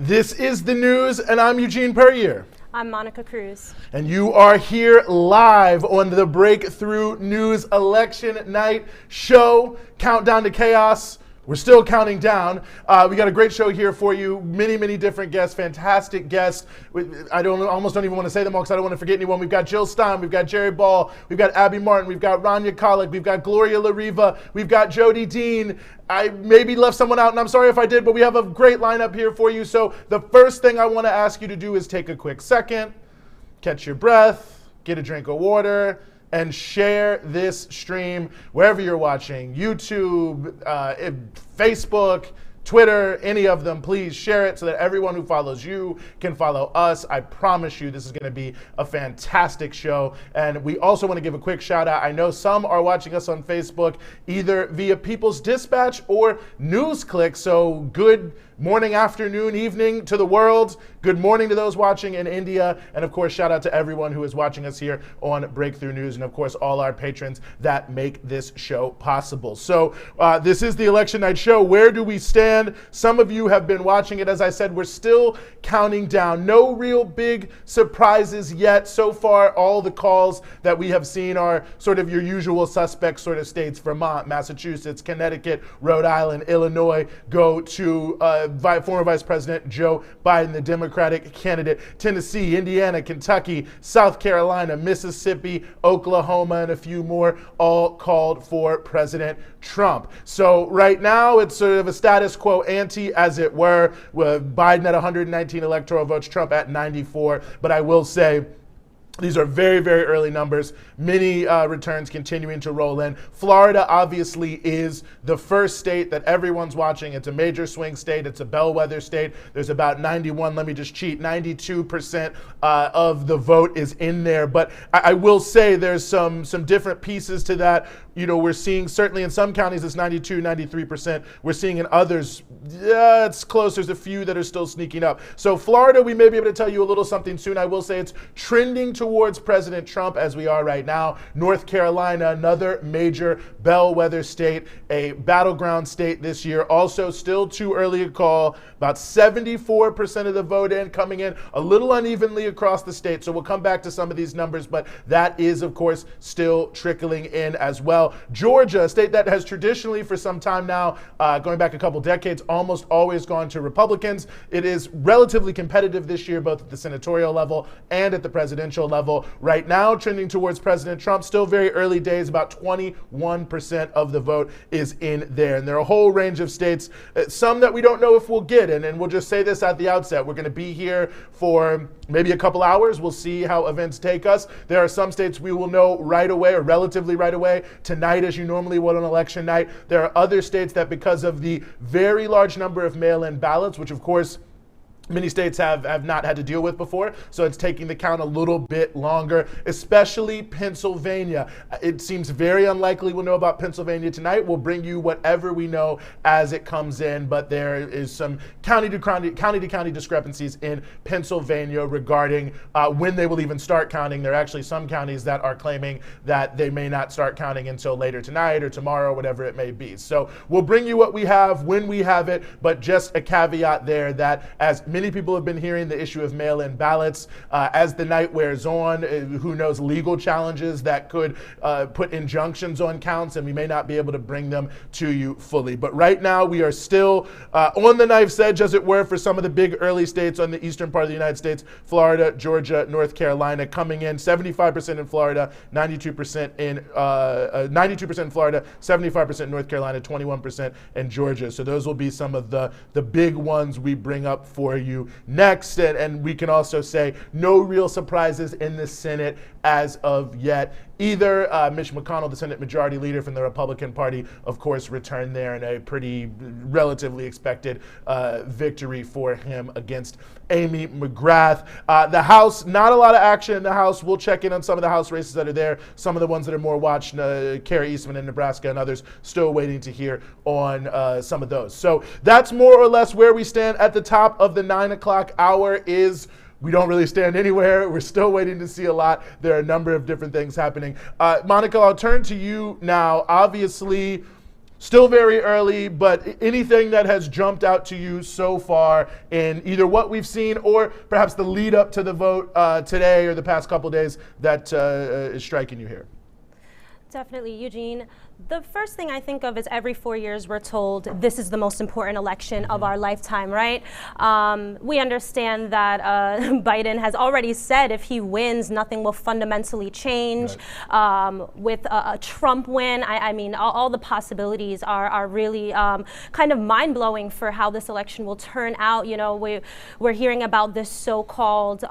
This is the news, and I'm Eugene Perrier. I'm Monica Cruz. And you are here live on the Breakthrough News Election Night Show. Countdown to Chaos. We're still counting down. We got a great show here for you. Many different guests, fantastic guests. I almost don't even want to say them all because I don't want to forget anyone. We've got Jill Stein, we've got Jerry Ball, we've got Abby Martin, we've got Rania Khalek, we've got Gloria La Riva, we've got Jody Dean. I maybe left someone out, and I'm sorry if I did, but we have a great lineup here for you. So the first thing I want to ask you to do is take a quick second, catch your breath, get a drink of water, and share this stream wherever you're watching, YouTube, Facebook, Twitter, any of them. Please share it so that everyone who follows you can follow us. I promise you this is going to be a fantastic show. And we also want to give a quick shout out. I know some are watching us on Facebook either via People's Dispatch or NewsClick. So good morning, afternoon, evening to the world. Good morning to those watching in India. And of course, shout out to everyone who is watching us here on Breakthrough News. And of course, all our patrons that make this show possible. So this is the Election Night Show. Where do we stand? Some of you have been watching it. As I said, we're still counting down. No real big surprises yet. So far, all the calls that we have seen are sort of your usual suspect sort of states. Vermont, Massachusetts, Connecticut, Rhode Island, Illinois go to former Vice President Joe Biden, the Democratic candidate. Tennessee, Indiana, Kentucky, South Carolina, Mississippi, Oklahoma, and a few more all called for President Trump. So right now it's sort of a status quo ante, as it were, with Biden at 119 electoral votes, Trump at 94. But I will say, these are very early numbers. Many returns continuing to roll in. Florida obviously is the first state that everyone's watching. It's a major swing state. It's a bellwether state. There's about 92% of the vote is in there. But I will say there's some different pieces to that. You know, we're seeing certainly in some counties it's 92, 93%. We're seeing in others, it's close. There's a few that are still sneaking up. So Florida, we may be able to tell you a little something soon. I will say it's trending towards President Trump as we are right now. North Carolina, another major bellwether state, a battleground state this year. Also still too early to call. About 74% of the vote coming in a little unevenly across the state. So we'll come back to some of these numbers, but that is, of course, still trickling in as well. Georgia, a state that has traditionally for some time now, going back a couple decades, almost always gone to Republicans. It is relatively competitive this year, both at the senatorial level and at the presidential level. Right now, trending towards President Trump, still very early days, about 21% of the vote is in there. And there are a whole range of states, some that we don't know if we'll get. And we'll just say this at the outset. We're going to be here for maybe a couple hours. We'll see how events take us. There are some states we will know right away, or relatively right away, tonight as you normally would on election night. There are other states that, because of the very large number of mail-in ballots, which of course many states have not had to deal with before, so it's taking the count a little bit longer, especially Pennsylvania. It seems very unlikely we'll know about Pennsylvania tonight. We'll bring you whatever we know as it comes in, but there is some county to county discrepancies in Pennsylvania regarding when they will even start counting. There are actually some counties that are claiming that they may not start counting until later tonight or tomorrow, whatever it may be. So we'll bring you what we have when we have it, but just a caveat there that as many people have been hearing the issue of mail-in ballots. As the night wears on, who knows, legal challenges that could put injunctions on counts, and we may not be able to bring them to you fully. But right now, we are still on the knife's edge, as it were, for some of the big early states on the eastern part of the United States: Florida, Georgia, North Carolina, coming in 75% in Florida, 92% in 92% in Florida, 75% in North Carolina, 21% in Georgia. So those will be some of the big ones we bring up for you next. And we can also say no real surprises in the Senate as of yet. Either Mitch McConnell, the Senate Majority Leader from the Republican Party, of course, returned there in a pretty relatively expected victory for him against Amy McGrath. The House, not a lot of action in the House. We'll check in on some of the House races that are there. Some of the ones that are more watched, Carrie Eastman in Nebraska and others, still waiting to hear on some of those. So that's more or less where we stand. At the top of the 9 o'clock hour is we don't really stand anywhere. We're still waiting to see a lot. There are a number of different things happening. Monica, I'll turn to you now. Obviously, Still very early, but anything that has jumped out to you so far in either what we've seen or perhaps the lead up to the vote today or the past couple days that is striking you here? Definitely, Eugene. The first thing I think of is every 4 years we're told this is the most important election of our lifetime, right? We understand that Biden has already said if he wins, nothing will fundamentally change. Right. With a Trump win, I mean, all the possibilities are really kind of mind-blowing for how this election will turn out. You know, we're hearing about this so-called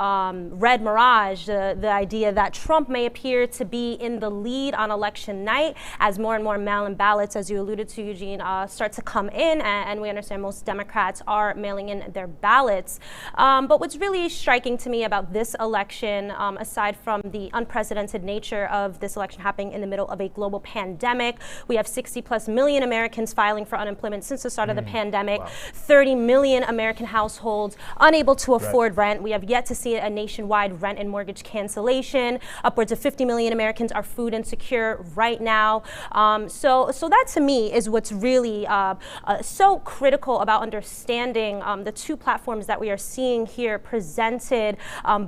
red mirage, the idea that Trump may appear to be in the lead on election night as more and more mail-in ballots, as you alluded to, Eugene, start to come in, and we understand most Democrats are mailing in their ballots. But what's really striking to me about this election, aside from the unprecedented nature of this election happening in the middle of a global pandemic, we have 60+ million Americans filing for unemployment since the start of the pandemic, wow. 30 million American households unable to afford rent. We have yet to see a nationwide rent and mortgage cancellation. Upwards of 50 million Americans are food insecure right now. So that to me is what's really so critical about understanding the two platforms that we are seeing here presented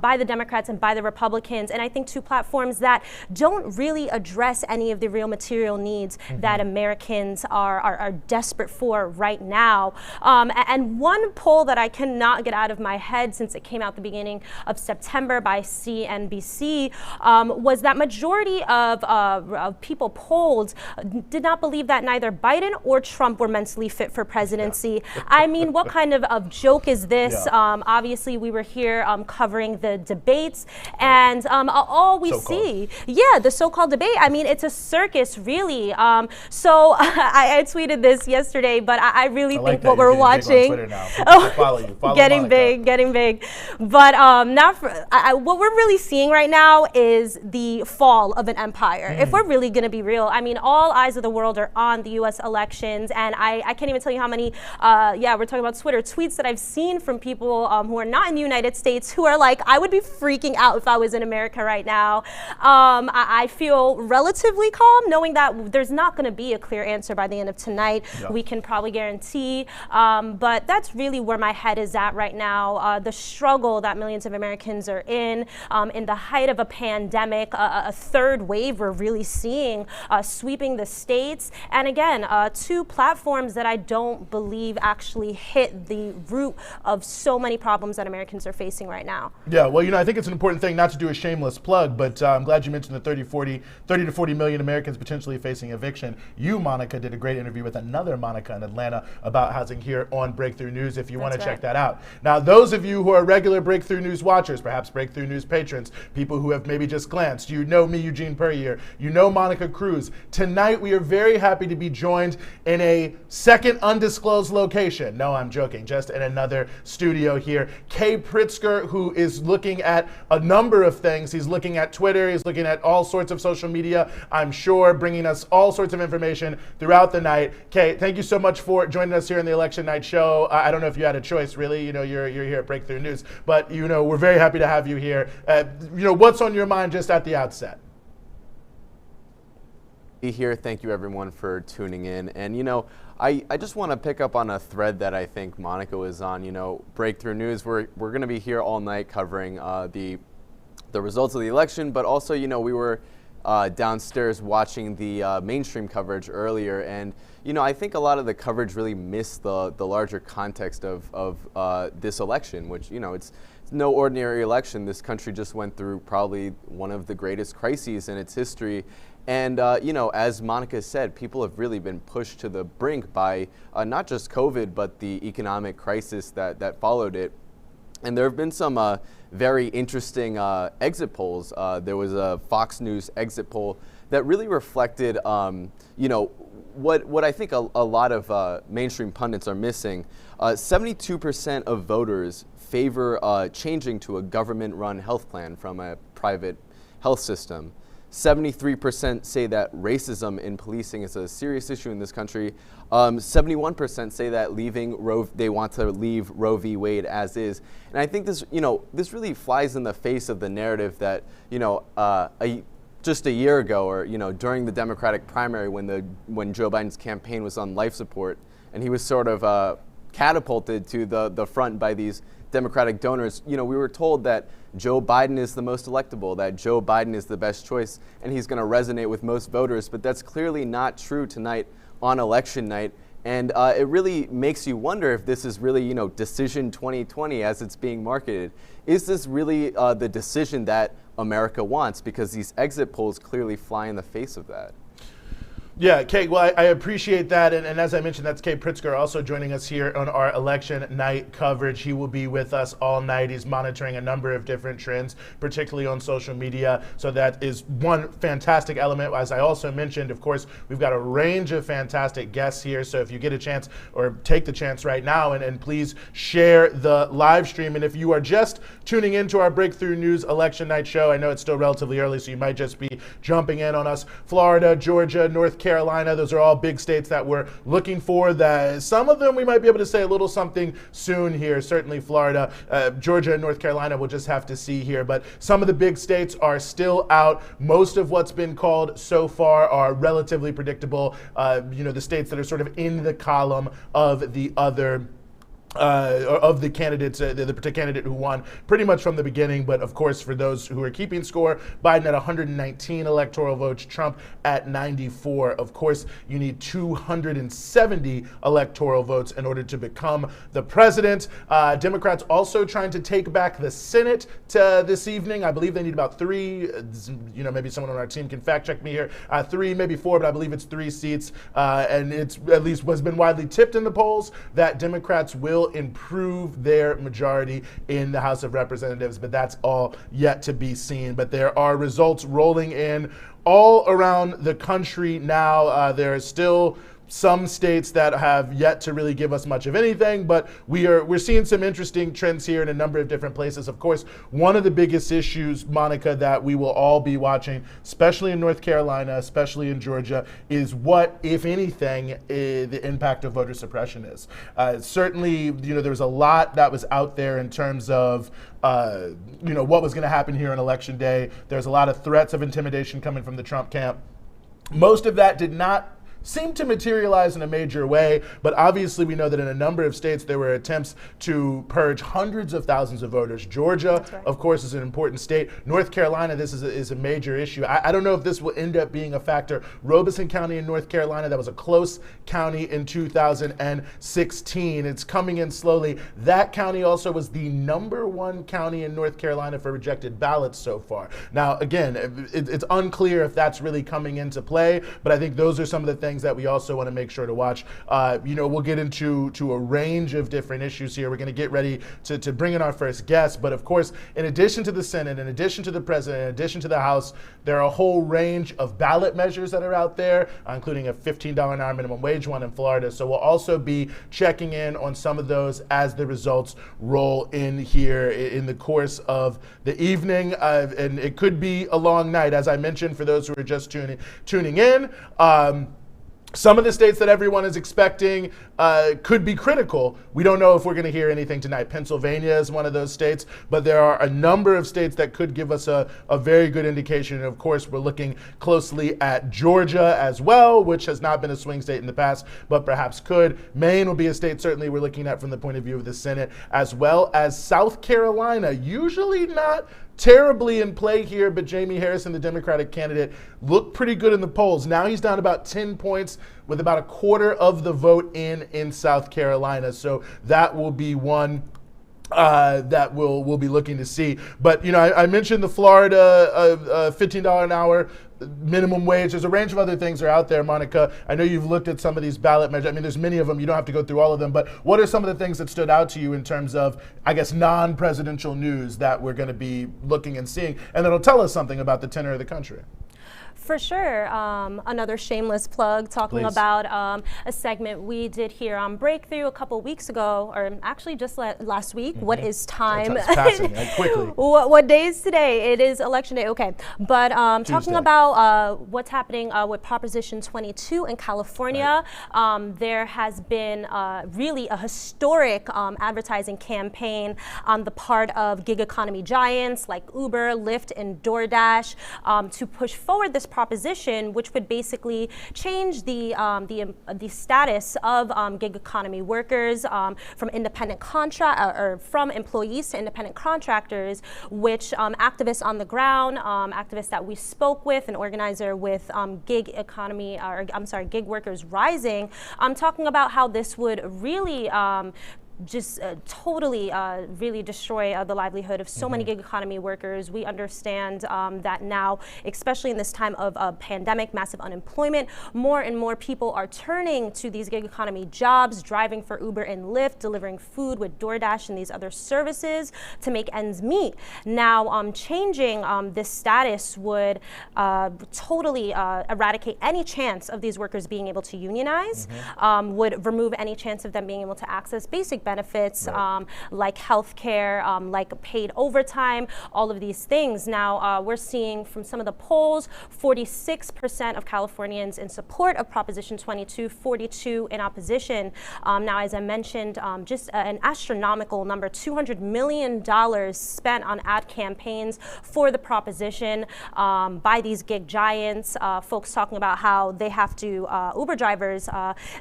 by the Democrats and by the Republicans. And I think two platforms that don't really address any of the real material needs that Americans are desperate for right now. And one poll that I cannot get out of my head since it came out the beginning of September by CNBC was that majority of people polled did not believe that neither Biden or Trump were mentally fit for presidency. Yeah. I mean, what kind of joke is this? Yeah. Obviously, we were here covering the debates, and all we see, the so-called debate, I mean, it's a circus, really. So I tweeted this yesterday, but I really think what we're watching, getting big. But what we're really seeing right now is the fall of an empire. If we're really going to be real, I mean, all eyes of the world are on the U.S. elections, and I can't even tell you how many, we're talking about Twitter, tweets that I've seen from people who are not in the United States who are like, I would be freaking out if I was in America right now. I feel relatively calm knowing that there's not going to be a clear answer by the end of tonight. Yeah. We can probably guarantee, but that's really where my head is at right now. The struggle that millions of Americans are in the height of a pandemic, a third wave we're really seeing sweeping the states. And again, two platforms that I don't believe actually hit the root of so many problems that Americans are facing right now. Yeah, well, I think it's an important thing not to do a shameless plug, but I'm glad you mentioned the 30 to 40 million Americans potentially facing eviction. You, Monica, did a great interview with another Monica in Atlanta about housing here on Breakthrough News if you want to check that out. Now, those of you who are regular Breakthrough News watchers, perhaps Breakthrough News patrons, people who have maybe just glanced, you know me, Eugene Puryear, you know Monica Cruz. Tonight, we are very happy to be joined in a second undisclosed location. No, I'm joking, just in another studio here. Kay Pritzker, who is looking at a number of things. He's looking at Twitter, he's looking at all sorts of social media, I'm sure, bringing us all sorts of information throughout the night. Kay, thank you so much for joining us here in the Election Night Show. I don't know if you had a choice, really. You're here at Breakthrough News, but we're very happy to have you here. What's on your mind just at the outset? Here. Thank you everyone for tuning in. And I just want to pick up on a thread that I think Monica was on. Breakthrough News, we're going to be here all night covering the results of the election, but also we were downstairs watching the mainstream coverage earlier, and I think a lot of the coverage really missed the larger context of this election, which it's no ordinary election. This country just went through probably one of the greatest crises in its history. And, as Monica said, people have really been pushed to the brink by not just COVID, but the economic crisis that followed it. And there have been some very interesting exit polls. There was a Fox News exit poll that really reflected, what I think a lot of mainstream pundits are missing. 72% of voters favor changing to a government-run health plan from a private health system. 73% say that racism in policing is a serious issue in this country. 71% say that they want to leave Roe v. Wade as is. And I think this really flies in the face of the narrative that, just a year ago, or during the Democratic primary when Joe Biden's campaign was on life support, and he was sort of catapulted to the front by these Democratic donors, we were told that Joe Biden is the most electable, that Joe Biden is the best choice, and he's going to resonate with most voters. But that's clearly not true tonight on election night. And it really makes you wonder if this is really, decision 2020 as it's being marketed. Is this really the decision that America wants? Because these exit polls clearly fly in the face of that. Yeah, Kate, well, I appreciate that. And as I mentioned, that's Kate Pritzker also joining us here on our election night coverage. He will be with us all night. He's monitoring a number of different trends, particularly on social media. So that is one fantastic element. As I also mentioned, of course, we've got a range of fantastic guests here. So if you get a chance or take the chance right now, and please share the live stream. And if you are just tuning into our Breakthrough News election night show, I know it's still relatively early, so you might just be jumping in on us. Florida, Georgia, North Carolina, those are all big states that we're looking for. That some of them we might be able to say a little something soon here. Certainly Florida, Georgia, and North Carolina, we'll just have to see here. But some of the big states are still out. Most of what's been called so far are relatively predictable. The states that are sort of in the column of the other of the candidates, the particular candidate who won pretty much from the beginning. But of course, for those who are keeping score, Biden at 119 electoral votes, Trump at 94. Of course, you need 270 electoral votes in order to become the president. Democrats also trying to take back the Senate this evening. I believe they need about 3. Maybe someone on our team can fact check me here. 3, maybe 4, but I believe it's 3 seats. And it's at least has been widely tipped in the polls that Democrats will improve their majority in the House of Representatives, but that's all yet to be seen. But there are results rolling in all around the country now. There are still some states that have yet to really give us much of anything, but we're seeing some interesting trends here in a number of different places. Of course, one of the biggest issues, Monica, that we will all be watching, especially in North Carolina, especially in Georgia, is what, if anything, the impact of voter suppression is. Certainly, there was a lot that was out there in terms of what was going to happen here on Election Day. There's a lot of threats of intimidation coming from the Trump camp. Most of that did not seem to materialize in a major way, but obviously we know that in a number of states there were attempts to purge hundreds of thousands of voters. Georgia, right, of course, is an important state. North Carolina, this is a major issue. I don't know if this will end up being a factor. Robeson County in North Carolina, that was a close county in 2016. It's coming in slowly. That county also was the #1 county in North Carolina for rejected ballots so far. Now, again, it's unclear if that's really coming into play, but I think those are some of the things that we also want to make sure to watch. We'll get into a range of different issues here. We're going to get ready to bring in our first guest. But of course, in addition to the Senate, in addition to the President, in addition to the House, there are a whole range of ballot measures that are out there, including a $15 an hour minimum wage one in Florida. So we'll also be checking in on some of those as the results roll in here in the course of the evening. And it could be a long night, as I mentioned, for those who are just tuning in. Some of the states that everyone is expecting could be critical. We don't know if we're going to hear anything tonight. Pennsylvania is one of those states, but there are a number of states that could give us a very good indication. And of course, we're looking closely at Georgia as well, which has not been a swing state in the past, but perhaps could. Maine will be a state certainly we're looking at from the point of view of the Senate, as well as South Carolina. Usually not terribly in play here, but Jamie Harrison, the Democratic candidate, looked pretty good in the polls. Now he's down about 10 points with about a quarter of the vote in South Carolina. So that will be one that we'll be looking to see. But, I mentioned the Florida $15 an hour minimum wage. There's a range of other things that are out there, Monica. I know you've looked at some of these ballot measures. I mean, there's many of them. You don't have to go through all of them. But what are some of the things that stood out to you in terms of, I guess, non-presidential news that we're going to be looking and seeing, and that'll tell us something about the tenor of the country? For sure. Another shameless plug, talking Please. about a segment we did here on Breakthrough a couple weeks ago, or actually just last week. What is time? It's passing quickly. What day is today? It is election day. Okay. But talking about what's happening with Proposition 22 in California, there has been really a historic advertising campaign on the part of gig economy giants like Uber, Lyft, and DoorDash to push forward this proposition, which would basically change the status of gig economy workers from independent or from employees to independent contractors, which activists on the ground, activists that we spoke with, an organizer with gig workers rising, talking about how this would really totally really destroy the livelihood of so many gig economy workers. We understand that now, especially in this time of pandemic, massive unemployment, more and more people are turning to these gig economy jobs, driving for Uber and Lyft, delivering food with DoorDash and these other services to make ends meet. Now, changing this status would totally eradicate any chance of these workers being able to unionize, would remove any chance of them being able to access basic benefits, like healthcare, like paid overtime, all of these things. Now, we're seeing from some of the polls, 46% of Californians in support of Proposition 22, 42 in opposition. Now, as I mentioned, just an astronomical number, $200 million spent on ad campaigns for the proposition by these gig giants. Folks talking about how they have to, Uber drivers,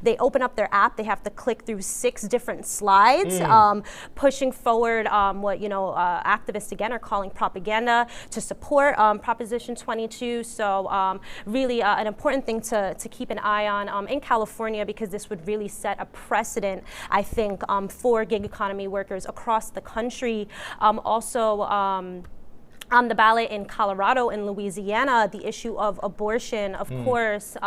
they open up their app, they have to click through 6 different slides, pushing forward what activists again are calling propaganda to support Proposition 22. So really an important thing to keep an eye on in California, because this would really set a precedent, I think, for gig economy workers across the country. Also, on the ballot in Colorado and Louisiana, the issue of abortion, of course,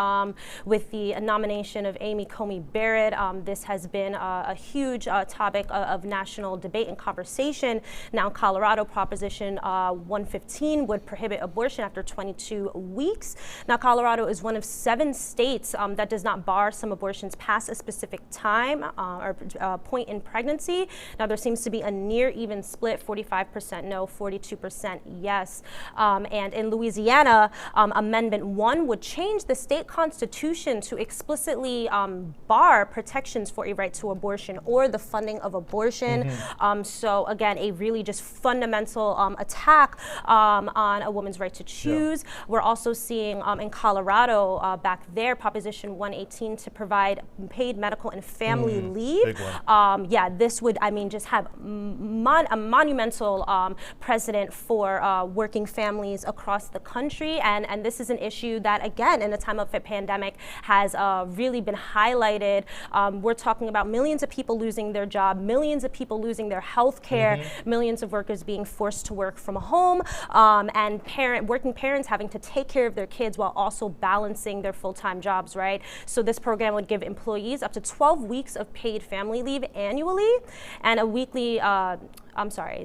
with the nomination of Amy Coney Barrett, this has been a huge topic of national debate and conversation. Now, Colorado Proposition 115 would prohibit abortion after 22 weeks. Now, Colorado is one of 7 states that does not bar some abortions past a specific time or point in pregnancy. Now, there seems to be a near even split, 45% no, 42% yes. And in Louisiana, Amendment 1 would change the state constitution to explicitly bar protections for a right to abortion or the funding of abortion. So again, a really just fundamental attack on a woman's right to choose. We're also seeing in Colorado back there, Proposition 118 to provide paid medical and family leave. Yeah, this would, I mean, just have a monumental precedent for working families across the country, and this is an issue that, again, in a time of a pandemic, has really been highlighted. We're talking about millions of people losing their job, millions of people losing their health care, millions of workers being forced to work from home, and working parents having to take care of their kids while also balancing their full-time jobs, right? So this program would give employees up to 12 weeks of paid family leave annually, and a weekly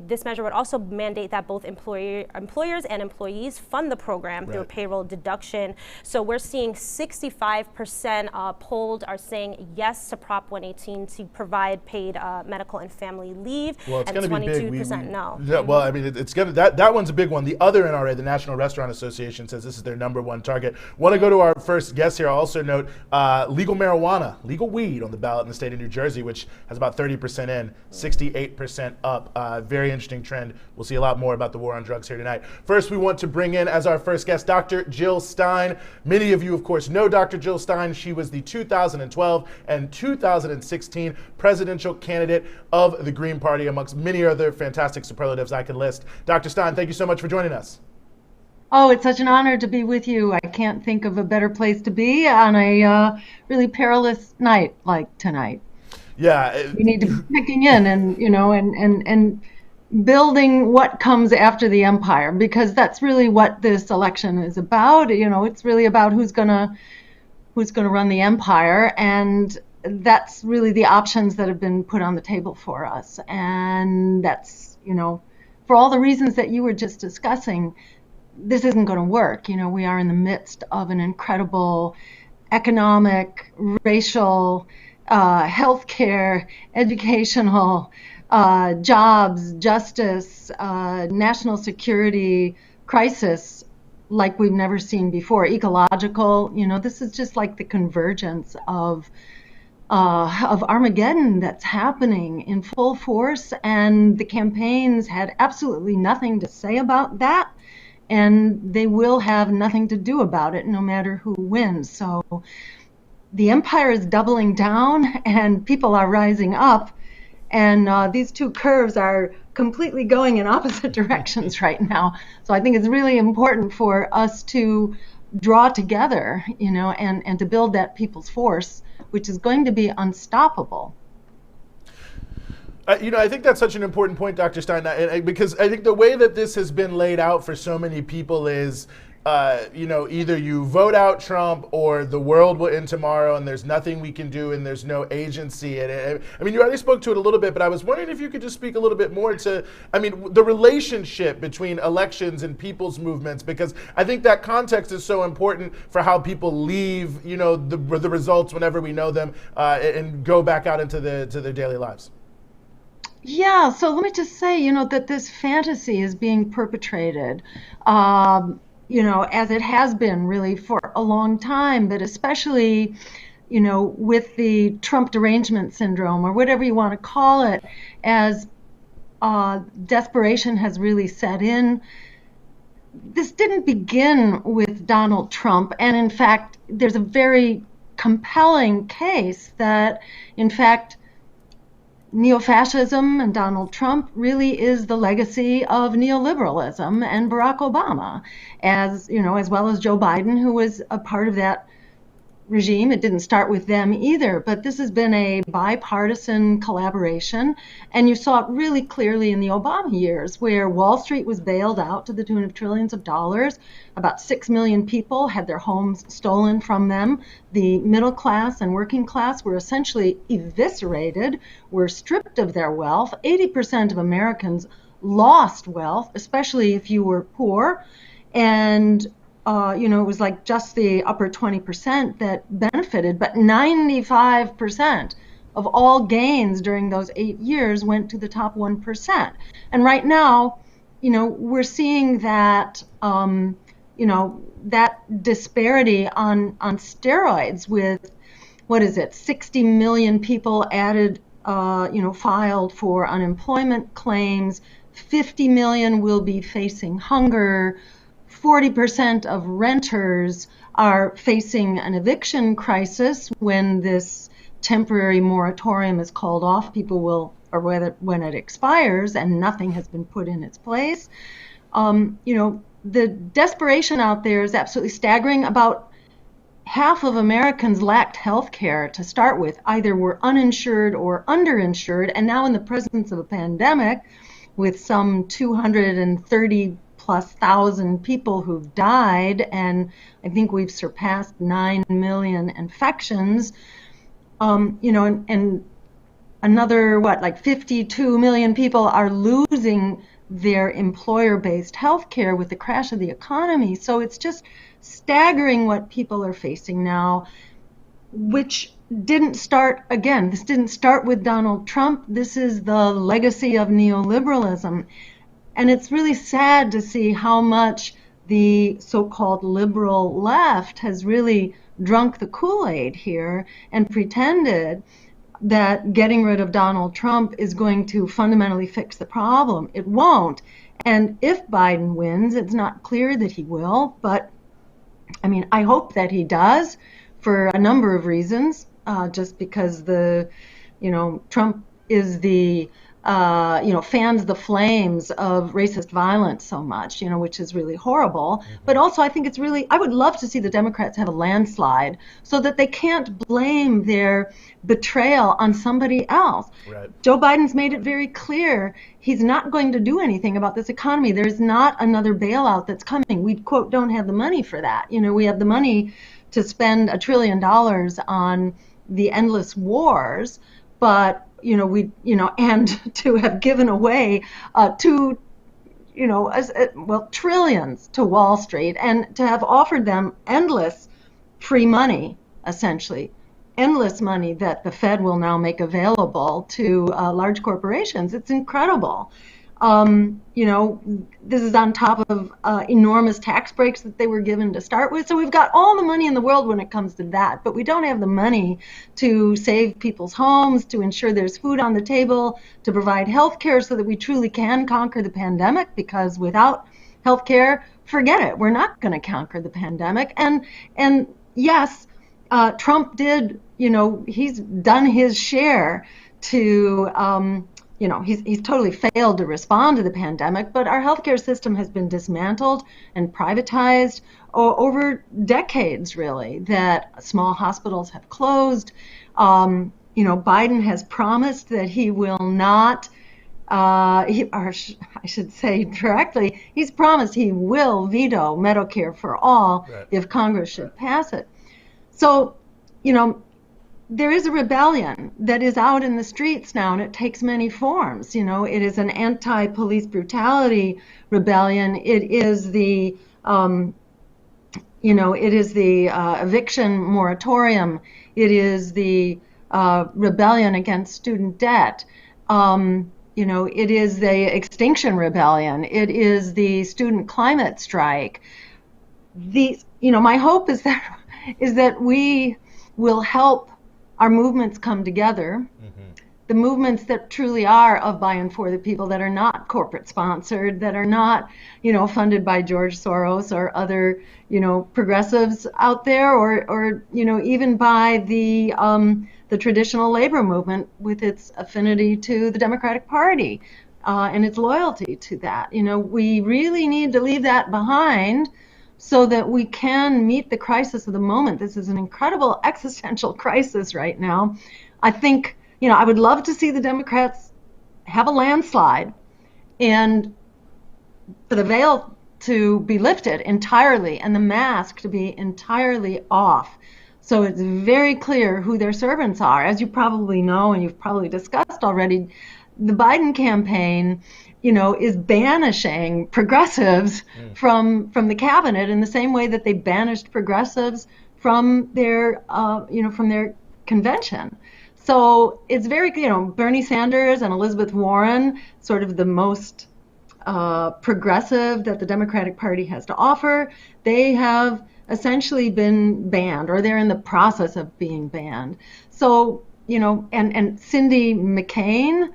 this measure would also mandate that both employers and employees fund the program through a payroll deduction. So we're seeing 65% polled are saying yes to Prop 118 to provide paid medical and family leave, well, it's and gonna 22% be big. no. Yeah, well, I mean, it's gonna that one's a big one. The other NRA, the National Restaurant Association, says this is their #1 target. Want to go to our first guest here? I'll also note legal marijuana, legal weed on the ballot in the state of New Jersey, which has about 30% in, 68% up. Very interesting trend. We'll see a lot more about the war on drugs here tonight. First, we want to bring in as our first guest, Dr. Jill Stein. Many of you, of course, know Dr. Jill Stein. She was the 2012 and 2016 presidential candidate of the Green Party, amongst many other fantastic superlatives I could list. Dr. Stein, thank you so much for joining us. Oh, it's such an honor to be with you. I can't think of a better place to be on a really perilous night like tonight. Yeah. We need to be checking in and building what comes after the empire, because that's really what this election is about. It's really about who's gonna run the empire, and that's really the options that have been put on the table for us. And that's, for all the reasons that you were just discussing, this isn't going to work. We are in the midst of an incredible economic, racial, healthcare, educational, jobs, justice, national security crisis like we've never seen before. Ecological, this is just like the convergence of Armageddon that's happening in full force, and the campaigns had absolutely nothing to say about that, and they will have nothing to do about it no matter who wins. So the empire is doubling down and people are rising up, and these two curves are completely going in opposite directions right now. So I think it's really important for us to draw together, and to build that people's force, which is going to be unstoppable. I think that's such an important point, Dr. Stein, because I think the way that this has been laid out for so many people is, either you vote out Trump or the world will end tomorrow and there's nothing we can do and there's no agency. And you already spoke to it a little bit, but I was wondering if you could just speak a little bit more to, the relationship between elections and people's movements, because I think that context is so important for how people leave, the results whenever we know them, and go back out into their daily lives. Yeah, so let me just say, that this fantasy is being perpetrated, as it has been really for a long time, but especially, with the Trump derangement syndrome, or whatever you want to call it, as desperation has really set in. This didn't begin with Donald Trump, and in fact, there's a very compelling case that, in fact, neo-fascism and Donald Trump really is the legacy of neoliberalism and Barack Obama, as well as Joe Biden, who was a part of that regime. It didn't start with them either, but this has been a bipartisan collaboration, and you saw it really clearly in the Obama years, where Wall Street was bailed out to the tune of trillions of dollars. About 6 million people had their homes stolen from them. The middle class and working class were essentially eviscerated, were stripped of their wealth. 80% of Americans lost wealth, especially if you were poor, and it was like just the upper 20% that benefited, but 95% of all gains during those 8 years went to the top 1%. And right now, we're seeing that, that disparity on steroids with, 60 million people added, filed for unemployment claims, 50 million will be facing hunger, 40% of renters are facing an eviction crisis when this temporary moratorium is called off. When it expires and nothing has been put in its place. The desperation out there is absolutely staggering. About half of Americans lacked health care to start with, either were uninsured or underinsured, and now in the presence of a pandemic with some 230 plus thousand people who've died, and I think we've surpassed 9 million infections, and another, 52 million people are losing their employer-based health care with the crash of the economy. So it's just staggering what people are facing now, which didn't start, again, this didn't start with Donald Trump. This is the legacy of neoliberalism. And it's really sad to see how much the so-called liberal left has really drunk the Kool-Aid here and pretended that getting rid of Donald Trump is going to fundamentally fix the problem. It won't. And if Biden wins, it's not clear that he will, but I hope that he does for a number of reasons, just because Trump is the fans the flames of racist violence so much, which is really horrible. Mm-hmm. But also I think I would love to see the Democrats have a landslide so that they can't blame their betrayal on somebody else. Right. Joe Biden's made it very clear he's not going to do anything about this economy. There's not another bailout that's coming. We, quote, don't have the money for that. We have the money to spend $1 trillion on the endless wars, but and to have given away $2 well, trillions to Wall Street, and to have offered them endless free money, essentially, endless money that the Fed will now make available to large corporations. It's incredible. This is on top of enormous tax breaks that they were given to start with. So we've got all the money in the world when it comes to that, but we don't have the money to save people's homes, to ensure there's food on the table, to provide health care so that we truly can conquer the pandemic, because without health care, forget it. We're not going to conquer the pandemic. And yes, Trump did, he's done his share to he's totally failed to respond to the pandemic, but our healthcare system has been dismantled and privatized over decades, really, that small hospitals have closed. Biden has promised that he will not, I should say directly, he's promised he will veto Medicare for all if Congress should pass it. So, there is a rebellion that is out in the streets now, and it takes many forms. It is an anti-police brutality rebellion. It is the, eviction moratorium. It is the rebellion against student debt. It is the Extinction Rebellion. It is the student climate strike. My hope is that we will help our movements come together, the movements that truly are of, by, and for the people, that are not corporate sponsored, that are not, funded by George Soros or other, progressives out there, or even by the traditional labor movement with its affinity to the Democratic Party and its loyalty to that. We really need to leave that behind so that we can meet the crisis of the moment. This is an incredible existential crisis right now. I think, I would love to see the Democrats have a landslide and for the veil to be lifted entirely and the mask to be entirely off. So it's very clear who their servants are. As you probably know, and you've probably discussed already, the Biden campaign is banishing progressives from the cabinet in the same way that they banished progressives from their convention. So it's very, Bernie Sanders and Elizabeth Warren, sort of the most progressive that the Democratic Party has to offer, they have essentially been banned, or they're in the process of being banned. So, and Cindy McCain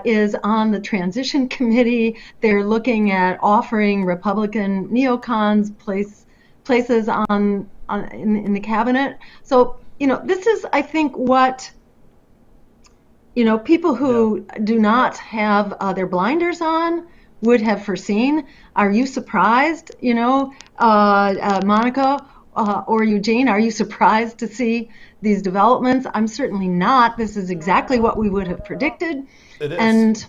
is on the transition committee. They're looking at offering Republican neocons places in the cabinet. So, this is, I think, what, people who do not have their blinders on would have foreseen. Are you surprised, Monica or Eugene, are you surprised to see these developments? I'm certainly not. This is exactly what we would have predicted. It is. And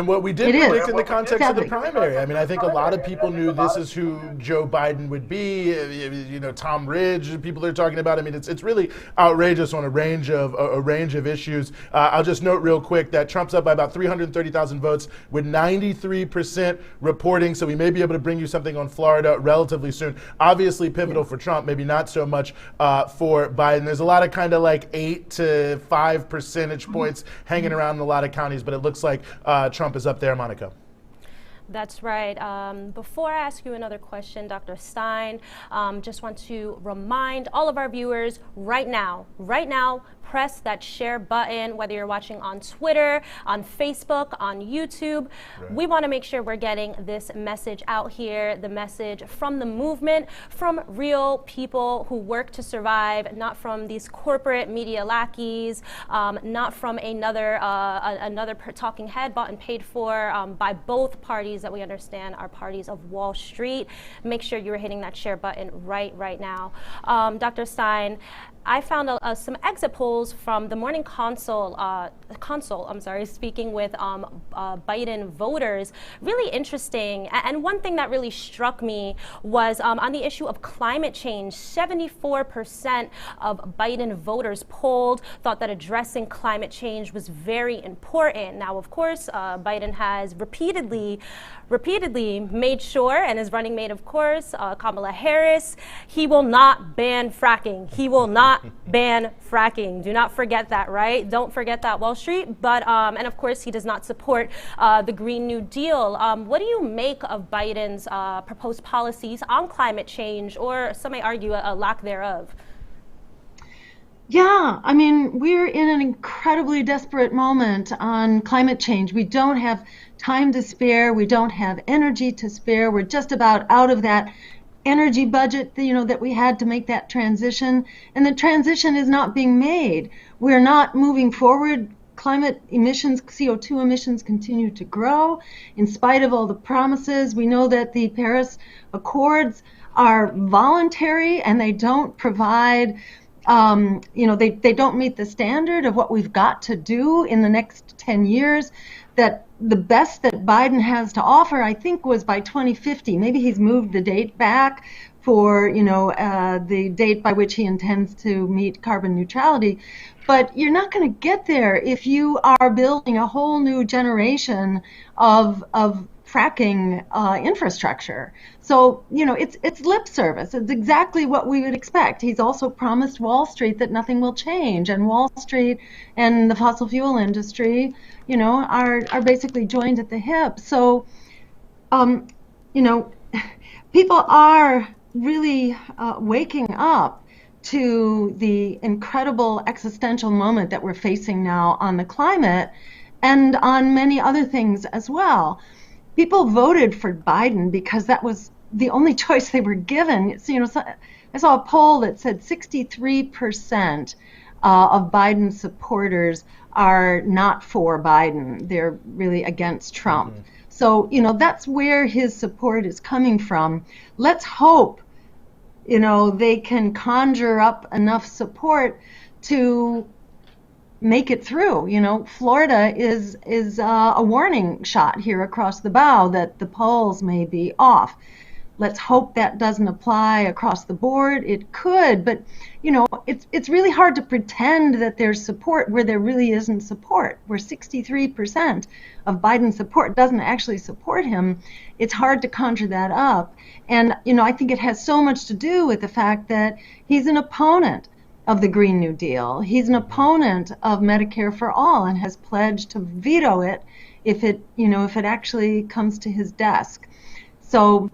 what we did predict in the context of the primary. I mean, I think a lot of people knew this is who Joe Biden would be. Tom Ridge, people are talking about. I mean, it's really outrageous on a range of issues. I'll just note real quick that Trump's up by about 330,000 votes with 93% reporting. So we may be able to bring you something on Florida relatively soon. Obviously pivotal for Trump, maybe not so much for Biden. There's a lot of kind of like 8 to 5 percentage points hanging around in a lot of counties, but it looks like Trump is up there, Monica. That's right. Before I ask you another question, Dr. Stein, just want to remind all of our viewers right now, press that share button, whether you're watching on Twitter, on Facebook, on YouTube. Right. We want to make sure we're getting this message out here, the message from the movement, from real people who work to survive, not from these corporate media lackeys, not from another talking head bought and paid for by both parties that we understand are parties of Wall Street. Make sure you're hitting that share button right now. Dr. Stein, I found some exit polls from the Morning Consult, speaking with Biden voters, really interesting. And one thing that really struck me was on the issue of climate change. 74% of Biden voters polled thought that addressing climate change was very important. Now, of course, Biden has repeatedly made sure, and his running mate, of course, Kamala Harris, he will not ban fracking. He will not ban fracking. Do not forget that, right? Don't forget that, Wall Street. But, and of course, he does not support the Green New Deal. What do you make of Biden's proposed policies on climate change, or some may argue a lack thereof? Yeah, I mean, we're in an incredibly desperate moment on climate change. We don't have time to spare. We don't have energy to spare. We're just about out of that energy budget, that we had to make that transition. And the transition is not being made. We're not moving forward. Climate emissions, CO2 emissions continue to grow in spite of all the promises. We know that the Paris Accords are voluntary and they don't provide they don't meet the standard of what we've got to do in the next 10 years. That the best that Biden has to offer, I think, was by 2050. Maybe he's moved the date back for, the date by which he intends to meet carbon neutrality. But you're not going to get there if you are building a whole new generation of fracking infrastructure. So, it's lip service. It's exactly what we would expect. He's also promised Wall Street that nothing will change, and Wall Street and the fossil fuel industry, are basically joined at the hip. So, people are really waking up to the incredible existential moment that we're facing now on the climate and on many other things as well. People voted for Biden because that was the only choice they were given. So, I saw a poll that said 63% of Biden supporters are not for Biden. They're really against Trump. Mm-hmm. So, that's where his support is coming from. Let's hope, they can conjure up enough support to make it through. Florida is a warning shot here across the bow that the polls may be off. Let's hope that doesn't apply across the board. It could, but it's really hard to pretend that there's support where there really isn't support. Where 63% of Biden's support doesn't actually support him, it's hard to conjure that up. And I think it has so much to do with the fact that he's an opponent of the Green New Deal. He's an opponent of Medicare for All and has pledged to veto it if it actually comes to his desk. So,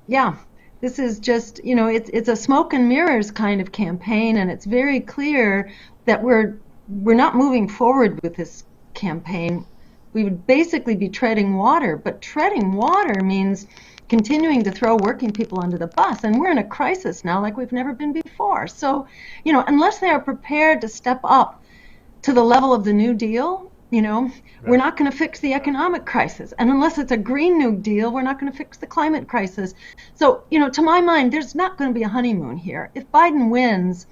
yeah, this is just, it's a smoke and mirrors kind of campaign, and it's very clear that we're not moving forward with this campaign. We would basically be treading water, but treading water means continuing to throw working people under the bus, and we're in a crisis now like we've never been before. So, unless they are prepared to step up to the level of the New Deal, we're not going to fix the economic crisis. And unless it's a Green New Deal, we're not going to fix the climate crisis. So, to my mind, there's not going to be a honeymoon here. If Biden wins,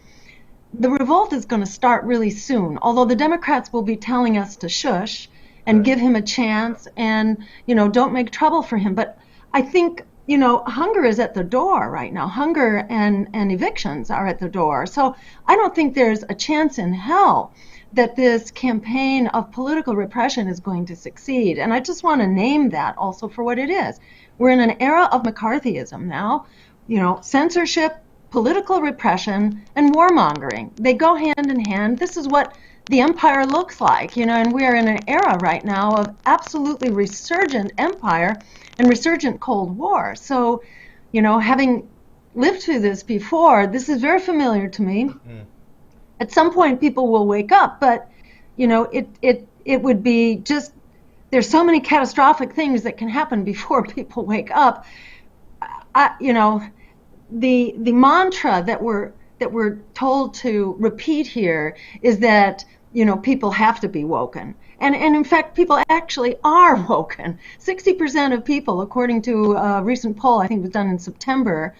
the revolt is going to start really soon, although the Democrats will be telling us to shush and give him a chance and, don't make trouble for him. But I think, hunger is at the door right now. Hunger and evictions are at the door. So I don't think there's a chance in hell that this campaign of political repression is going to succeed. And I just want to name that also for what it is. We're in an era of McCarthyism now, censorship, political repression, and warmongering. They go hand in hand. This is what the empire looks like, and we are in an era right now of absolutely resurgent empire and resurgent Cold War. So, having lived through this before, this is very familiar to me. Mm. At some point, people will wake up, but, it would be just, there's so many catastrophic things that can happen before people wake up. The mantra that we're told to repeat here is that, people have to be woken. And in fact, people actually are woken. 60% of people, according to a recent poll, I think it was done in September,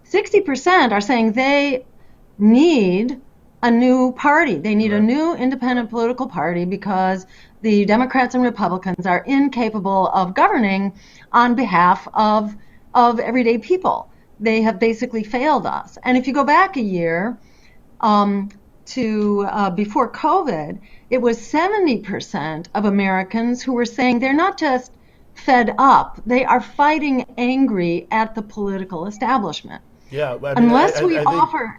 60% are saying they need a new party. They need a new independent political party because the Democrats and Republicans are incapable of governing on behalf of everyday people. They have basically failed us. And if you go back a year to before COVID, it was 70% of Americans who were saying they're not just fed up, they are fighting angry at the political establishment. Yeah, I mean, Unless I we think, offer...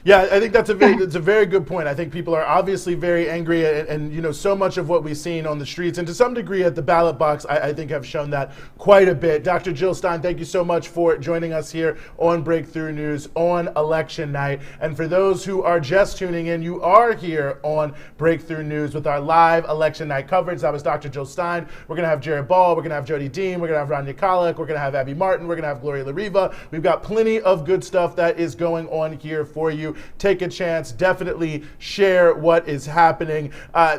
yeah, I think that's a very good point. I think people are obviously very angry, and you know, so much of what we've seen on the streets, and to some degree at the ballot box, I think have shown that quite a bit. Dr. Jill Stein, thank you so much for joining us here on Breakthrough News on election night. And for those who are just tuning in, you are here on Breakthrough News with our live election night coverage. That was Dr. Jill Stein. We're going to have Jared Ball. We're going to have Jody Dean. We're going to have Rania Khalek. We're going to have Abby Martin. We're going to have Gloria La Riva. We've got plenty of good stuff that is going on here for you. Take a chance, definitely share what is happening.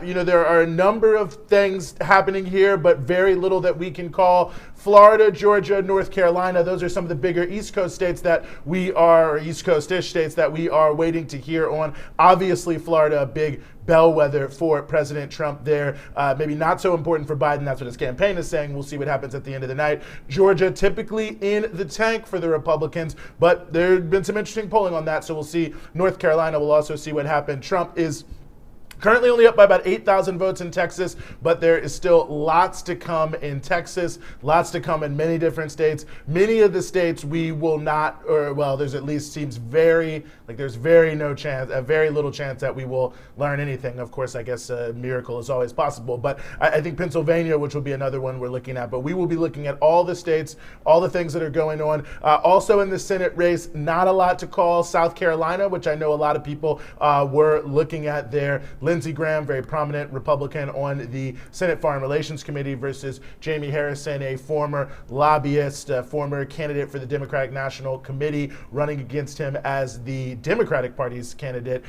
You know, there are a number of things happening here, but very little that we can call. Florida, Georgia, North Carolina, those are some of the bigger East Coast states that we are, or East Coast-ish states that we are waiting to hear on. Obviously, Florida, a big bellwether for President Trump there. Maybe not so important for Biden. That's what his campaign is saying. We'll see what happens at the end of the night. Georgia, typically in the tank for the Republicans, but there's been some interesting polling on that, so we'll see. North Carolina, we'll also see what happened. Trump is currently only up by about 8,000 votes in Texas, but there is still lots to come in Texas, lots to come in many different states. Many of the states we will not, or well, there's at least seems very, like there's very little chance that we will learn anything. Of course, I guess a miracle is always possible, but I think Pennsylvania, which will be another one we're looking at, but we will be looking at all the states, all the things that are going on. Also in the Senate race, not a lot to call. South Carolina, which I know a lot of people were looking at there. Lindsey Graham, very prominent Republican on the Senate Foreign Relations Committee, versus Jamie Harrison, a former lobbyist, a former candidate for the Democratic National Committee, running against him as the Democratic Party's candidate.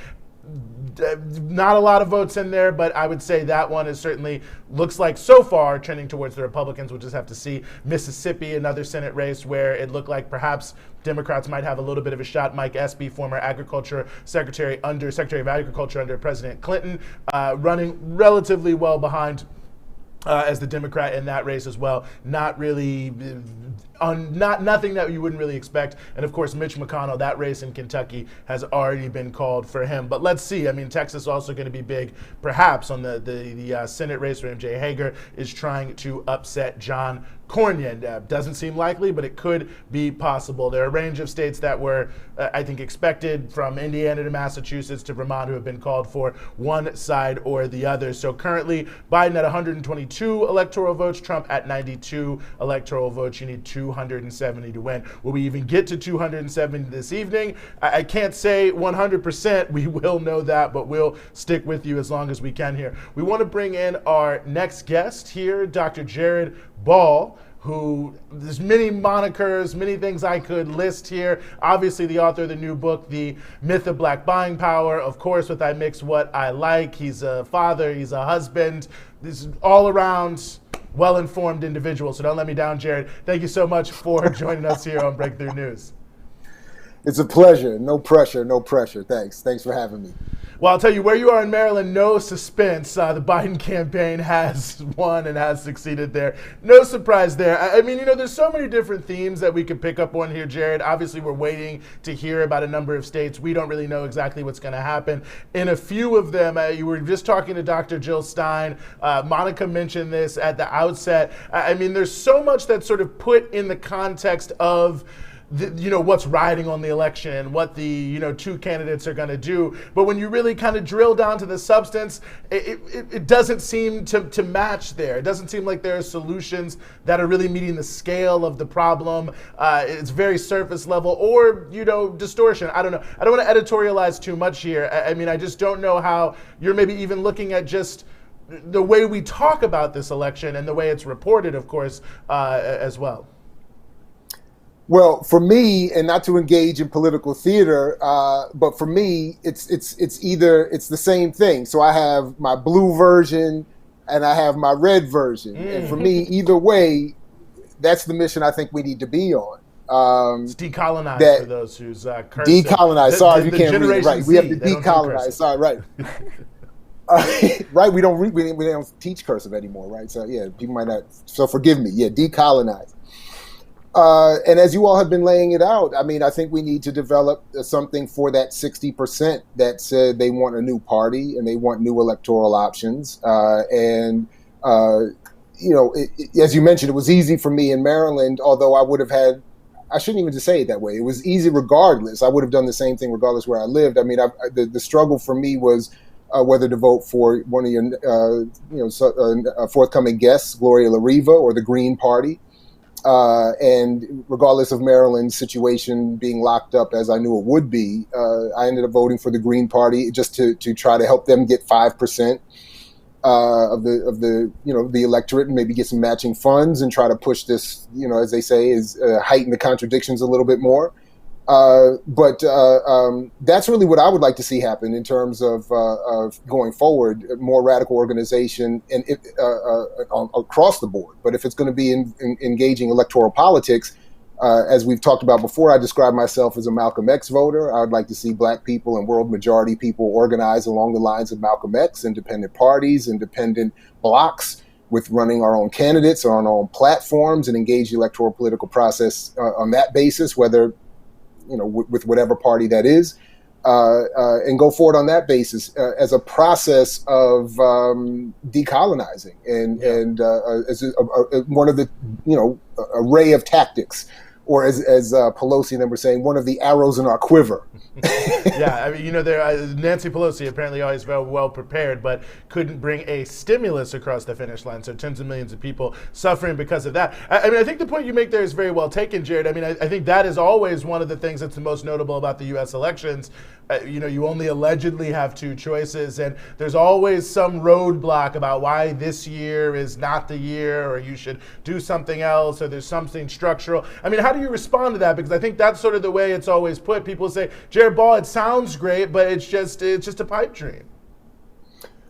Not a lot of votes in there, but I would say that one is certainly looks like so far trending towards the Republicans. We'll just have to see. Mississippi, another Senate race where it looked like perhaps Democrats might have a little bit of a shot. Mike Espy, former Secretary of Agriculture under President Clinton, running relatively well behind as the Democrat in that race as well. Not really, nothing that you wouldn't really expect. And of course, Mitch McConnell, that race in Kentucky has already been called for him. But let's see. I mean, Texas is also going to be big, perhaps on the Senate race where MJ Hager is trying to upset John Cornyn. Doesn't seem likely, but it could be possible. There are a range of states that were, I think, expected, from Indiana to Massachusetts to Vermont, who have been called for one side or the other. So currently, Biden at 122 electoral votes, Trump at 92 electoral votes. You need 270 to win. Will we even get to 270 this evening? I can't say 100%. We will know that, but we'll stick with you as long as we can here. We want to bring in our next guest here, Dr. Jared Ball, who, there's many monikers, many things I could list here. Obviously the author of the new book, The Myth of Black Buying Power. Of course, with I Mix What I Like. He's a father, he's a husband. This is all around well-informed individual. So don't let me down, Jared. Thank you so much for joining us here on Breakthrough News. It's a pleasure. No pressure, no pressure. Thanks for having me. Well, I'll tell you, where you are in Maryland, no suspense. The Biden campaign has won and has succeeded there. No surprise there. I mean, you know, there's so many different themes that we could pick up on here, Jared. Obviously, we're waiting to hear about a number of states. We don't really know exactly what's going to happen. In a few of them, you were just talking to Dr. Jill Stein. Monica mentioned this at the outset. I mean, there's so much that's sort of put in the context of what's riding on the election, what the two candidates are going to do. But when you really kind of drill down to the substance, it doesn't seem to match there. It doesn't seem like there are solutions that are really meeting the scale of the problem. It's very surface level, or distortion. I don't know. I don't want to editorialize too much here. I mean, I just don't know how you're maybe even looking at just the way we talk about this election and the way it's reported, of course, as well. Well, for me, and not to engage in political theater, but for me, it's the same thing. So I have my blue version and I have my red version. And for me, either way, that's the mission I think we need to be on. It's decolonized that for those who's cursive. decolonize. Sorry, you can't read it. Generation Right, we have to Z, they don't do decolonize. cursive. Sorry, right. Right, we don't teach cursive anymore, right? So yeah, people might not. So forgive me. Yeah, decolonize. And as you all have been laying it out, I mean, I think we need to develop something for that 60% that said they want a new party and they want new electoral options. As you mentioned, it was easy for me in Maryland, although I would have had. I shouldn't even just say it that way. It was easy regardless. I would have done the same thing regardless where I lived. I mean, the struggle for me was whether to vote for one of your, forthcoming guests, Gloria La Riva, or the Green Party. And regardless of Maryland's situation being locked up as I knew it would be, I ended up voting for the Green Party just to try to help them get 5% of the electorate and maybe get some matching funds and try to push this, as they say, is heighten the contradictions a little bit more. But that's really what I would like to see happen in terms of going forward, more radical organization and across the board. But if it's going to be engaging electoral politics, as we've talked about before, I describe myself as a Malcolm X voter. I would like to see Black people and world majority people organize along the lines of Malcolm X, independent parties, independent blocs, with running our own candidates on our own platforms and engage the electoral political process on that basis, whether with whatever party that is, and go forward on that basis as a process of decolonizing and as one of the array of tactics, or as Pelosi and them were saying, one of the arrows in our quiver. Yeah, I mean, Nancy Pelosi apparently always very well prepared, but couldn't bring a stimulus across the finish line. So tens of millions of people suffering because of that. I mean, I think the point you make there is very well taken, Jared. I mean, I think that is always one of the things that's the most notable about the U.S. elections. You only allegedly have two choices, and there's always some roadblock about why this year is not the year, or you should do something else, or there's something structural. I mean, how do you respond to that? Because I think that's sort of the way it's always put. People say, Jared Ball, it sounds great, but it's just a pipe dream.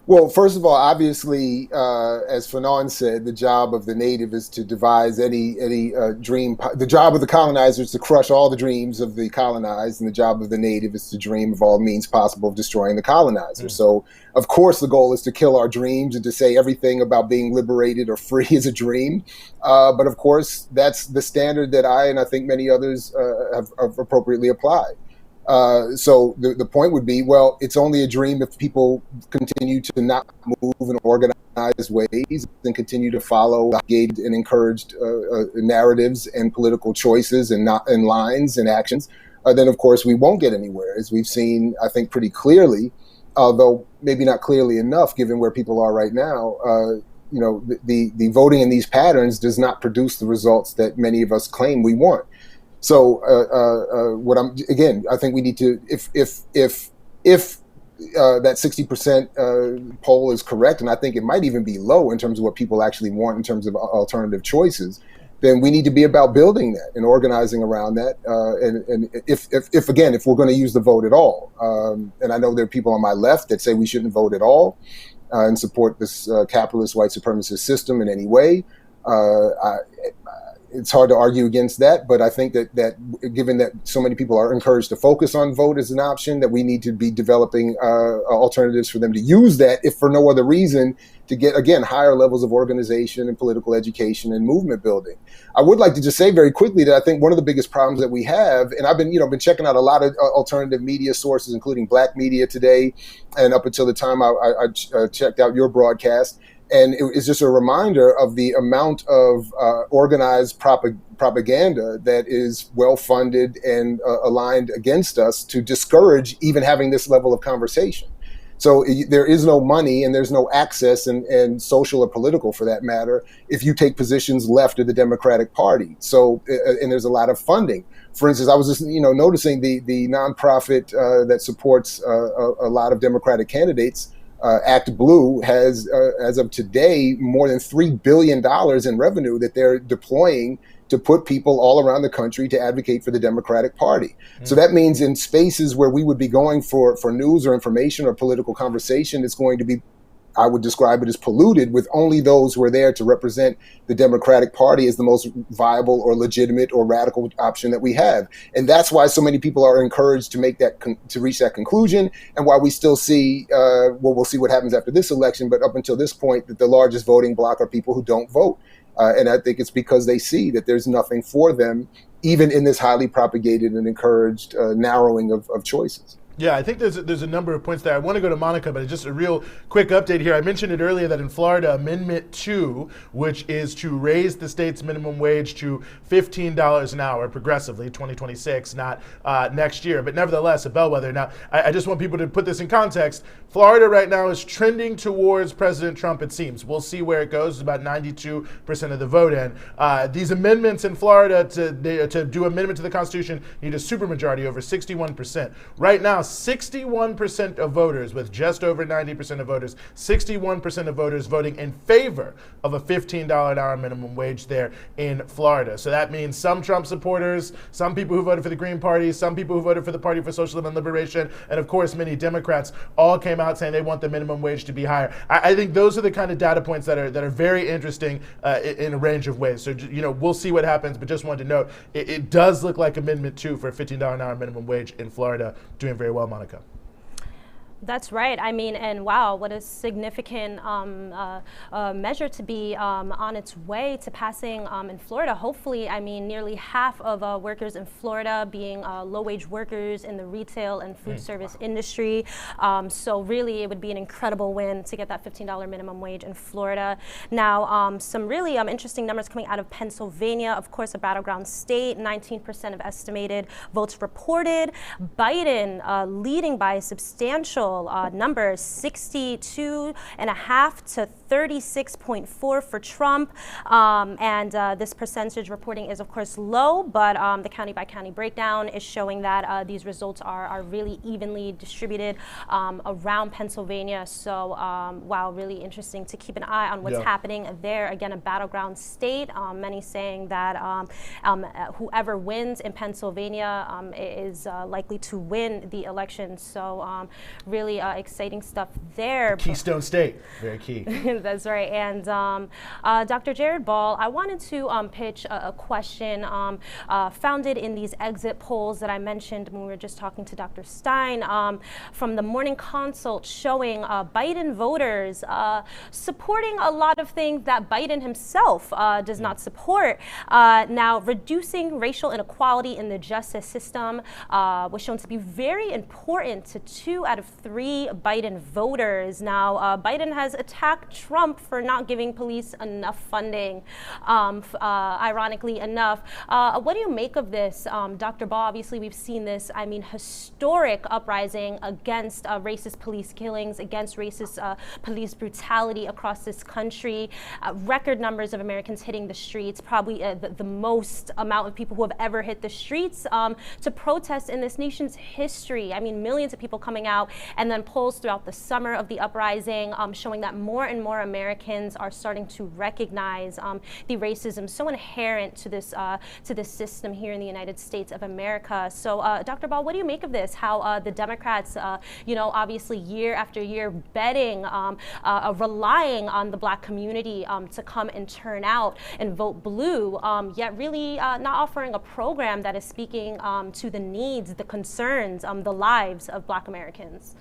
Well, first of all, obviously, as Fanon said, the job of the native is to devise any dream. The job of the colonizer is to crush all the dreams of the colonized, and the job of the native is to dream of all means possible of destroying the colonizer. So, of course, the goal is to kill our dreams and to say everything about being liberated or free is a dream. But, of course, that's the standard that I and I think many others have appropriately applied. So the point would be, well, it's only a dream if people continue to not move in organized ways and continue to follow gated and encouraged narratives and political choices and lines and actions. Then, of course, we won't get anywhere, as we've seen, I think, pretty clearly, although maybe not clearly enough, given where people are right now. The voting in these patterns does not produce the results that many of us claim we want. So I think we need to, if that 60% poll is correct, and I think it might even be low in terms of what people actually want in terms of alternative choices, then we need to be about building that and organizing around that. And if we're going to use the vote at all, and I know there are people on my left that say we shouldn't vote at all and support this capitalist white supremacist system in any way. It's hard to argue against that, but I think that given that so many people are encouraged to focus on vote as an option, that we need to be developing alternatives for them to use that, if for no other reason, to get, again, higher levels of organization and political education and movement building. I would like to just say very quickly that I think one of the biggest problems that we have, and I've been checking out a lot of alternative media sources, including Black media today, and up until the time I checked out your broadcast. And it's just a reminder of the amount of organized propaganda that is well-funded and aligned against us to discourage even having this level of conversation. So there is no money and there's no access and social or political, for that matter, if you take positions left of the Democratic Party. So, and there's a lot of funding. For instance, I was just, noticing the nonprofit that supports a lot of Democratic candidates, Act Blue, has, as of today, more than $3 billion in revenue that they're deploying to put people all around the country to advocate for the Democratic Party. So that means in spaces where we would be going for news or information or political conversation, it's going to be I would describe it as polluted, with only those who are there to represent the Democratic Party as the most viable or legitimate or radical option that we have. And that's why so many people are encouraged to make that to reach that conclusion, and why we still see, we'll see what happens after this election, but up until this point, that the largest voting bloc are people who don't vote. And I think it's because they see that there's nothing for them, even in this highly propagated and encouraged narrowing of choices. Yeah, I think there's a number of points there. I want to go to Monica, but just a real quick update here. I mentioned it earlier that in Florida, Amendment 2, which is to raise the state's minimum wage to $15 an hour progressively, 2026, not next year, but nevertheless a bellwether. Now, I just want people to put this in context. Florida right now is trending towards President Trump, it seems. We'll see where it goes. It's about 92% of the vote in. These amendments in Florida to do amendment to the Constitution need a supermajority over 61%. Right now, 61% of voters, with just over 90% of voters, 61% of voters voting in favor of a $15 an hour minimum wage there in Florida. So that means some Trump supporters, some people who voted for the Green Party, some people who voted for the Party for Socialism and Liberation, and of course many Democrats all came out saying they want the minimum wage to be higher. I think those are the kind of data points that are very interesting in a range of ways. So we'll see what happens, but just wanted to note it does look like Amendment 2 for a $15 an hour minimum wage in Florida doing very well, Monica. That's right. I mean, and wow, what a significant measure to be on its way to passing in Florida. Hopefully, I mean, nearly half of workers in Florida being low-wage workers in the retail and food service industry. So really, it would be an incredible win to get that $15 minimum wage in Florida. Now, some really interesting numbers coming out of Pennsylvania. Of course, a battleground state, 19% of estimated votes reported. Biden leading by a substantial numbers, 62.5 to 36.4 for Trump. And this percentage reporting is, of course, low, but the county by county breakdown is showing that these results are really evenly distributed around Pennsylvania. So, wow, really interesting to keep an eye on what's happening there. Again, a battleground state. Many saying that whoever wins in Pennsylvania is likely to win the election. So, really exciting stuff there. Keystone State, very key. That's right. And Dr. Jared Ball, I wanted to pitch a question founded in these exit polls that I mentioned when we were just talking to Dr. Stein from the Morning Consult, showing Biden voters supporting a lot of things that Biden himself does not support. Now, reducing racial inequality in the justice system was shown to be very important to 2 out of 3 Biden voters. Now, Biden has attacked Trump for not giving police enough funding, ironically enough. What do you make of this? Dr. Ball, obviously we've seen this, I mean, historic uprising against racist police killings, against racist police brutality across this country. Record numbers of Americans hitting the streets, probably the most amount of people who have ever hit the streets to protest in this nation's history. I mean, millions of people coming out, and then polls throughout the summer of the uprising showing that more and more Americans are starting to recognize the racism so inherent to this system here in the United States of America. So, Dr. Ball, what do you make of this? How the Democrats, obviously year after year betting, relying on the Black community to come and turn out and vote blue, yet really not offering a program that is speaking to the needs, the concerns, the lives of Black Americans?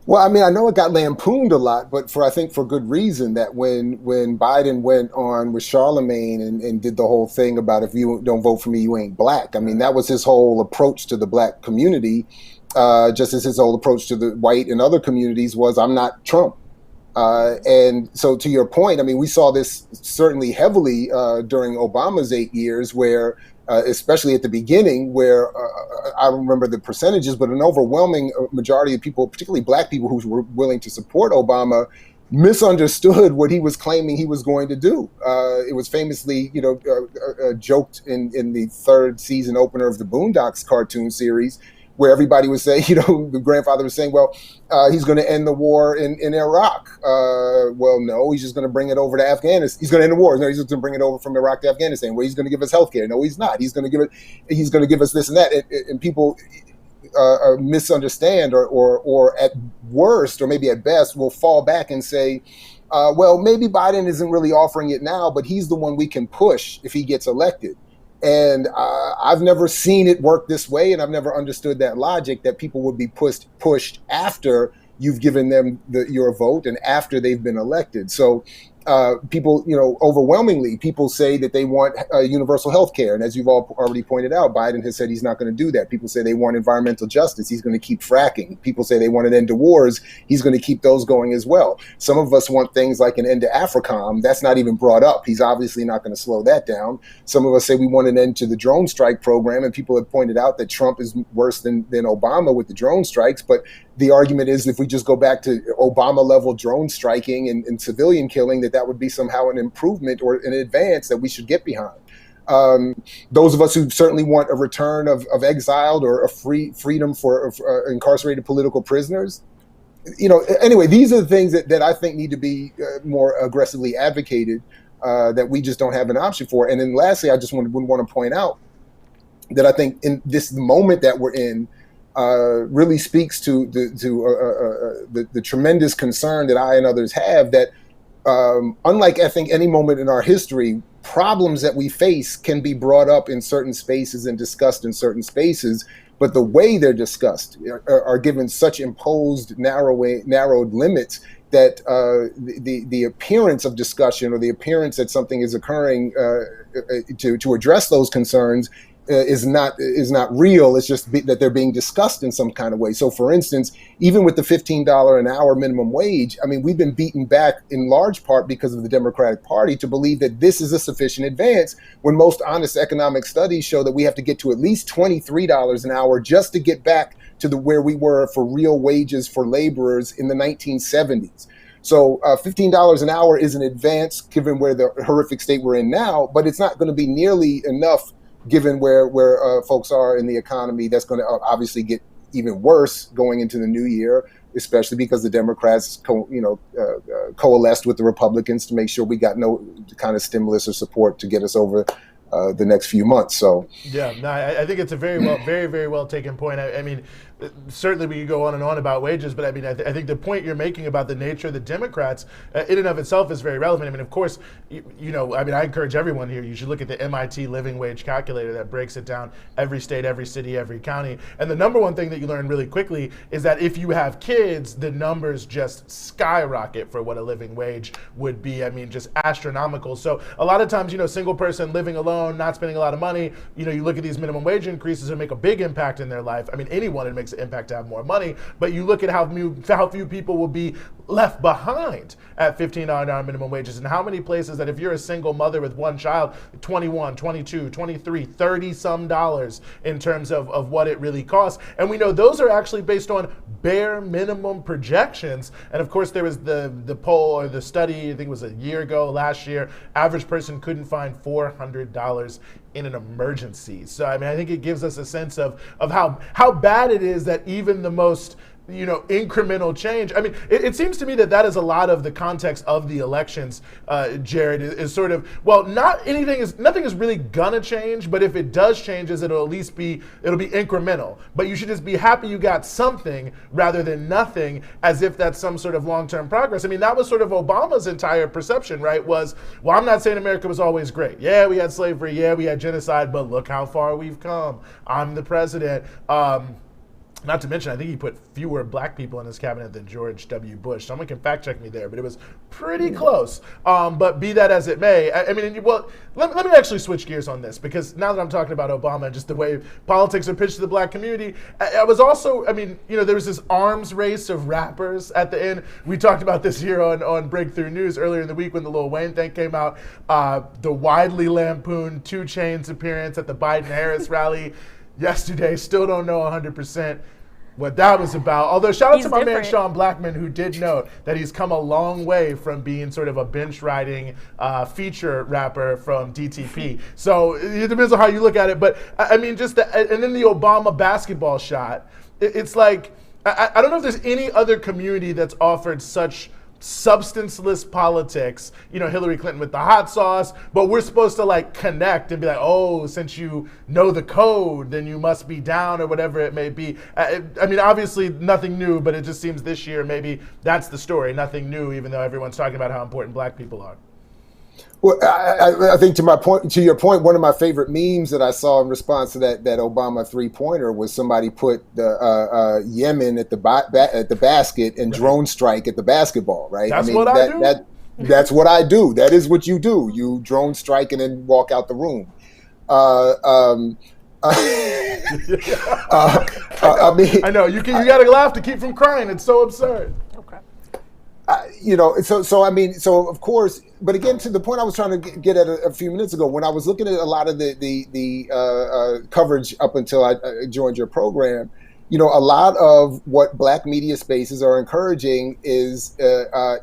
Well, I mean, I know it got lampooned a lot, but I think for good reason, that when Biden went on with Charlemagne and did the whole thing about if you don't vote for me, you ain't Black. I mean, that was his whole approach to the Black community, just as his whole approach to the white and other communities was, I'm not Trump. And so to your point, I mean, we saw this certainly heavily during Obama's 8 years, where especially at the beginning, where I don't remember the percentages, but an overwhelming majority of people, particularly Black people who were willing to support Obama, misunderstood what he was claiming he was going to do. It was famously, joked in the 3rd season opener of the Boondocks cartoon series, where everybody was saying, the grandfather was saying, well, he's going to end the war in Iraq. Well, no, he's just going to bring it over to Afghanistan. He's going to end the war. No, he's just going to bring it over from Iraq to Afghanistan. Well, he's going to give us healthcare. No, he's not. He's going to give us this and that. And people, misunderstand or at worst, or maybe at best, will fall back and say, well, maybe Biden isn't really offering it now, but he's the one we can push if he gets elected. And I've never seen it work this way, and I've never understood that logic that people would be pushed after you've given them your vote and after they've been elected. So people, overwhelmingly, people say that they want universal health care. And as you've all already pointed out, Biden has said he's not going to do that. People say they want environmental justice. He's going to keep fracking. People say they want an end to wars. He's going to keep those going as well. Some of us want things like an end to AFRICOM. That's not even brought up. He's obviously not going to slow that down. Some of us say we want an end to the drone strike program. And people have pointed out that Trump is worse than Obama with the drone strikes. But the argument is if we just go back to Obama-level drone striking and civilian killing, that would be somehow an improvement or an advance that we should get behind. Those of us who certainly want a return of exiled or a freedom for incarcerated political prisoners, anyway, these are the things that I think need to be more aggressively advocated, that we just don't have an option for. And then lastly, I just would want to point out that I think in this moment that we're in, really speaks to the tremendous concern that I and others have that unlike I think any moment in our history, problems that we face can be brought up in certain spaces and discussed in certain spaces, but the way they're discussed are given such imposed narrowed limits that the appearance of discussion or the appearance that something is occurring to address those concerns is not real. It's just that they're being discussed in some kind of way. So, for instance, even with the $15 an hour minimum wage, I mean, we've been beaten back in large part because of the Democratic Party to believe that this is a sufficient advance, when most honest economic studies show that we have to get to at least $23 an hour just to get back to where we were for real wages for laborers in the 1970s. So $15 an hour is an advance given where the horrific state we're in now, but it's not going to be nearly enough given where folks are in the economy. That's going to obviously get even worse going into the new year, especially because the Democrats coalesced with the Republicans to make sure we got no kind of stimulus or support to get us over the next few months. So yeah, no, I think it's a very well taken point. I mean, certainly we could go on and on about wages, but I mean, I think the point you're making about the nature of the Democrats in and of itself is very relevant. I mean, of course, I encourage everyone here, you should look at the MIT living wage calculator that breaks it down every state, every city, every county. And the number one thing that you learn really quickly is that if you have kids, the numbers just skyrocket for what a living wage would be. I mean, just astronomical. So a lot of times, single person living alone, not spending a lot of money, you look at these minimum wage increases and make a big impact in their life. I mean, anyone, it makes an impact to have more money, but you look at how few people will be left behind at $15 minimum wages, and how many places that if you're a single mother with one child, 21, 22, 23, 30 some dollars in terms of what it really costs. And we know those are actually based on bare minimum projections. And of course there was the poll or the study, I think it was a year ago, last year, average person couldn't find $400 in an emergency. So I mean, I think it gives us a sense of how bad it is that even the most incremental change. I mean, it seems to me that is a lot of the context of the elections, Jared, is sort of, well, nothing is really gonna change, but if it does change, it'll at least be incremental. But you should just be happy you got something rather than nothing, as if that's some sort of long-term progress. I mean, that was sort of Obama's entire perception, right? Was, well, I'm not saying America was always great. Yeah, we had slavery. Yeah, we had genocide, but look how far we've come. I'm the president. Not to mention, I think he put fewer black people in his cabinet than George W. Bush. Someone can fact check me there, but it was pretty close. But be that as it may, I mean, well, let me actually switch gears on this, because now that I'm talking about Obama and just the way politics are pitched to the black community, I was also, I mean, there was this arms race of rappers at the end. We talked about this here on Breakthrough News earlier in the week when the Lil Wayne thing came out. The widely lampooned 2 Chainz appearance at the Biden-Harris rally yesterday. Still don't know 100% what that was about. Although shout out to my man Sean Blackman, who did note that he's come a long way from being sort of a bench riding feature rapper from DTP. So it depends on how you look at it. But I mean, and then the Obama basketball shot. It's like, I don't know if there's any other community that's offered such substanceless politics, Hillary Clinton with the hot sauce, but we're supposed to like connect and be like, oh, since you know the code, then you must be down or whatever it may be. I mean, obviously nothing new, but it just seems this year maybe that's the story, nothing new, even though everyone's talking about how important black people are. Well, I think to your point, one of my favorite memes that I saw in response to that Obama 3-pointer was somebody put the Yemen at the basket and drone strike at the basketball, right? That's what I do. That's what I do. That is what you do. You drone strike and then walk out the room. I mean, I know you got to laugh to keep from crying. It's so absurd. Okay. So of course, but again, to the point I was trying to get at a few minutes ago, when I was looking at a lot of the coverage up until I joined your program, a lot of what black media spaces are encouraging is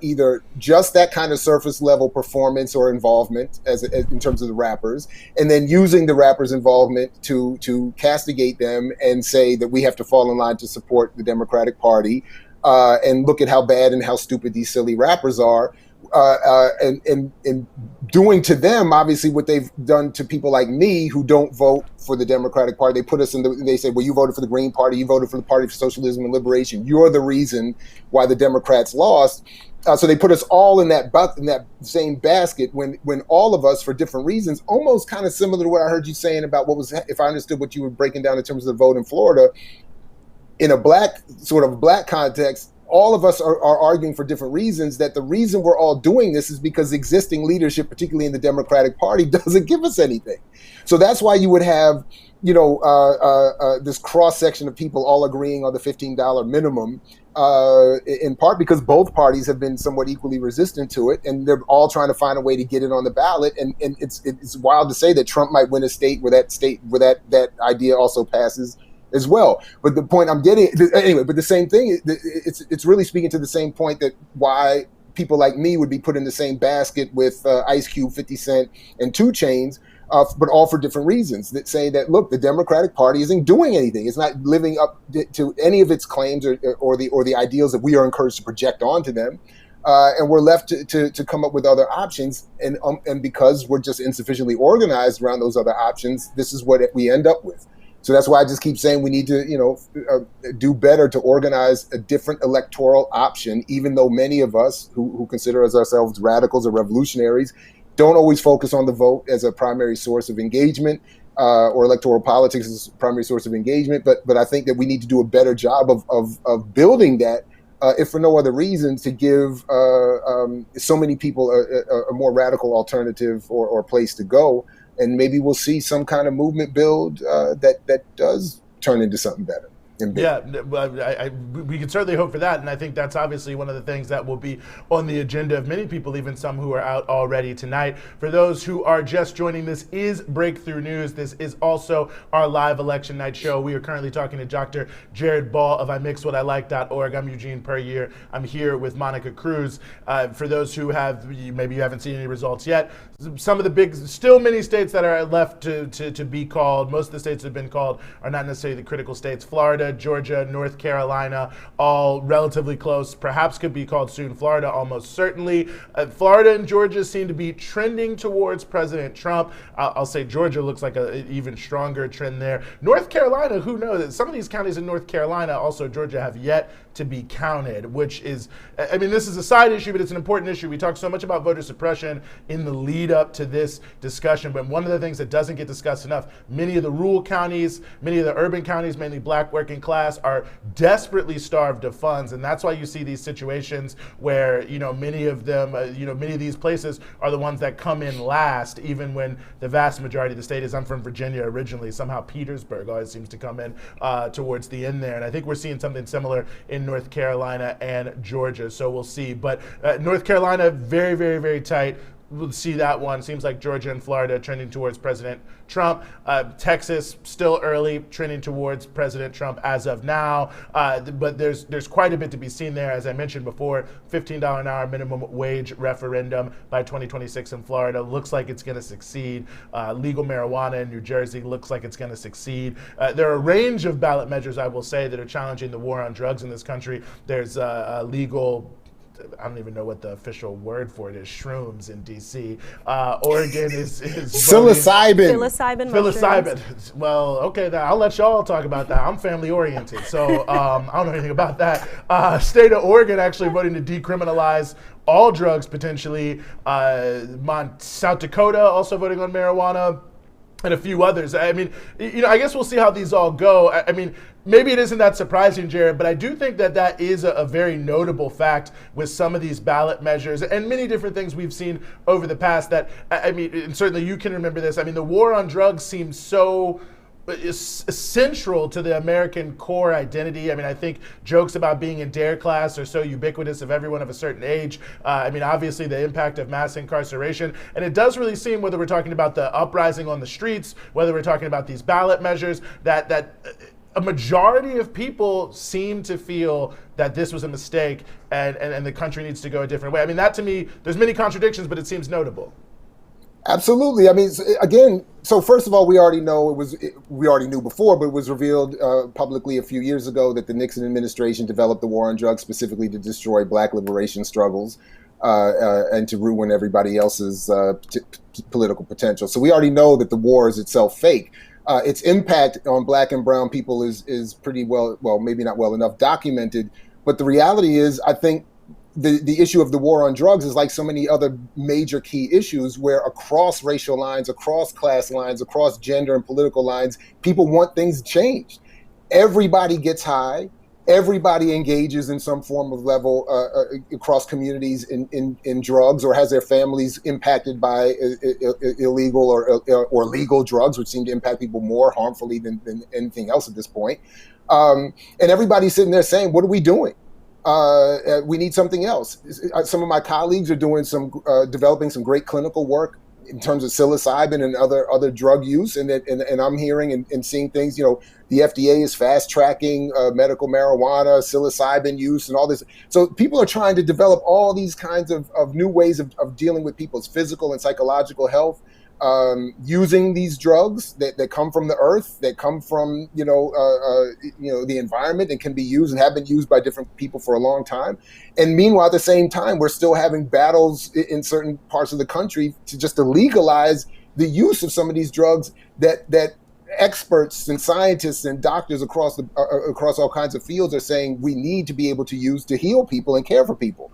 either just that kind of surface level performance or involvement as in terms of the rappers, and then using the rappers' involvement to castigate them and say that we have to fall in line to support the Democratic Party. And look at how bad and how stupid these silly rappers are, and doing to them, obviously, what they've done to people like me who don't vote for the Democratic Party. They put us they say, well, you voted for the Green Party, you voted for the Party for Socialism and Liberation. You're the reason why the Democrats lost. So they put us all in that same basket when all of us, for different reasons, almost kind of similar to what I heard you saying about if I understood what you were breaking down in terms of the vote in Florida. In a black context, all of us are arguing for different reasons, that the reason we're all doing this is because existing leadership, particularly in the Democratic Party, doesn't give us anything. So that's why you would have, this cross-section of people all agreeing on the $15 minimum, in part because both parties have been somewhat equally resistant to it, and they're all trying to find a way to get it on the ballot. And it's wild to say that Trump might win a state where that idea also passes as well. But the point I'm getting anyway, but the same thing, it's really speaking to the same point, that why people like me would be put in the same basket with Ice Cube, 50 Cent, and 2 Chainz, but all for different reasons, that say that, look, the Democratic Party isn't doing anything. It's not living up to any of its claims or the ideals that we are encouraged to project onto them. And we're left to come up with other options. And because we're just insufficiently organized around those other options, this is what we end up with. So that's why I just keep saying we need to, do better to organize a different electoral option, even though many of us who consider ourselves radicals or revolutionaries don't always focus on the vote as a primary source of engagement, or electoral politics as a primary source of engagement. But I think that we need to do a better job of building that, if for no other reason, to give so many people a more radical alternative or place to go. And maybe we'll see some kind of movement build that does turn into something better. Yeah, we can certainly hope for that, and I think that's obviously one of the things that will be on the agenda of many people, even some who are out already tonight. For those who are just joining, this is Breakthrough News. This is also our live election night show. We are currently talking to Dr. Jared Ball of imixwhatilike.org. I'm Eugene Perrier. I'm here with Monica Cruz. For those who maybe you haven't seen any results yet, some of the still many states that are left to be called, most of the states that have been called are not necessarily the critical states. Florida, Georgia, North Carolina, all relatively close, perhaps could be called soon. Florida, almost certainly. Florida and Georgia seem to be trending towards President Trump. I'll say Georgia looks like an even stronger trend there. North Carolina, who knows? Some of these counties in North Carolina, also Georgia, have yet to be counted, which is, this is a side issue, but it's an important issue. We talk so much about voter suppression in the lead up to this discussion, but one of the things that doesn't get discussed enough, many of the rural counties, many of the urban counties, mainly black working class, are desperately starved of funds, and that's why you see these situations where many of them, many of these places are the ones that come in last, even when the vast majority of the state is. I'm from Virginia originally. Somehow Petersburg always seems to come in towards the end there, and I think we're seeing something similar in North Carolina and Georgia. So we'll see, but North Carolina very, very, very tight. We'll see that one. Seems like Georgia and Florida trending towards President Trump. Texas still early, trending towards President Trump as of now. But there's quite a bit to be seen there. As I mentioned before, $15 an hour minimum wage referendum by 2026 in Florida looks like it's going to succeed. Legal marijuana in New Jersey looks like it's going to succeed. There are a range of ballot measures, I will say, that are challenging the war on drugs in this country. There's legal I don't even know what the official word for it is, shrooms in D.C. Oregon is psilocybin. Psilocybin. Well, okay, I'll let y'all talk about that. I'm family oriented, so I don't know anything about that. State of Oregon actually voting to decriminalize all drugs potentially. South Dakota also voting on marijuana, and a few others. I mean, I guess we'll see how these all go. I mean, maybe it isn't that surprising, Jared, but I do think that is a very notable fact with some of these ballot measures and many different things we've seen over the past that, I mean, and certainly you can remember this. I mean, the war on drugs seems so central to the American core identity. I mean, I think jokes about being in DARE class are so ubiquitous of everyone of a certain age. I mean, obviously the impact of mass incarceration. And it does really seem, whether we're talking about the uprising on the streets, whether we're talking about these ballot measures, that a majority of people seem to feel that this was a mistake and the country needs to go a different way. I mean, that to me, there's many contradictions, but it seems notable. Absolutely. I mean, again, so first of all, we already knew before, but it was revealed publicly a few years ago that the Nixon administration developed the war on drugs specifically to destroy Black liberation struggles and to ruin everybody else's political potential. So we already know that the war is itself fake. Its impact on Black and brown people is pretty well, maybe not well enough documented. But the reality is, I think, the issue of the war on drugs is like so many other major key issues where across racial lines, across class lines, across gender and political lines, people want things changed. Everybody gets high. Everybody engages in some form of level across communities in drugs or has their families impacted by illegal or legal drugs, which seem to impact people more harmfully than anything else at this point. And everybody's sitting there saying, what are we doing? We need something else. Some of my colleagues are doing developing some great clinical work in terms of psilocybin and other drug use, and I'm hearing and seeing things. The FDA is fast tracking medical marijuana, psilocybin use, and all this. So people are trying to develop all these kinds of new ways of dealing with people's physical and psychological health. Using these drugs that come from the earth, that come from the environment, and can be used and have been used by different people for a long time. And meanwhile, at the same time, we're still having battles in certain parts of the country to legalize the use of some of these drugs that experts and scientists and doctors across all kinds of fields are saying we need to be able to use to heal people and care for people.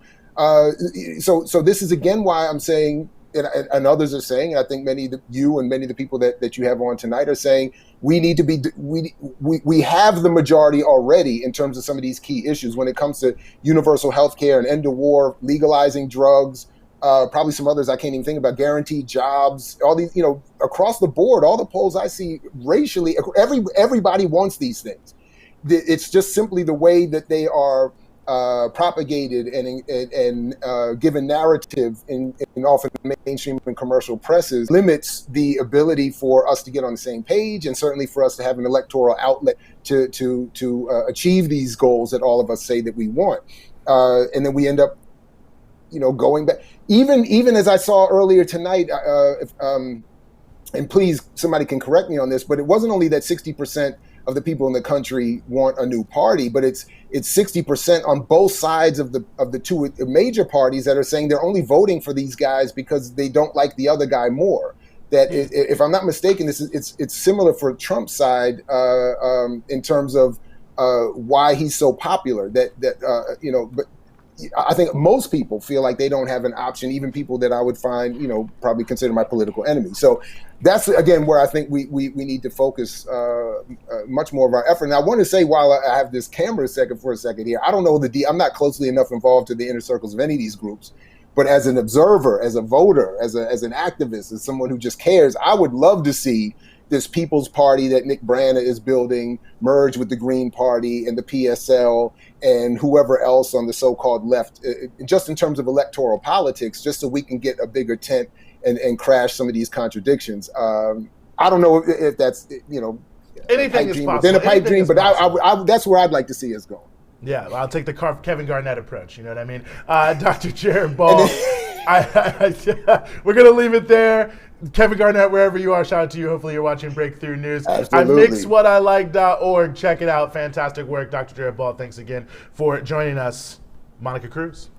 So this is again why I'm saying. And others are saying, and I think many of the people that you have on tonight are saying, we need to we have the majority already in terms of some of these key issues when it comes to universal health care and end of war, legalizing drugs, probably some others I can't even think about, guaranteed jobs, all these, across the board, all the polls I see racially, everybody wants these things. It's just simply the way that they are propagated and given narrative in often mainstream and commercial presses limits the ability for us to get on the same page, and certainly for us to have an electoral outlet to achieve these goals that all of us say that we want. And then we end up, going back. Even as I saw earlier tonight, and please, somebody can correct me on this, but it wasn't only that 60% of the people in the country want a new party, but it's 60% on both sides of the two major parties that are saying they're only voting for these guys because they don't like the other guy more. That if I'm not mistaken, it's similar for Trump's side in terms of why he's so popular. But I think most people feel like they don't have an option, even people that I would find, probably consider my political enemy. So that's, again, where I think we need to focus much more of our effort. And I want to say, while I have this camera for a second here, I don't know I'm not closely enough involved to the inner circles of any of these groups. But as an observer, as a voter, as an activist, as someone who just cares, I would love to see this People's Party that Nick Brana is building merge with the Green Party and the PSL and whoever else on the so-called left, just in terms of electoral politics, just so we can get a bigger tent and crash some of these contradictions. I don't know if that's, anything is possible. Within a pipe dream, but I that's where I'd like to see us go. Yeah, I'll take the Kevin Garnett approach. You know what I mean? Dr. Jared Ball, we're going to leave it there. Kevin Garnett, wherever you are, shout out to you. Hopefully you're watching Breakthrough News. Absolutely. I mixwhatilike.org. Check it out. Fantastic work. Dr. Jared Ball, thanks again for joining us. Monica Cruz.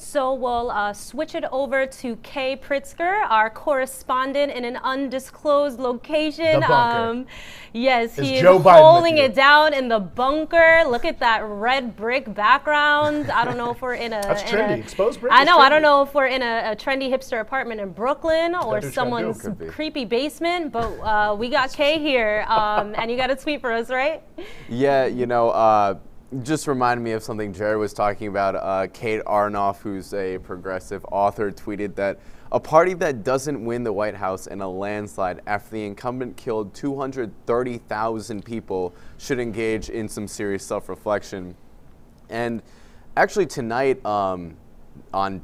So we'll switch it over to Kay Pritzker, our correspondent in an undisclosed location. The bunker. Yes, he is Joe Biden holding with you? it down in the bunker. Look at that red brick background. I don't know if we're in a... That's trendy. Exposed brick I is know. I don't trendy. know if we're in a trendy hipster apartment in Brooklyn or That'd be someone's Could be. creepy basement, but we got Kay here, and you got a tweet for us, right? Yeah, just reminded me of something Jared was talking about. Kate Arnoff, who's a progressive author, tweeted that a party that doesn't win the White House in a landslide after the incumbent killed 230,000 people should engage in some serious self-reflection. And actually tonight, on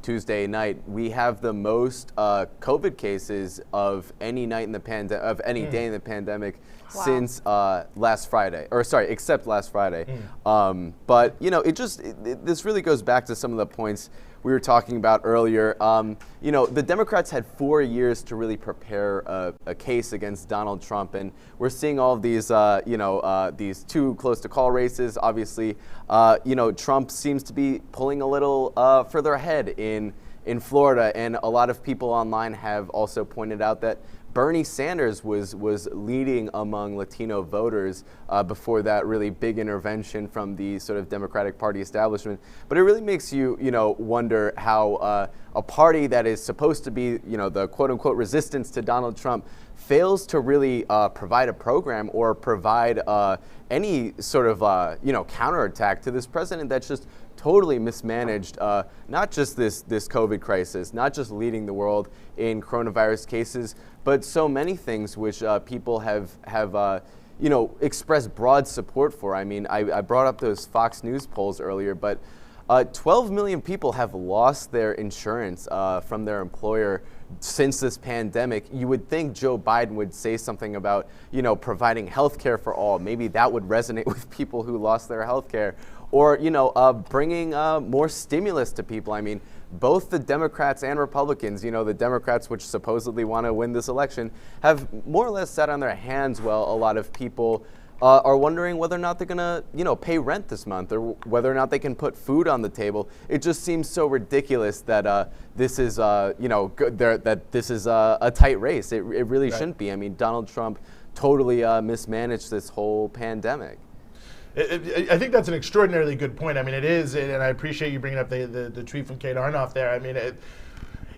Tuesday night, we have the most COVID cases of any night in the of any day in the pandemic since last Friday, except last Friday. But this really goes back to some of the points we were talking about earlier. The Democrats had 4 years to really prepare a case against Donald Trump, and we're seeing all of these, these too close to call races. Obviously, Trump seems to be pulling a little further ahead in Florida, and a lot of people online have also pointed out that Bernie Sanders was leading among Latino voters before that really big intervention from the sort of Democratic Party establishment. But it really makes you, wonder how a party that is supposed to be, the quote-unquote resistance to Donald Trump fails to really provide a program or provide any sort of, counterattack to this president that's just totally mismanaged, not just this COVID crisis, not just leading the world in coronavirus cases, but so many things which people have expressed broad support for. I mean, I brought up those Fox News polls earlier, but 12 million people have lost their insurance from their employer since this pandemic. You would think Joe Biden would say something about, providing health care for all. Maybe that would resonate with people who lost their health care. Or, bringing more stimulus to people. I mean, both the Democrats and Republicans, the Democrats, which supposedly want to win this election, have more or less sat on their hands while a lot of people are wondering whether or not they're going to, pay rent this month or whether or not they can put food on the table. It just seems so ridiculous that this is, that this is a tight race. It really shouldn't be. I mean, Donald Trump totally mismanaged this whole pandemic. I think that's an extraordinarily good point. I mean, it is, and I appreciate you bringing up the tweet from Kate Arnoff there. I mean,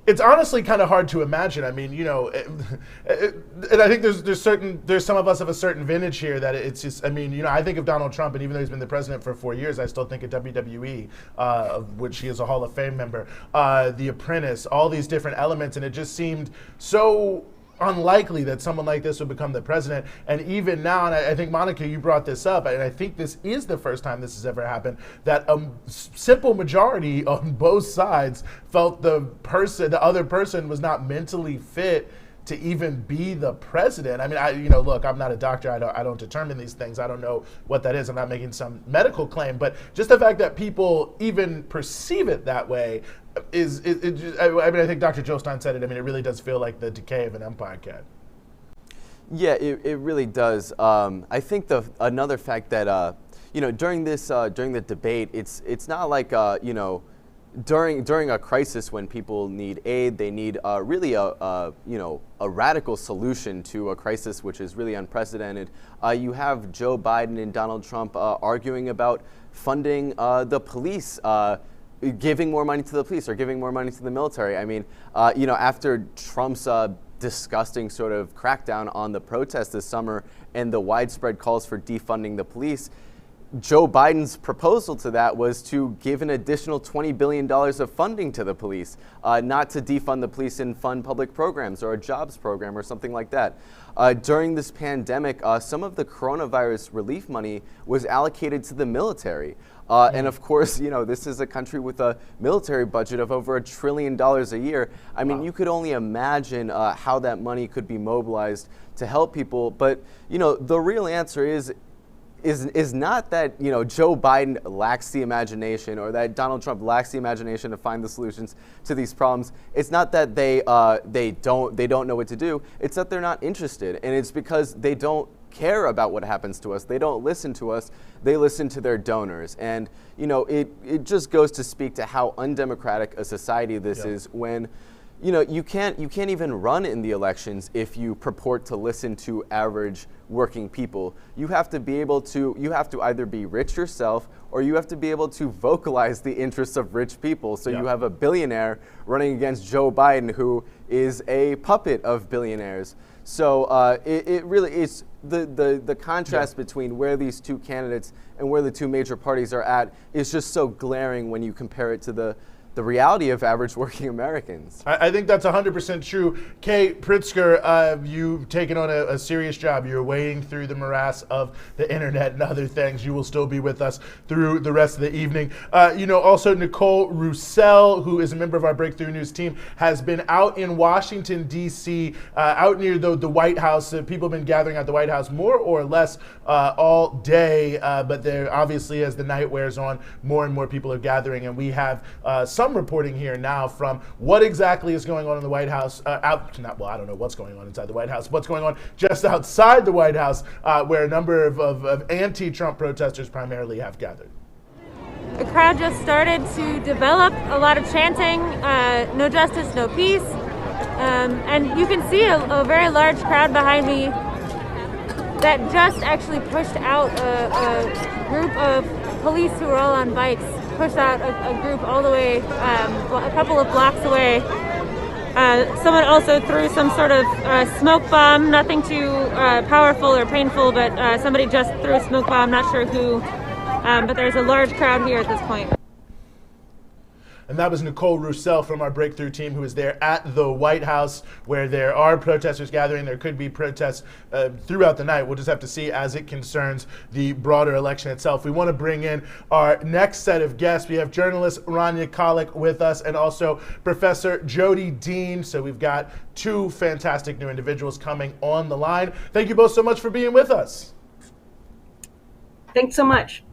it's honestly kind of hard to imagine. I mean, and I think there's some of us of a certain vintage here that it's just. I mean, I think of Donald Trump, and even though he's been the president for 4 years, I still think of WWE, of which he is a Hall of Fame member, The Apprentice, all these different elements, and it just seemed so unlikely that someone like this would become the president. And even now, and I think, Monica, you brought this up, and I think this is the first time this has ever happened, that a simple majority on both sides felt the other person was not mentally fit to even be the president. I mean, look, I'm not a doctor. I don't determine these things. I don't know what that is. I'm not making some medical claim, but just the fact that people even perceive it that way I think Dr. Joe Stein said it. I mean, it really does feel like the decay of an empire, Kat. Yeah, it really does. I think another fact that during the debate, it's not like during a crisis when people need aid, they need really a radical solution to a crisis which is really unprecedented. You have Joe Biden and Donald Trump arguing about funding the police. Giving more money to the police or giving more money to the military. I mean, after Trump's disgusting sort of crackdown on the protests this summer and the widespread calls for defunding the police, Joe Biden's proposal to that was to give an additional $20 billion of funding to the police, not to defund the police and fund public programs or a jobs program or something like that. During this pandemic, some of the coronavirus relief money was allocated to the military. And of course, this is a country with a military budget of over $1 trillion a year. I mean, you could only imagine how that money could be mobilized to help people. But, the real answer is not that, Joe Biden lacks the imagination or that Donald Trump lacks the imagination to find the solutions to these problems. It's not that they don't know what to do. It's that they're not interested. And it's because they don't care about what happens to us. They don't listen to us. They listen to their donors. And, you know, it just goes to speak to how undemocratic a society this is when, you know, you can't even run in the elections if you purport to listen to average working people. You have to be able to, you have to either be rich yourself or you have to be able to vocalize the interests of rich people. So you have a billionaire running against Joe Biden, who is a puppet of billionaires. So it really is the contrast between where these two candidates and where the two major parties are at is just so glaring when you compare it to the reality of average working Americans. I think that's 100% true. Kay Pritzker, you've taken on a serious job. You're wading through the morass of the internet and other things. You will still be with us through the rest of the evening. You know, also Nicole Roussel, who is a member of our Breakthrough News team, has been out in Washington, D.C., out near the White House. People have been gathering at the White House more or less all day, but there obviously, as the night wears on, more and more people are gathering, and we have some reporting here now from what exactly is going on in the White House. I don't know what's going on inside the White House. What's going on just outside the White House, where a number of anti-Trump protesters primarily have gathered. The crowd just started to develop, a lot of chanting, no justice, no peace. And you can see a very large crowd behind me that just actually pushed out a group of police who were all on bikes. Pushed out a group all the way, a couple of blocks away. Someone also threw some sort of smoke bomb, nothing too powerful or painful, but somebody just threw a smoke bomb, not sure who, but there's a large crowd here at this point. And that was Nicole Roussel from our Breakthrough team, who is there at the White House, where there are protesters gathering. There could be protests throughout the night. We'll just have to see as it concerns the broader election itself. We want to bring in our next set of guests. We have journalist Rania Khalek with us and also Professor Jody Dean. So we've got two fantastic new individuals coming on the line. Thank you both so much for being with us. Thanks so much.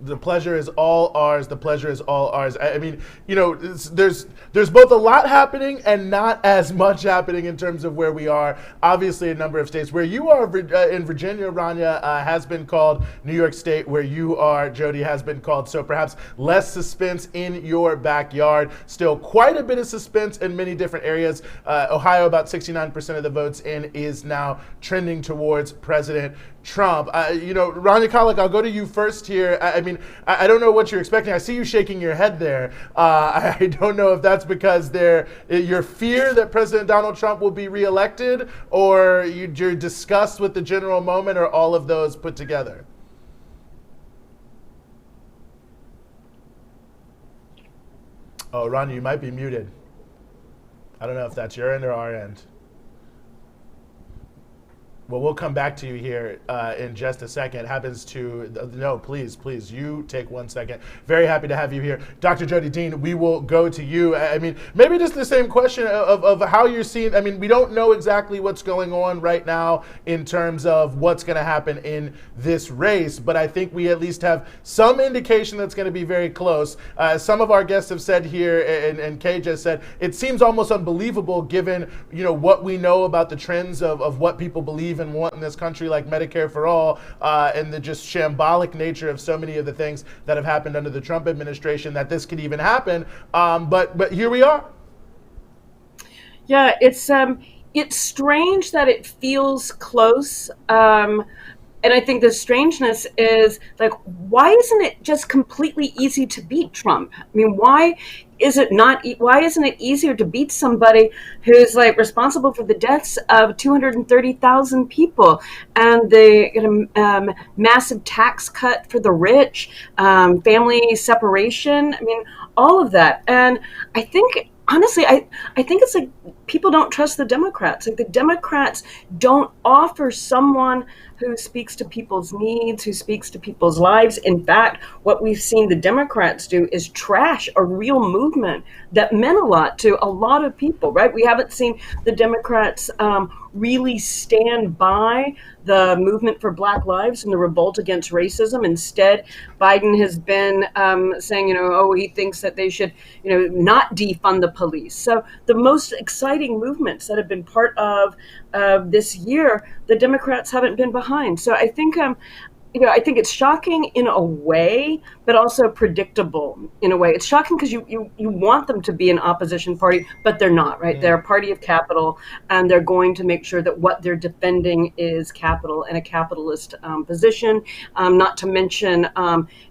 The pleasure is all ours. The pleasure is all ours. I mean, you know, there's both a lot happening and not as much happening in terms of where we are. Obviously, a number of states. Where you are in Virginia, Rania, has been called. New York State, where you are, Jody, has been called. So perhaps less suspense in your backyard. Still quite a bit of suspense in many different areas. Ohio, about 69% of the votes in, is now trending towards President Trump. You know, Rania Khalek, I'll go to you first here. I mean, I don't know what you're expecting. I see you shaking your head there. I don't know if that's because your fear that President Donald Trump will be reelected, or your disgust with the general moment, or all of those put together. Oh, Rania, you might be muted. I don't know if that's your end or our end. Well, we'll come back to you here in just a second. No, please, you take 1 second. Very happy to have you here. Dr. Jody Dean, we will go to you. I mean, maybe just the same question of how you're seeing. I mean, we don't know exactly what's going on right now in terms of what's going to happen in this race, but I think we at least have some indication that's going to be very close. Some of our guests have said here, and Kay just said, it seems almost unbelievable given, you know, what we know about the trends of what people believe and want in this country, like Medicare for all, and the just shambolic nature of so many of the things that have happened under the Trump administration, that this could even happen. But here we are. Yeah, it's strange that it feels close. And I think the strangeness is, like, why isn't it just completely easy to beat Trump? I mean, why isn't it easier to beat somebody who's like responsible for the deaths of 230,000 people and the massive tax cut for the rich, family separation? I mean, all of that. And I think, honestly, I think it's like people don't trust the Democrats. Like, the Democrats don't offer someone who speaks to people's needs, who speaks to people's lives. In fact, what we've seen the Democrats do is trash a real movement that meant a lot to a lot of people, right? We haven't seen the Democrats really stand by the movement for Black lives and the revolt against racism. Instead, Biden has been saying, oh, he thinks that they should, not defund the police. So the most exciting movements that have been part of this year, the Democrats haven't been behind. So I think I think it's shocking in a way, but also predictable in a way. It's shocking because you want them to be an opposition party, but they're not, right? They're a party of capital, and they're going to make sure that what they're defending is capital and a capitalist position, not to mention,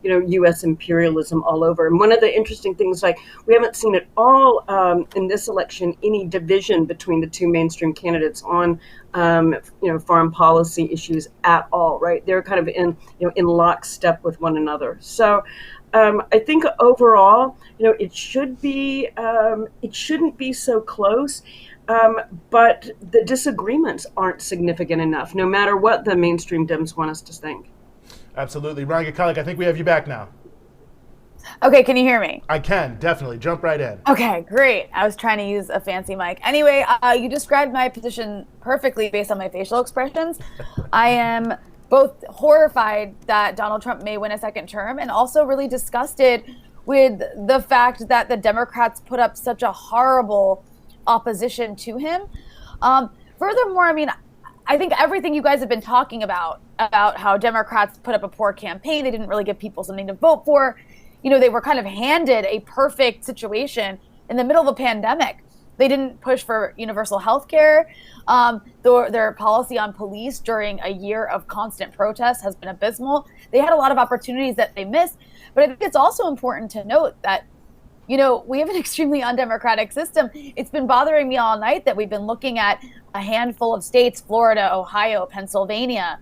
U.S. imperialism all over. And one of the interesting things, we haven't seen at all in this election any division between the two mainstream candidates on foreign policy issues at all, right? They're kind of in lockstep with one another. So I think overall, it shouldn't be so close, but the disagreements aren't significant enough, no matter what the mainstream Dems want us to think. Absolutely. Rania Khalek, I think we have you back now. Okay, can you hear me? I can, definitely. Jump right in. Okay, great. I was trying to use a fancy mic. Anyway, you described my position perfectly based on my facial expressions. I am both horrified that Donald Trump may win a second term and also really disgusted with the fact that the Democrats put up such a horrible opposition to him. Furthermore, I think everything you guys have been talking about how Democrats put up a poor campaign, they didn't really give people something to vote for. They were kind of handed a perfect situation in the middle of a pandemic. They didn't push for universal health care. Their policy on police during a year of constant protests has been abysmal. They had a lot of opportunities that they missed. But I think it's also important to note that, we have an extremely undemocratic system. It's been bothering me all night that we've been looking at a handful of states, Florida, Ohio, Pennsylvania.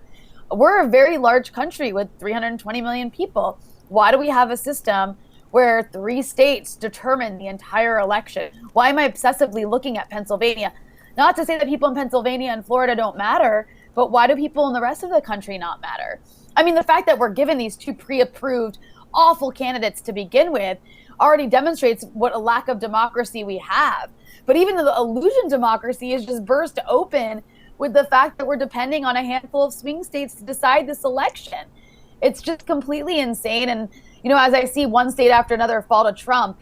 We're a very large country with 320 million people. Why do we have a system where 3 states determine the entire election? Why am I obsessively looking at Pennsylvania? Not to say that people in Pennsylvania and Florida don't matter, but why do people in the rest of the country not matter? The fact that we're given these 2 pre-approved awful candidates to begin with already demonstrates what a lack of democracy we have. But even the illusion democracy is just burst open with the fact that we're depending on a handful of swing states to decide this election. It's just completely insane. And, as I see one state after another fall to Trump,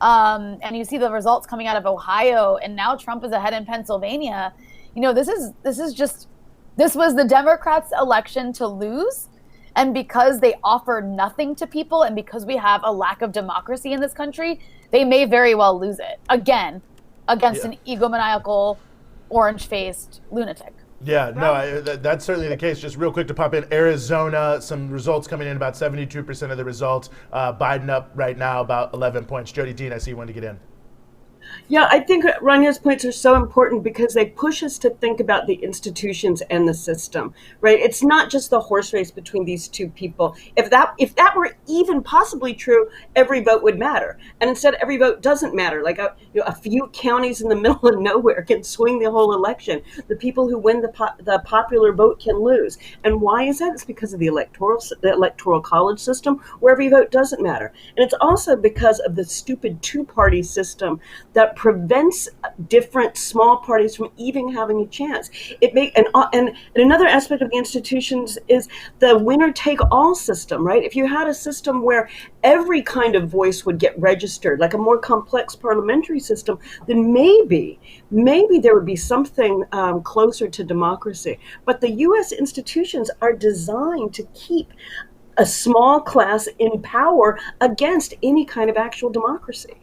and you see the results coming out of Ohio, and now Trump is ahead in Pennsylvania, this was the Democrats' election to lose. And because they offer nothing to people, and because we have a lack of democracy in this country, they may very well lose it again against an egomaniacal, orange-faced lunatic. Yeah, no, that's certainly the case. Just real quick to pop in, Arizona, some results coming in, about 72% of the results. Biden up right now about 11 points. Jody Dean, I see you wanted to get in. Yeah, I think Rania's points are so important because they push us to think about the institutions and the system, right? It's not just the horse race between these 2 people. If that were even possibly true, every vote would matter. And instead, every vote doesn't matter. A few counties in the middle of nowhere can swing the whole election. The people who win the popular vote can lose. And why is that? It's because of the Electoral College system, where every vote doesn't matter. And it's also because of the stupid 2-party system that prevents different small parties from even having a chance. And another aspect of the institutions is the winner-take-all system, right? If you had a system where every kind of voice would get registered, like a more complex parliamentary system, then maybe there would be something closer to democracy. But the U.S. institutions are designed to keep a small class in power against any kind of actual democracy.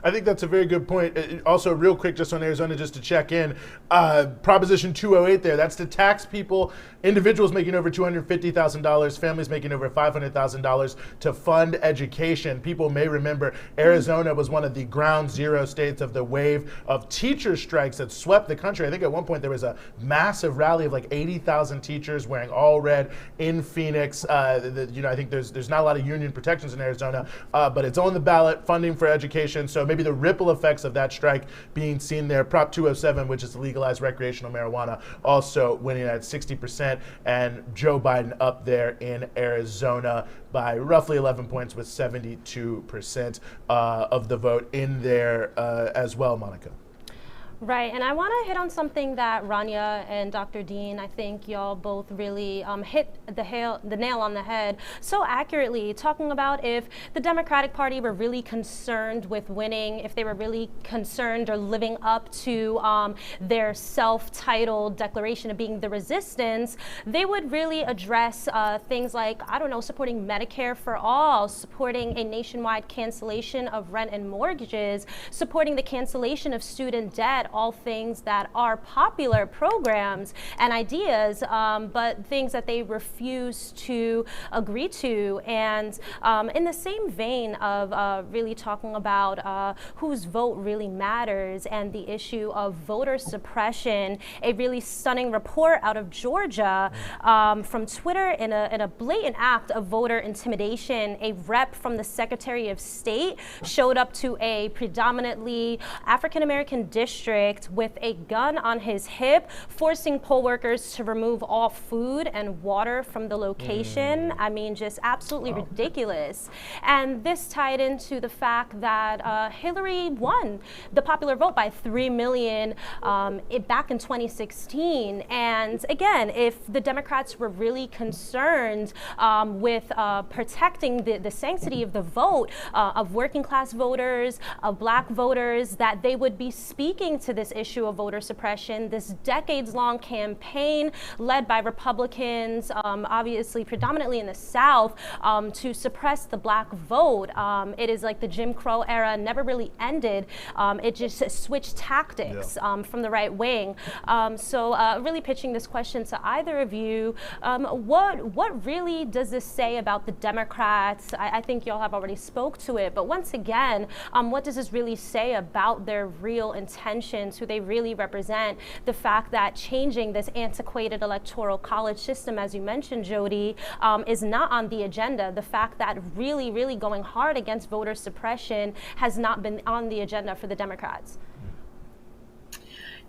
I think that's a very good point. Also, real quick, just on Arizona, just to check in, Proposition 208 there, that's to tax people, individuals making over $250,000, families making over $500,000 to fund education. People may remember Arizona was one of the ground zero states of the wave of teacher strikes that swept the country. I think at one point there was a massive rally of like 80,000 teachers wearing all red in Phoenix. I think there's not a lot of union protections in Arizona, but it's on the ballot, funding for education. So maybe the ripple effects of that strike being seen there. Prop 207, which is to legalize recreational marijuana, also winning at 60%, and Joe Biden up there in Arizona by roughly 11 points with 72% of the vote in there as well, Monica. Right, and I want to hit on something that Rania and Dr. Dean, I think y'all both really hit the nail on the head so accurately, talking about if the Democratic Party were really concerned with winning, if they were really concerned or living up to their self-titled declaration of being the resistance, they would really address things like, I don't know, supporting Medicare for all, supporting a nationwide cancellation of rent and mortgages, supporting the cancellation of student debt, all things that are popular programs and ideas, but things that they refuse to agree to. And in the same vein of really talking about whose vote really matters and the issue of voter suppression, a really stunning report out of Georgia from Twitter in a blatant act of voter intimidation. A rep from the Secretary of State showed up to a predominantly African-American district with a gun on his hip, forcing poll workers to remove all food and water from the location. I mean, just absolutely ridiculous. And this tied into the fact that Hillary won the popular vote by 3 million back in 2016. And again, if the Democrats were really concerned with protecting the sanctity of the vote of working class voters, of black voters, that they would be speaking to this issue of voter suppression, this decades-long campaign led by Republicans, obviously predominantly in the South, to suppress the black vote. It is like the Jim Crow era never really ended. It just switched tactics from the right wing. So really pitching this question to either of you, what really does this say about the Democrats? I think y'all have already spoke to it, but once again, what does this really say about their real intentions, who they really represent, the fact that changing this antiquated electoral college system, as you mentioned, Jody, is not on the agenda, the fact that really going hard against voter suppression has not been on the agenda for the Democrats?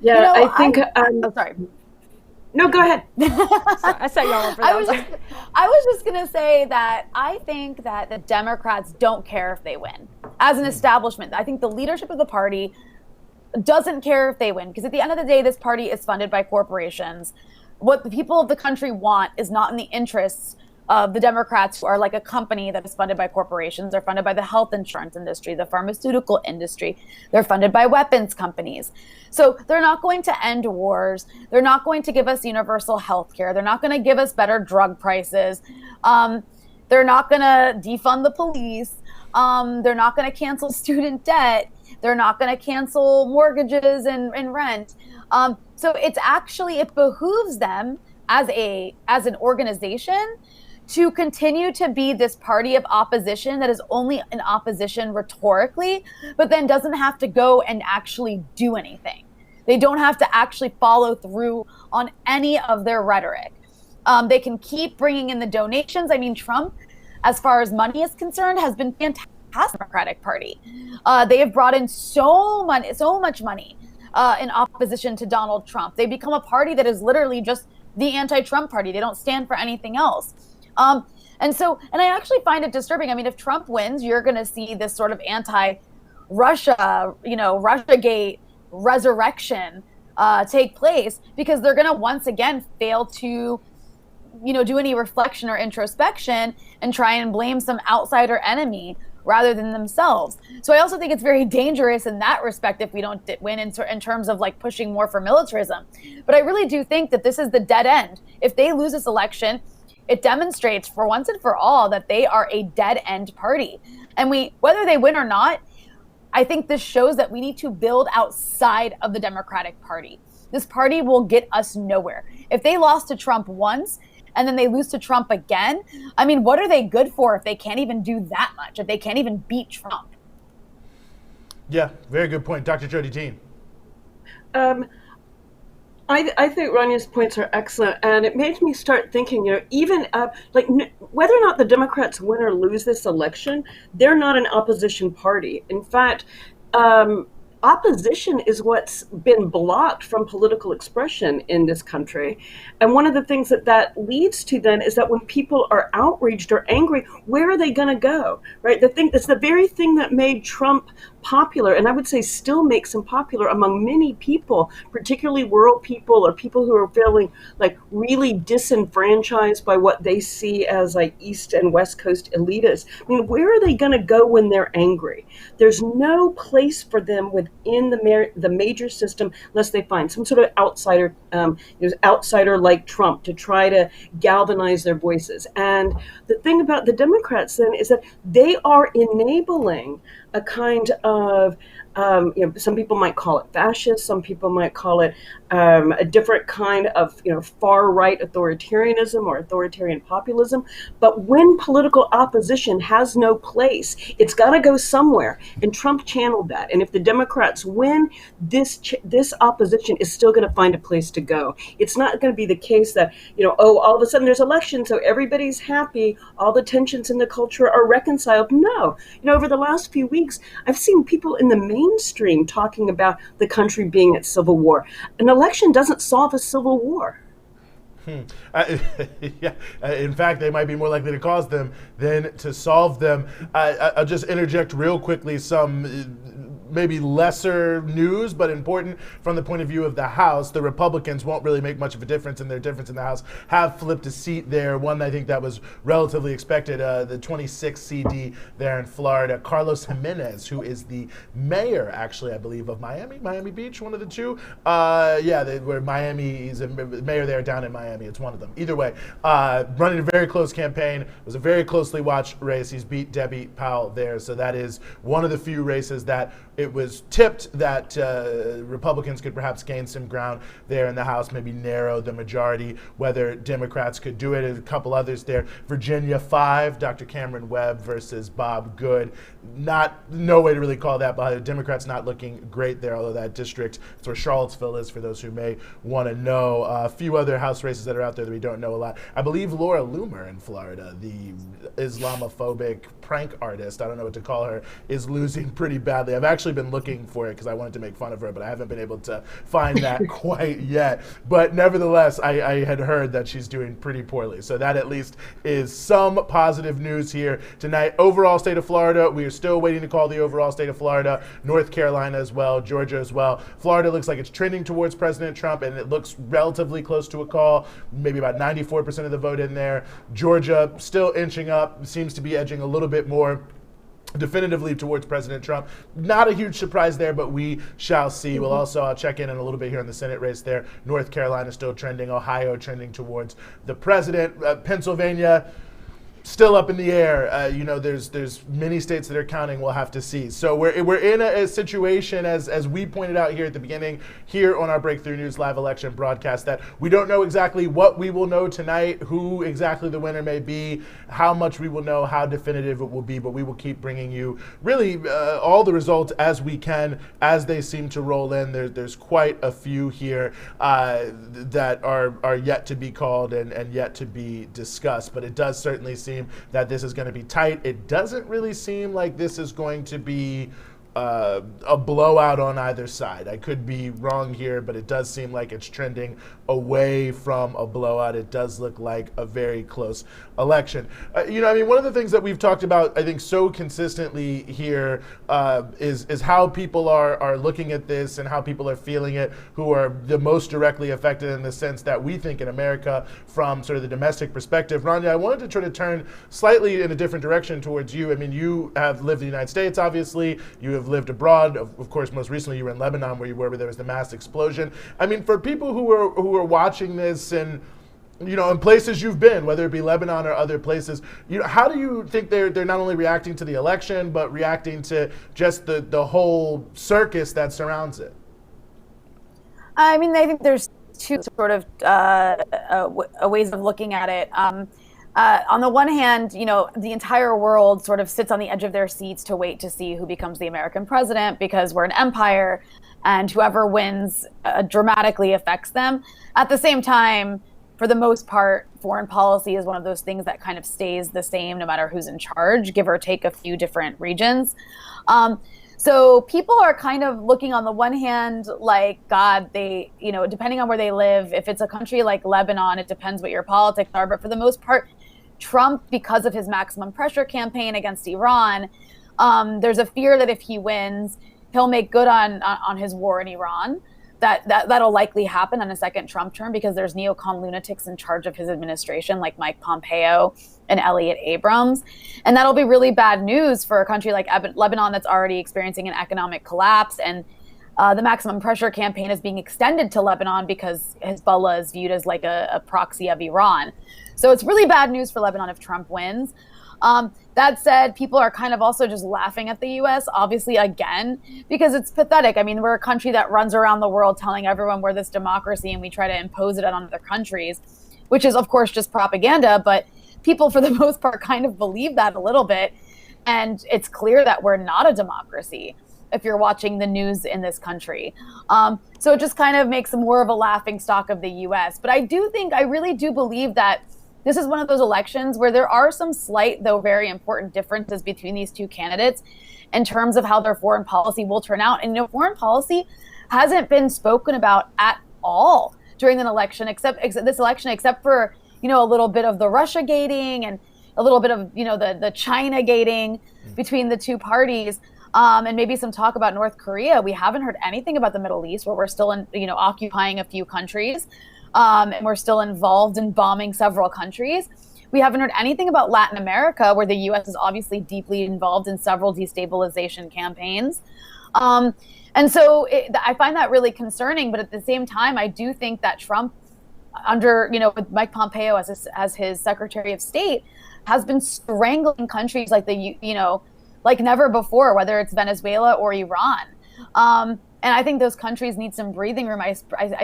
Yeah, I think... oh, sorry. No, go ahead. I set y'all up for that. I was just going to say that I think that the Democrats don't care if they win. As an establishment, I think the leadership of the party doesn't care if they win, because at the end of the day, this party is funded by corporations. What the people of the country want is not in the interests of the Democrats, who are like a company that is funded by corporations. They're funded by the health insurance industry, the pharmaceutical industry. They're funded by weapons companies. So they're not going to end wars. They're not going to give us universal health care. They're not going to give us better drug prices. They're not going to defund the police. They're not going to cancel student debt. They're not going to cancel mortgages and rent. So it behooves them as an organization to continue to be this party of opposition that is only in opposition rhetorically, but then doesn't have to go and actually do anything. They don't have to actually follow through on any of their rhetoric. They can keep bringing in the donations. I mean, Trump, as far as money is concerned, has been fantastic. Democratic Party. They have brought in so much money in opposition to Donald Trump. They become a party that is literally just the anti-Trump party. They don't stand for anything else. And I actually find it disturbing. I mean, if Trump wins, you're going to see this sort of anti-Russia, Russiagate resurrection take place, because they're going to once again fail to, do any reflection or introspection and try and blame some outsider enemy rather than themselves. So I also think it's very dangerous in that respect if we don't win in terms of like pushing more for militarism. But I really do think that this is the dead end. If they lose this election, it demonstrates for once and for all that they are a dead end party. And whether they win or not, I think this shows that we need to build outside of the Democratic Party. This party will get us nowhere. If they lost to Trump once, and then they lose to Trump again, I mean, what are they good for if they can't even do that much, if they can't even beat Trump? Yeah, very good point. Dr. Jody Dean. I think Rania's points are excellent, and it made me start thinking, even whether or not the Democrats win or lose this election, they're not an opposition party. In fact, opposition is what's been blocked from political expression in this country. And one of the things that leads to then is that when people are outraged or angry, where are they going to go, right? It's the very thing that made Trump popular, and I would say still makes him popular among many people, particularly rural people or people who are feeling like really disenfranchised by what they see as like East and West Coast elitists. I mean, where are they going to go when they're angry? There's no place for them within the major system unless they find some sort of outsider like Trump to try to galvanize their voices. And the thing about the Democrats then is that they are enabling a kind of, some people might call it fascist, some people might call it a different kind of, far-right authoritarianism or authoritarian populism. But when political opposition has no place, it's got to go somewhere. And Trump channeled that. And if the Democrats win, this opposition is still going to find a place to go. It's not going to be the case that, all of a sudden there's election, so everybody's happy, all the tensions in the culture are reconciled. No. Over the last few weeks, I've seen people in the mainstream talking about the country being at civil war. An election doesn't solve a civil war. Yeah. In fact, they might be more likely to cause them than to solve them. I'll just interject real quickly some maybe lesser news, but important from the point of view of the House. The Republicans won't really make much of a difference, and their difference in the House have flipped a seat there. One I think that was relatively expected, the 26th CD there in Florida, Carlos Jimenez, who is the mayor, actually, I believe, of Miami Beach, one of the two. Where Miami, he's a mayor there down in Miami. It's one of them. Either way, running a very close campaign. It was a very closely watched race. He's beat Debbie Powell there, so that is one of the few races that it was tipped that Republicans could perhaps gain some ground there in the House, maybe narrow the majority, whether Democrats could do it. And a couple others there. Virginia 5, Dr. Cameron Webb versus Bob Good. No way to really call that, but Democrats not looking great there, although that district, it's where Charlottesville is, for those who may want to know. A few other House races that are out there that we don't know a lot. I believe Laura Loomer in Florida, the Islamophobic prank artist, I don't know what to call her, is losing pretty badly. I've actually been looking for it because I wanted to make fun of her, but I haven't been able to find that quite yet. But nevertheless, I had heard that she's doing pretty poorly. So that at least is some positive news here tonight. Overall state of Florida, we are still waiting to call the overall state of Florida. North Carolina as well, Georgia as well. Florida looks like it's trending towards President Trump, and it looks relatively close to a call, maybe about 94% of the vote in there. Georgia still inching up, seems to be edging a little bit more definitively towards President Trump. Not a huge surprise there, but we shall see. We'll also check in a little bit here on the Senate race there. North Carolina still trending, Ohio trending towards the president, Pennsylvania still up in the air. There's many states that are counting. We'll have to see. So we're in a situation, as we pointed out here at the beginning, here on our Breakthrough News live election broadcast, that we don't know exactly what we will know tonight, who exactly the winner may be, how much we will know, how definitive it will be, but we will keep bringing you really all the results as we can, as they seem to roll in. There's quite a few here that are yet to be called and yet to be discussed, but it does certainly seem that this is going to be tight. It doesn't really seem like this is going to be a blowout on either side. I could be wrong here, but it does seem like it's trending away from a blowout. It does look like a very close election. One of the things that we've talked about, I think, so consistently here is how people are looking at this and how people are feeling it, who are the most directly affected in the sense that we think in America from sort of the domestic perspective. Rania, I wanted to try to turn slightly in a different direction towards you. I mean, you have lived in the United States, obviously. You have lived abroad. Of course, most recently you were in Lebanon, where there was the mass explosion. I mean, for people who are watching this and in places you've been, whether it be Lebanon or other places, how do you think they're not only reacting to the election, but reacting to just the whole circus that surrounds it? I mean, I think there's two sort of ways of looking at it. On the one hand, the entire world sort of sits on the edge of their seats to wait to see who becomes the American president, because we're an empire and whoever wins dramatically affects them. At the same time, for the most part, foreign policy is one of those things that kind of stays the same no matter who's in charge, give or take a few different regions. So people are kind of looking on the one hand, like, God, they, depending on where they live, if it's a country like Lebanon, it depends what your politics are. But for the most part, Trump, because of his maximum pressure campaign against Iran, there's a fear that if he wins, he'll make good on his war in Iran. That'll likely happen on a second Trump term because there's neocon lunatics in charge of his administration, like Mike Pompeo and Elliott Abrams. And that'll be really bad news for a country like Lebanon that's already experiencing an economic collapse. And the maximum pressure campaign is being extended to Lebanon because Hezbollah is viewed as like a proxy of Iran. So it's really bad news for Lebanon if Trump wins. That said, people are kind of also just laughing at the U.S., obviously, again, because it's pathetic. I mean, we're a country that runs around the world telling everyone we're this democracy and we try to impose it on other countries, which is, of course, just propaganda. But people, for the most part, kind of believe that a little bit. And it's clear that we're not a democracy if you're watching the news in this country. So it just kind of makes more of a laughing stock of the U.S. But I really do believe that this is one of those elections where there are some slight, though very important differences between these two candidates in terms of how their foreign policy will turn out. And foreign policy hasn't been spoken about at all during an election, except for, a little bit of the Russia gating and a little bit of, the China gating between the two parties. And maybe some talk about North Korea. We haven't heard anything about the Middle East, where we're still occupying a few countries. And we're still involved in bombing several countries. We haven't heard anything about Latin America, where the U.S. is obviously deeply involved in several destabilization campaigns. And so I find that really concerning. But at the same time, I do think that Trump, with Mike Pompeo as his Secretary of State, has been strangling countries like like never before, whether it's Venezuela or Iran. And I think those countries need some breathing room. I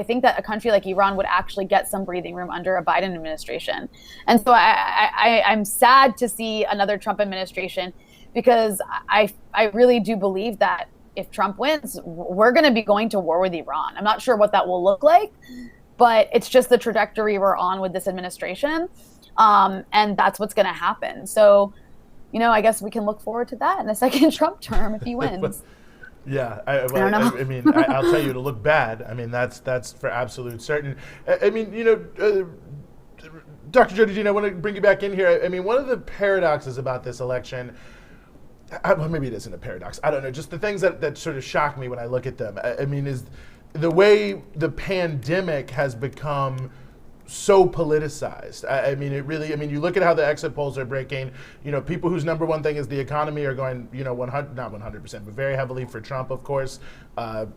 think that a country like Iran would actually get some breathing room under a Biden administration. And so I'm sad to see another Trump administration, because I really do believe that if Trump wins, we're going to be going to war with Iran. I'm not sure what that will look like, but it's just the trajectory we're on with this administration. And that's what's going to happen. So, I guess we can look forward to that in the second Trump term if he wins. Yeah, I don't know. I mean, I'll tell you, it'll look bad. I mean, that's for absolute certain. I mean, Dr. Jody Dean, I want to bring you back in here. I mean, one of the paradoxes about this election, well, maybe it isn't a paradox. I don't know. Just the things that sort of shock me when I look at them. I mean, is the way the pandemic has become so politicized. I mean, you look at how the exit polls are breaking. People whose number one thing is the economy are going, not 100%, but very heavily for Trump, of course.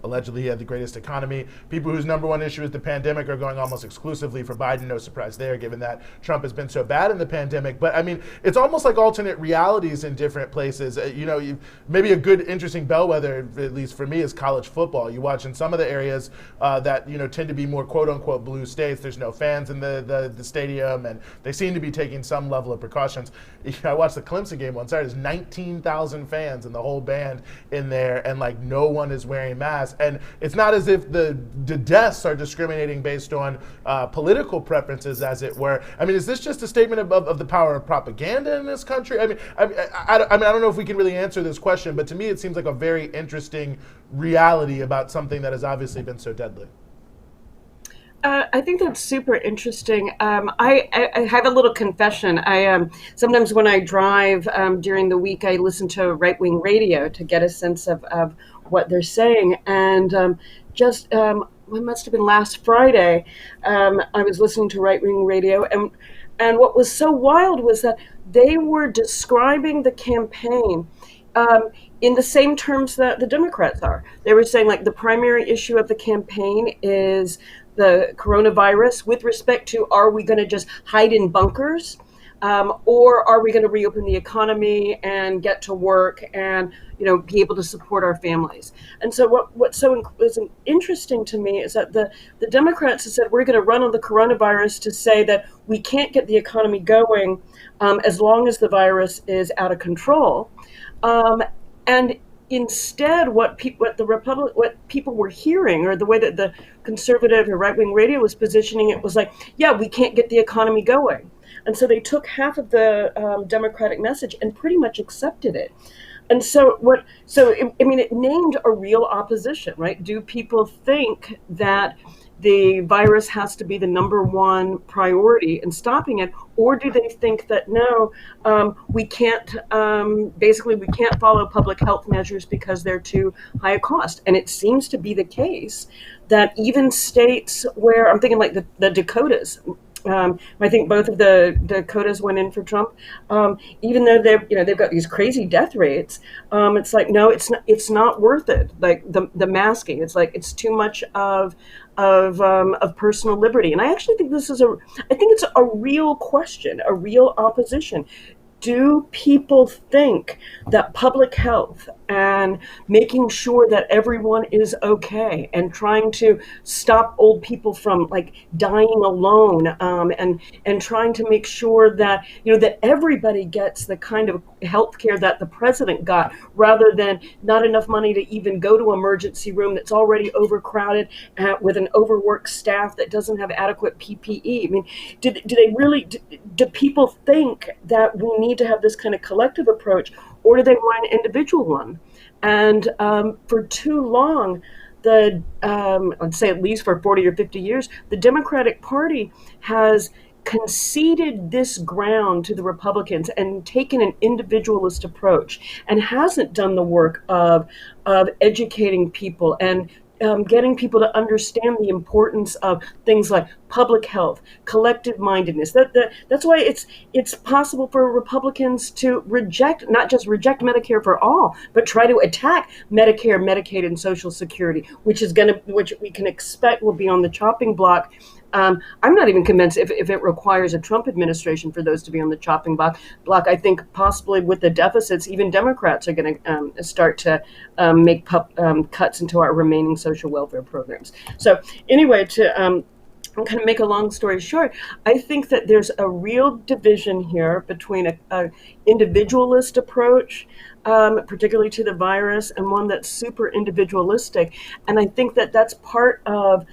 Allegedly, he had the greatest economy. People whose number one issue is the pandemic are going almost exclusively for Biden. No surprise there, given that Trump has been so bad in the pandemic. But I mean, it's almost like alternate realities in different places. Maybe a good, interesting bellwether, at least for me, is college football. You watch in some of the areas that tend to be more quote unquote blue states. There's no fans in the stadium, and they seem to be taking some level of precautions. I watched the Clemson game on Saturday. There's 19,000 fans and the whole band in there, and like no one is wearing masks. And it's not as if the deaths are discriminating based on political preferences, as it were. I mean, is this just a statement of the power of propaganda in this country? I don't know if we can really answer this question, but to me, it seems like a very interesting reality about something that has obviously been so deadly. I think that's super interesting. I have a little confession. I sometimes when I drive during the week, I listen to right-wing radio to get a sense of what they're saying. And it must have been last Friday, I was listening to right-wing radio, and what was so wild was that they were describing the campaign in the same terms that the Democrats are. They were saying, like, the primary issue of the campaign is the coronavirus with respect to, are we going to just hide in bunkers, or are we going to reopen the economy and get to work and be able to support our families? And so what's so interesting to me is that the Democrats have said we're going to run on the coronavirus to say that we can't get the economy going as long as the virus is out of control. And instead, what people were hearing, or the way that the conservative or right-wing radio was positioning it, was like, yeah, we can't get the economy going. And so they took half of the Democratic message and pretty much accepted it. And so what? So I mean, it named a real opposition, right? Do people think that the virus has to be the number one priority in stopping it, or do they think that no, we can't, basically we can't follow public health measures because they're too high a cost? And it seems to be the case that even states where, I'm thinking like the Dakotas, I think both of the Dakotas went in for Trump. Even though they've got these crazy death rates, it's like no, it's not worth it. Like the masking, it's like it's too much of personal liberty. And I actually think it's a real question, a real opposition. Do people think that public health and making sure that everyone is okay and trying to stop old people from like dying alone, and trying to make sure that that everybody gets the kind of health care that the president got, rather than not enough money to even go to emergency room that's already overcrowded, with an overworked staff that doesn't have adequate PPE? I mean, do people think that we need to have this kind of collective approach, or do they want an individual one? And for too long, I'd say at least for 40 or 50 years, the Democratic Party has conceded this ground to the Republicans and taken an individualist approach, and hasn't done the work of educating people and getting people to understand the importance of things like public health, collective mindedness. That's why it's possible for Republicans to not just reject Medicare for all, but try to attack Medicare, Medicaid, and Social Security, which we can expect will be on the chopping block. I'm not even convinced if it requires a Trump administration for those to be on the chopping block. I think possibly with the deficits, even Democrats are going to start to make cuts into our remaining social welfare programs. So anyway, to kind of make a long story short, I think that there's a real division here between a individualist approach, particularly to the virus, and one that's super individualistic. And I think that that's part of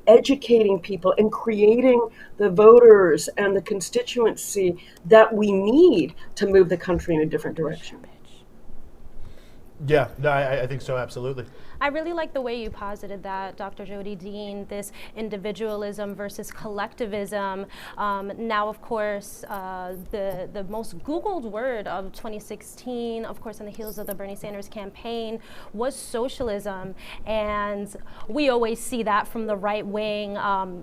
educating people and creating the voters and the constituency that we need to move the country in a different direction. Yeah, no, I think so, absolutely. I really like the way you posited that, Dr. Jody Dean, this individualism versus collectivism. Now, of course, the most Googled word of 2016, of course, on the heels of the Bernie Sanders campaign, was socialism. And we always see that from the right wing,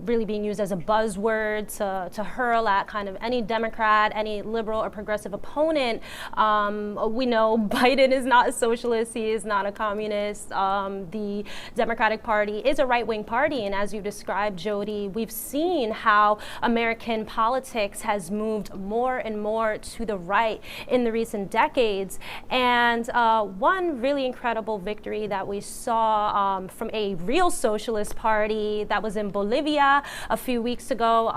really being used as a buzzword to hurl at kind of any Democrat, any liberal or progressive opponent. We know Biden is not a socialist, he is not a communist. The Democratic Party is a right-wing party, and as you described, Jody, we've seen how American politics has moved more and more to the right in the recent decades. And one really incredible victory that we saw from a real socialist party that was in Bolivia a few weeks ago,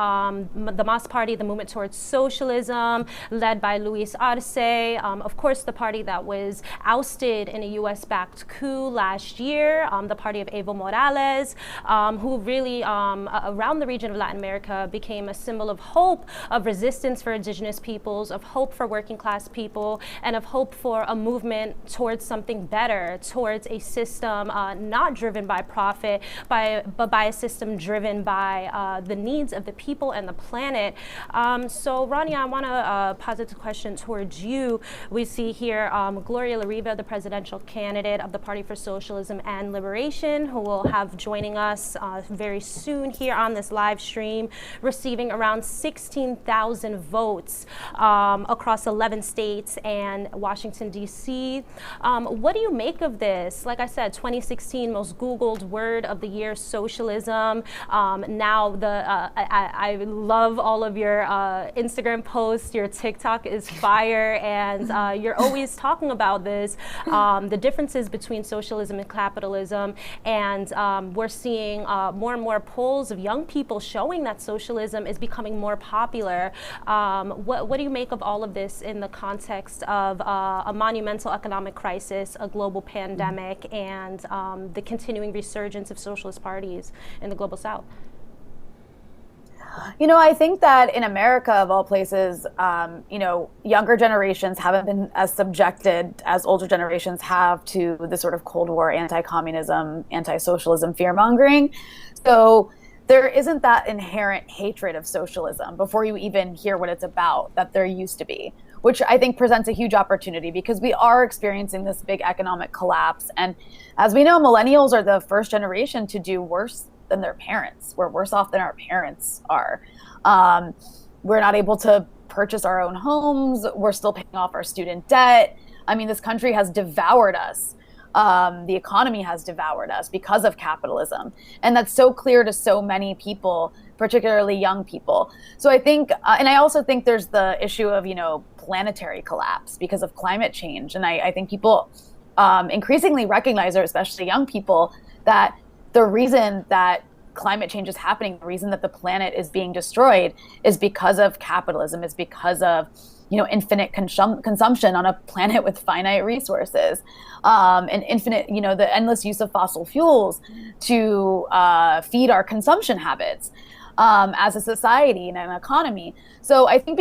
the MAS Party, the Movement Towards Socialism, led by Luis Arce, of course the party that was ousted in a US-backed coup last year, the party of Evo Morales, who really around the region of Latin America became a symbol of hope, of resistance for indigenous peoples, of hope for working class people, and of hope for a movement towards something better, towards a system not driven by profit, but by a system driven by the needs of the people and the planet. So Rania, I want to posit a question towards you. We see here Gloria La Riva, the presidential candidate of the Party for Socialism and Liberation, who will have joining us very soon here on this live stream, receiving around 16,000 votes across 11 states and Washington, D.C. What do you make of this? Like I said, 2016 most Googled word of the year, socialism. Now I love all of your Instagram posts. Your TikTok is fire, and you're always talking about this, the differences between socialism and capitalism. And we're seeing more and more polls of young people showing that socialism is becoming more popular. What do you make of all of this in the context of a monumental economic crisis, a global pandemic, and the continuing resurgence of socialist parties in the global South? I think that in America, of all places, younger generations haven't been as subjected as older generations have to the sort of Cold War anti-communism, anti-socialism fear-mongering. So there isn't that inherent hatred of socialism before you even hear what it's about that there used to be, which I think presents a huge opportunity because we are experiencing this big economic collapse. And as we know, millennials are the first generation to do worse than their parents. We're worse off than our parents are. We're not able to purchase our own homes. We're still paying off our student debt. I mean, this country has devoured us. The economy has devoured us because of capitalism. And that's so clear to so many people, particularly young people. So I think, and I also think there's the issue of, planetary collapse because of climate change. And I think people increasingly recognize, or especially young people, that the reason that climate change is happening, the reason that the planet is being destroyed is because of capitalism, is because of infinite consumption on a planet with finite resources, and infinite, the endless use of fossil fuels to feed our consumption habits as a society and an economy. So I think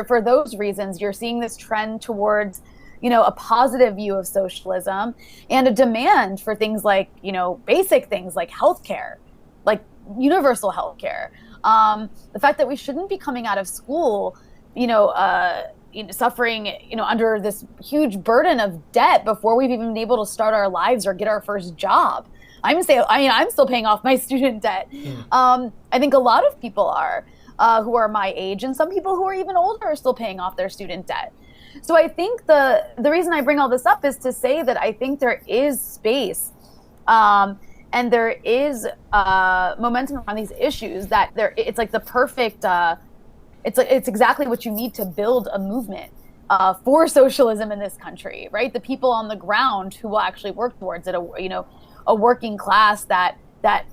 for those reasons, you're seeing this trend towards a positive view of socialism and a demand for things like, basic things like healthcare, like universal healthcare. The fact that we shouldn't be coming out of school, suffering, under this huge burden of debt before we've even been able to start our lives or get our first job. I'm still paying off my student debt. I think a lot of people are who are my age, and some people who are even older are still paying off their student debt. So I think the reason I bring all this up is to say that I think there is space and there is momentum around these issues that it's like the perfect, it's exactly what you need to build a movement for socialism in this country, right? The people on the ground who will actually work towards it, a working class that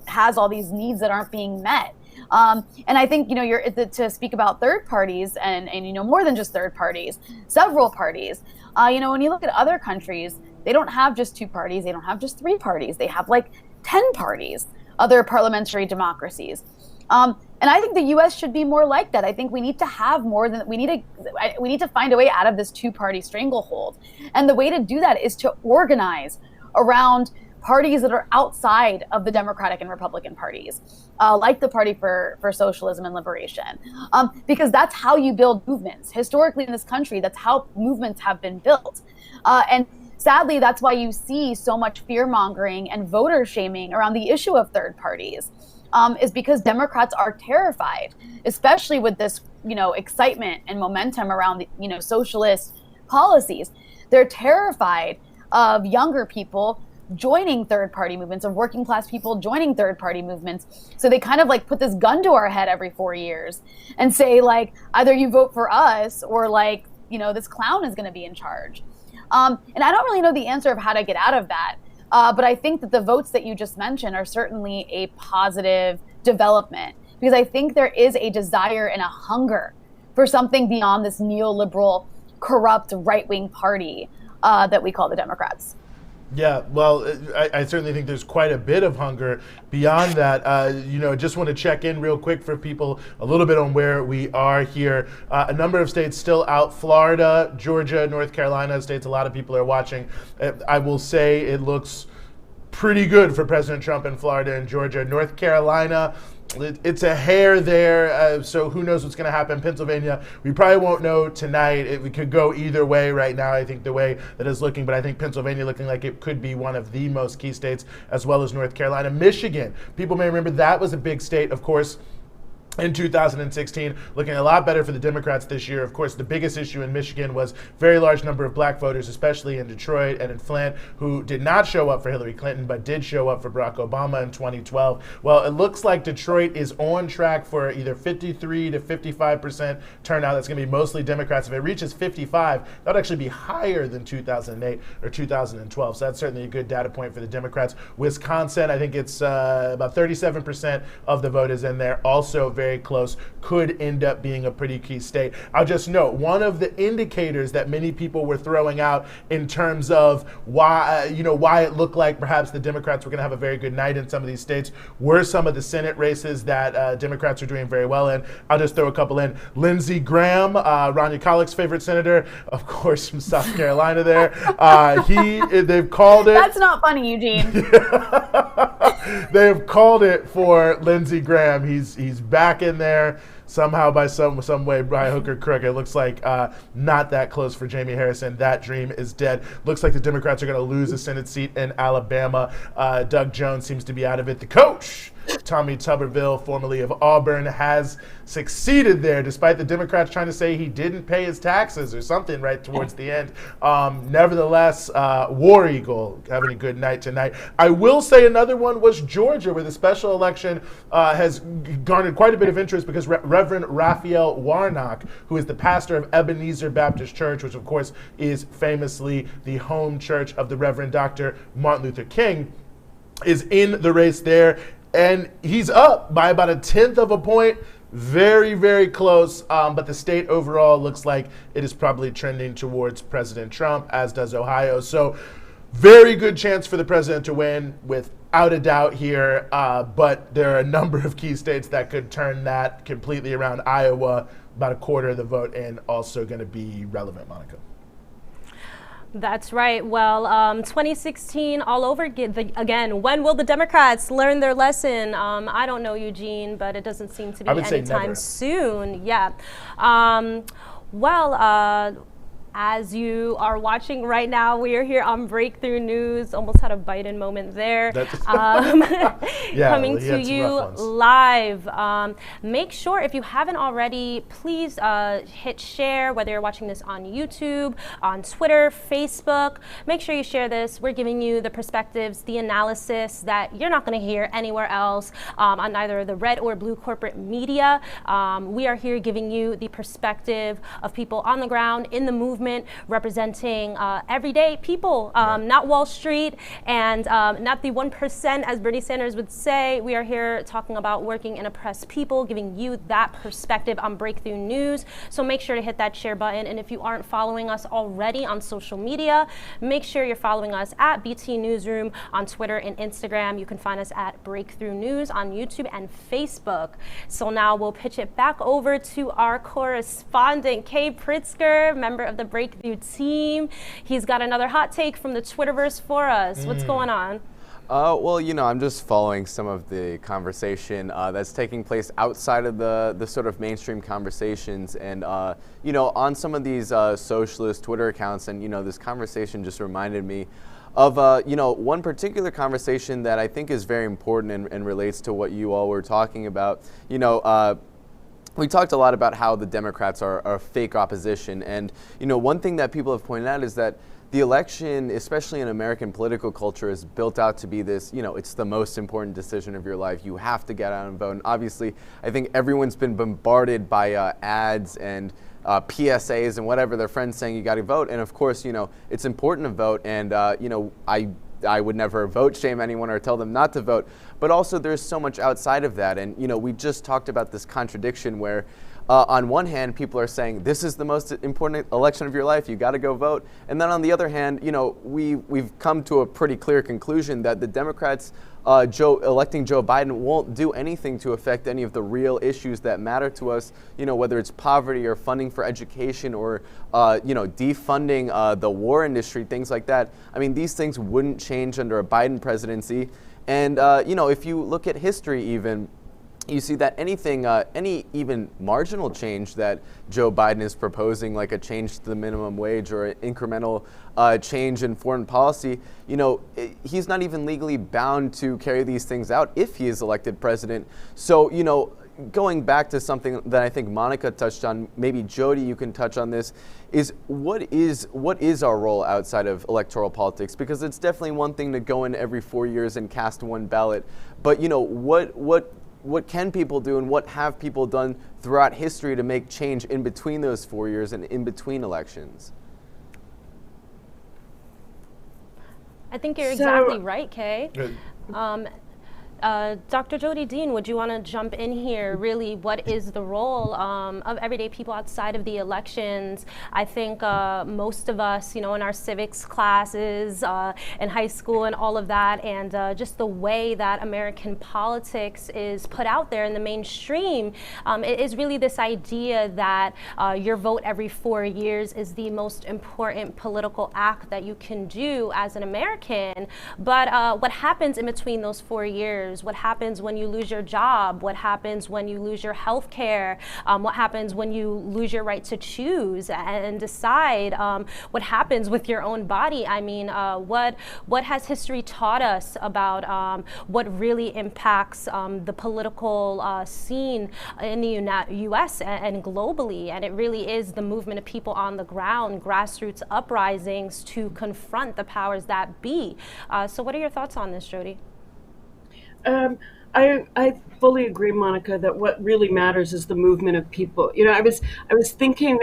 has all these needs that aren't being met. And I think, to speak about third parties and more than just third parties, several parties, when you look at other countries, they don't have just two parties. They don't have just three parties. They have like 10 parties, other parliamentary democracies. And I think the U.S. should be more like that. I think we need to have more than, we need to find a way out of this two-party stranglehold. And the way to do that is to organize around parties that are outside of the Democratic and Republican parties, like the Party for Socialism and Liberation, because that's how you build movements. Historically in this country, that's how movements have been built. And sadly, that's why you see so much fear-mongering and voter shaming around the issue of third parties, is because Democrats are terrified, especially with this, excitement and momentum around, socialist policies. They're terrified of younger people joining third-party movements, of working class people joining third-party movements. So they kind of like put this gun to our head every 4 years and say like, either you vote for us or like, this clown is going to be in charge. And I don't really know the answer of how to get out of that. But I think that the votes that you just mentioned are certainly a positive development, because I think there is a desire and a hunger for something beyond this neoliberal, corrupt right-wing party that we call the Democrats. Yeah, well, I certainly think there's quite a bit of hunger beyond that. Just want to check in real quick for people a little bit on where we are here. A number of states still out: Florida, Georgia, North Carolina, states a lot of people are watching. I will say it looks pretty good for President Trump in Florida and Georgia. North Carolina, it's a hair there, so who knows what's going to happen. Pennsylvania, we probably won't know tonight. It could go either way right now, I think, the way that it's looking, but I think Pennsylvania looking like it could be one of the most key states, as well as North Carolina. Michigan, people may remember that was a big state, of course, in 2016, looking a lot better for the Democrats this year. Of course, the biggest issue in Michigan was very large number of black voters, especially in Detroit and in Flint, who did not show up for Hillary Clinton, but did show up for Barack Obama in 2012. Well, it looks like Detroit is on track for either 53 to 55% turnout. That's going to be mostly Democrats. If it reaches 55, that would actually be higher than 2008 or 2012. So that's certainly a good data point for the Democrats. Wisconsin, I think it's about 37% of the vote is in there. Also very very close, could end up being a pretty key state. I'll just note, one of the indicators that many people were throwing out in terms of why it looked like perhaps the Democrats were going to have a very good night in some of these states were some of the Senate races that Democrats are doing very well in. I'll just throw a couple in. Lindsey Graham, Rania Khalek's favorite senator, of course, from South Carolina there. They've called it. That's not funny, Eugene. They've called it for Lindsey Graham. He's back in there somehow, by some way, by hook or crook. It looks like not that close for Jamie Harrison. That dream is dead. Looks like the Democrats are going to lose a Senate seat in Alabama. Doug Jones seems to be out of it. The coach, Tommy Tuberville, formerly of Auburn, has succeeded there, despite the Democrats trying to say he didn't pay his taxes or something right towards the end. Nevertheless, War Eagle having a good night tonight. I will say another one was Georgia, where the special election has garnered quite a bit of interest because Reverend Raphael Warnock, who is the pastor of Ebenezer Baptist Church, which of course is famously the home church of the Reverend Dr. Martin Luther King, is in the race there. And he's up by about 1/10 of a point. Very, very close. But the state overall looks like it is probably trending towards President Trump, as does Ohio. So very good chance for the president to win without a doubt here. But there are a number of key states that could turn that completely around. Iowa, about 1/4 of the vote, and also going to be relevant, Monica. That's right. Well, 2016 all over again. When will the Democrats learn their lesson? I don't know, Eugene, but it doesn't seem to be anytime soon. Yeah. As you are watching right now, we are here on Breakthrough News. Almost had a Biden moment there. Coming to you live. Make sure, if you haven't already, please hit share, whether you're watching this on YouTube, on Twitter, Facebook. Make sure you share this. We're giving you the perspectives, the analysis that you're not going to hear anywhere else on either the red or blue corporate media. We are here giving you the perspective of people on the ground, in the movement, representing everyday people, not Wall Street and not the 1%, as Bernie Sanders would say. We are here talking about working and oppressed people, giving you that perspective on Breakthrough News. So make sure to hit that share button. And if you aren't following us already on social media, make sure you're following us at BT Newsroom on Twitter and Instagram. You can find us at Breakthrough News on YouTube and Facebook. So now we'll pitch it back over to our correspondent, Kay Pritzker, member of the Breakthrough team. He's got another hot take from the Twitterverse for us. What's going on? Well, I'm just following some of the conversation that's taking place outside of the sort of mainstream conversations, and on some of these socialist Twitter accounts, and this conversation just reminded me of one particular conversation that I think is very important and relates to what you all were talking about. We talked a lot about how the Democrats are a fake opposition, and one thing that people have pointed out is that the election, especially in American political culture, is built out to be this, it's the most important decision of your life. You have to get out and vote. And obviously, I think everyone's been bombarded by ads and PSAs and whatever, their friends saying you got to vote. And of course, it's important to vote, and I would never vote shame anyone or tell them not to vote. But also there's so much outside of that. And, we just talked about this contradiction where on one hand, people are saying this is the most important election of your life, you got to go vote. And then on the other hand, we've come to a pretty clear conclusion that the Democrats electing Joe Biden won't do anything to affect any of the real issues that matter to us, whether it's poverty or funding for education or, defunding the war industry, things like that. I mean, these things wouldn't change under a Biden presidency. And, if you look at history even, you see that any even marginal change that Joe Biden is proposing, like a change to the minimum wage or an incremental change in foreign policy, he's not even legally bound to carry these things out if he is elected president. So, going back to something that I think Monica touched on, maybe Jody, you can touch on this, is what is our role outside of electoral politics? Because it's definitely one thing to go in every 4 years and cast one ballot, but what can people do, and what have people done throughout history to make change in between those 4 years and in between elections? I think you're exactly right, Kay. Dr. Jody Dean, would you want to jump in here? Really, what is the role of everyday people outside of the elections? I think most of us, in our civics classes in high school and all of that, and just the way that American politics is put out there in the mainstream, it is really this idea that your vote every 4 years is the most important political act that you can do as an American. But what happens in between those 4 years? What happens when you lose your job? What happens when you lose your health care? What happens when you lose your right to choose and decide? What happens with your own body? I mean, what has history taught us about what really impacts the political scene in the U.S. and globally? And it really is the movement of people on the ground, grassroots uprisings to confront the powers that be. So what are your thoughts on this, Jody? I fully agree, Monica, that what really matters is the movement of people. I was thinking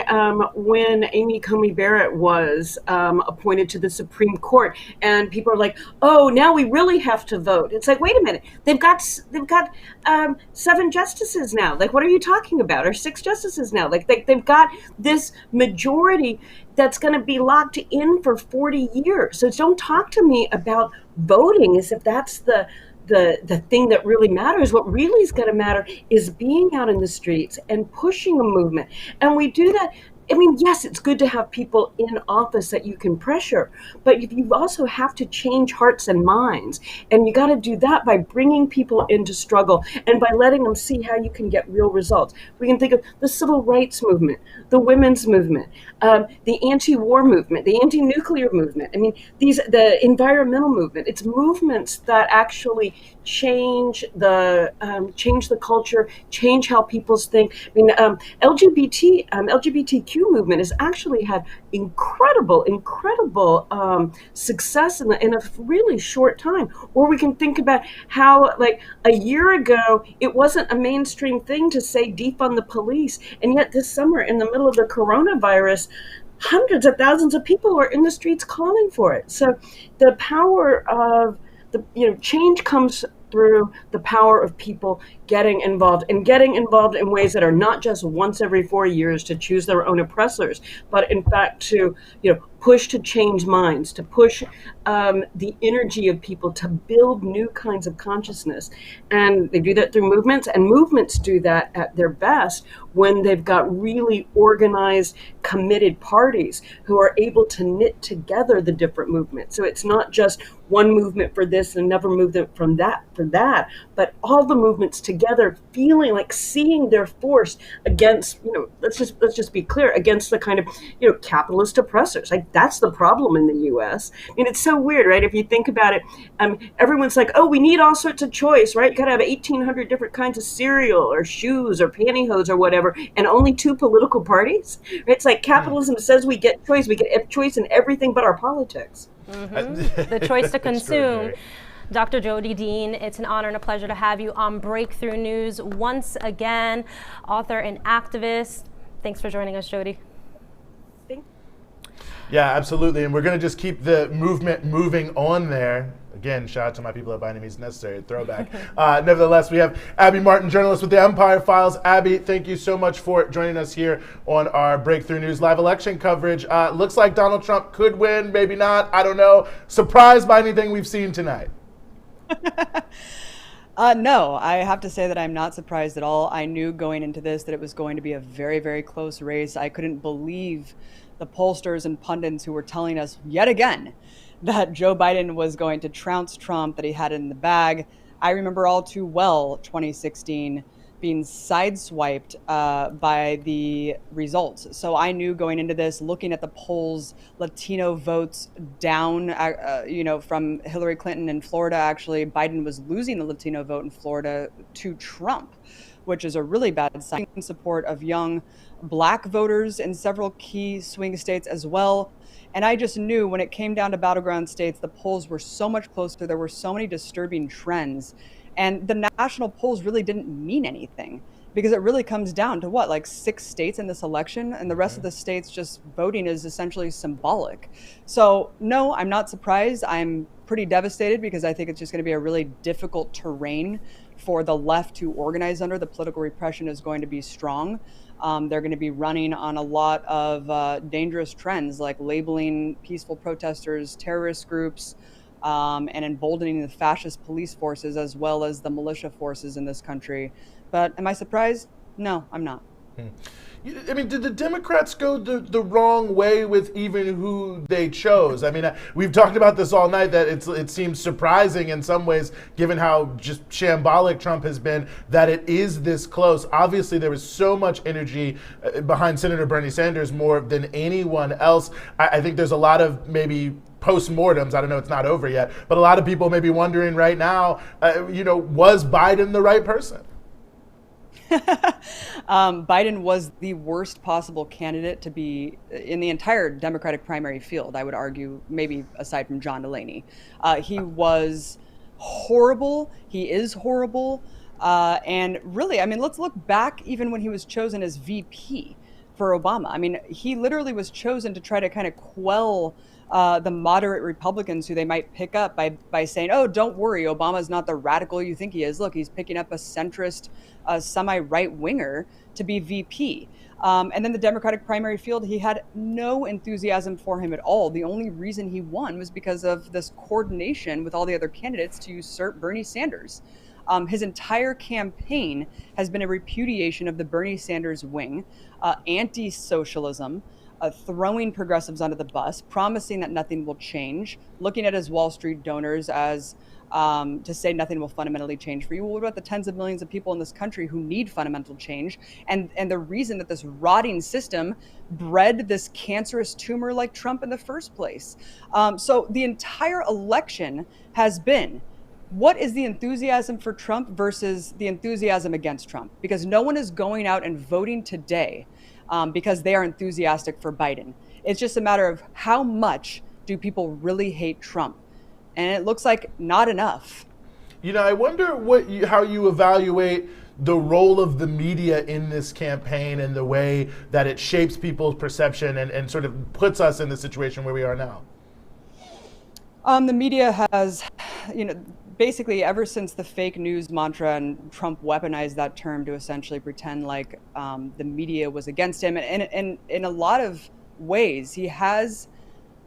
when Amy Coney Barrett was appointed to the Supreme Court, and people are like, "Oh, now we really have to vote." It's like, wait a minute, they've got 7 justices now. Like, what are you talking about? Or 6 justices now? Like, they've got this majority that's going to be locked in for 40 years. So don't talk to me about voting as if that's the thing that really matters. What really is going to matter is being out in the streets and pushing a movement. And we do that. I mean, yes, it's good to have people in office that you can pressure, but you also have to change hearts and minds. And you got to do that by bringing people into struggle and by letting them see how you can get real results. We can think of the civil rights movement, the women's movement, the anti-war movement, the anti-nuclear movement. I mean, the environmental movement. It's movements that actually change the culture, change how people think. I mean, LGBTQ movement has actually had incredible success in a really short time. Or we can think about how, like, a year ago, it wasn't a mainstream thing to say defund the police, and yet this summer, in the middle of the coronavirus, hundreds of thousands of people were in the streets calling for it. So the power of change comes through the power of people getting involved in ways that are not just once every 4 years to choose their own oppressors, but in fact to push to change minds, to push the energy of people to build new kinds of consciousness. And they do that through movements, and movements do that at their best when they've got really organized, committed parties who are able to knit together the different movements. So it's not just one movement for this and another movement from that for that, but all the movements together feeling like seeing their force against, let's just be clear, against the kind of, capitalist oppressors. Like, that's the problem in the US. I mean, it's so weird, right? If you think about it, everyone's like, oh, we need all sorts of choice, right? You gotta have 1,800 different kinds of cereal or shoes or pantyhose or whatever, and only 2 political parties. It's like capitalism says we get choice in everything but our politics. Mm-hmm. The choice to consume. Dr. Jody Dean, it's an honor and a pleasure to have you on Breakthrough News once again, author and activist. Thanks for joining us, Jody. Yeah, absolutely. And we're going to just keep the movement moving on there. Again, shout out to my people at By Any Means Necessary, throwback. Nevertheless, we have Abby Martin, journalist with the Empire Files. Abby, thank you so much for joining us here on our Breakthrough News live election coverage. Looks like Donald Trump could win, maybe not, I don't know. Surprised by anything we've seen tonight? No, I have to say that I'm not surprised at all. I knew going into this that it was going to be a very, very close race. I couldn't believe the pollsters and pundits who were telling us yet again that Joe Biden was going to trounce Trump, that he had it in the bag. I remember all too well 2016 being sideswiped by the results. So I knew going into this, looking at the polls, Latino votes down, from Hillary Clinton in Florida. Actually, Biden was losing the Latino vote in Florida to Trump, which is a really bad sign. In support of young Black voters in several key swing states as well. And I just knew when it came down to battleground states, the polls were so much closer. There were so many disturbing trends. And the national polls really didn't mean anything because it really comes down to what, like 6 states in this election, and the rest of the states just voting is essentially symbolic. So no, I'm not surprised. I'm pretty devastated because I think it's just going to be a really difficult terrain for the left to organize under. The political repression is going to be strong. They're going to be running on a lot of dangerous trends like labeling peaceful protesters terrorist groups, and emboldening the fascist police forces as well as the militia forces in this country. But am I surprised? No, I'm not. I mean, did the Democrats go the wrong way with even who they chose? I mean, we've talked about this all night, that it seems surprising in some ways, given how just shambolic Trump has been, that it is this close. Obviously, there was so much energy behind Senator Bernie Sanders, more than anyone else. I think there's a lot of maybe post-mortems, I don't know, it's not over yet, but a lot of people may be wondering right now, was Biden the right person? Biden was the worst possible candidate to be in the entire Democratic primary field, I would argue, maybe aside from John Delaney. He was horrible. He is horrible. And really, I mean, let's look back even when he was chosen as VP for Obama. I mean, he literally was chosen to try to kind of quell the moderate Republicans who they might pick up by saying, oh, don't worry, Obama's not the radical you think he is. Look, he's picking up a centrist, semi-right winger to be VP. And then the Democratic primary field, he had no enthusiasm for him at all. The only reason he won was because of this coordination with all the other candidates to usurp Bernie Sanders. His entire campaign has been a repudiation of the Bernie Sanders wing, anti-socialism, throwing progressives under the bus, promising that nothing will change, looking at his Wall Street donors as to say nothing will fundamentally change for you. Well, what about the tens of millions of people in this country who need fundamental change? And the reason that this rotting system bred this cancerous tumor like Trump in the first place. So the entire election has been, what is the enthusiasm for Trump versus the enthusiasm against Trump? Because no one is going out and voting today because they are enthusiastic for Biden. It's just a matter of how much do people really hate Trump? And it looks like not enough. I wonder how you evaluate the role of the media in this campaign and the way that it shapes people's perception and sort of puts us in the situation where we are now. The media has, basically ever since the fake news mantra, and Trump weaponized that term to essentially pretend like the media was against him. And in a lot of ways, he has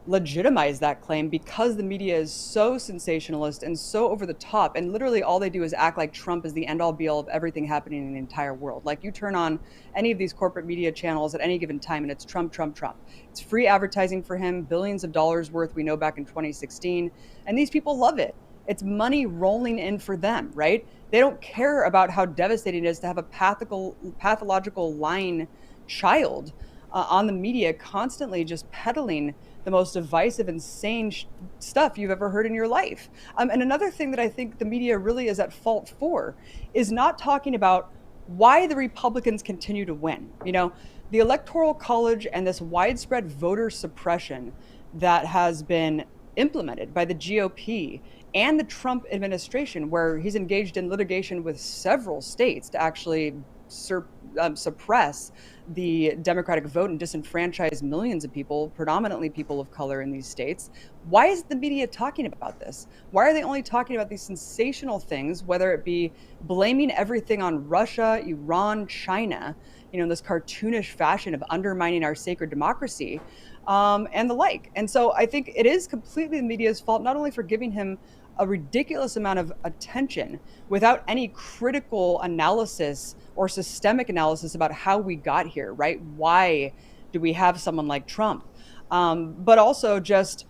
legitimized that claim because the media is so sensationalist and so over the top. And literally all they do is act like Trump is the end all be all of everything happening in the entire world. Like you turn on any of these corporate media channels at any given time and it's Trump, Trump, Trump. It's free advertising for him, billions of dollars worth, we know, back in 2016. And these people love it. It's money rolling in for them, right? They don't care about how devastating it is to have a pathological lying child on the media constantly just peddling the most divisive, insane stuff you've ever heard in your life. And another thing that I think the media really is at fault for is not talking about why the Republicans continue to win. The Electoral College and this widespread voter suppression that has been implemented by the GOP and the Trump administration, where he's engaged in litigation with several states to actually suppress the Democratic vote and disenfranchise millions of people, predominantly people of color in these states. Why is the media talking about this? Why are they only talking about these sensational things, whether it be blaming everything on Russia, Iran, China, in this cartoonish fashion of undermining our sacred democracy, and the like? And so I think it is completely the media's fault, not only for giving him a ridiculous amount of attention without any critical analysis or systemic analysis about how we got here, right? Why do we have someone like Trump? But also just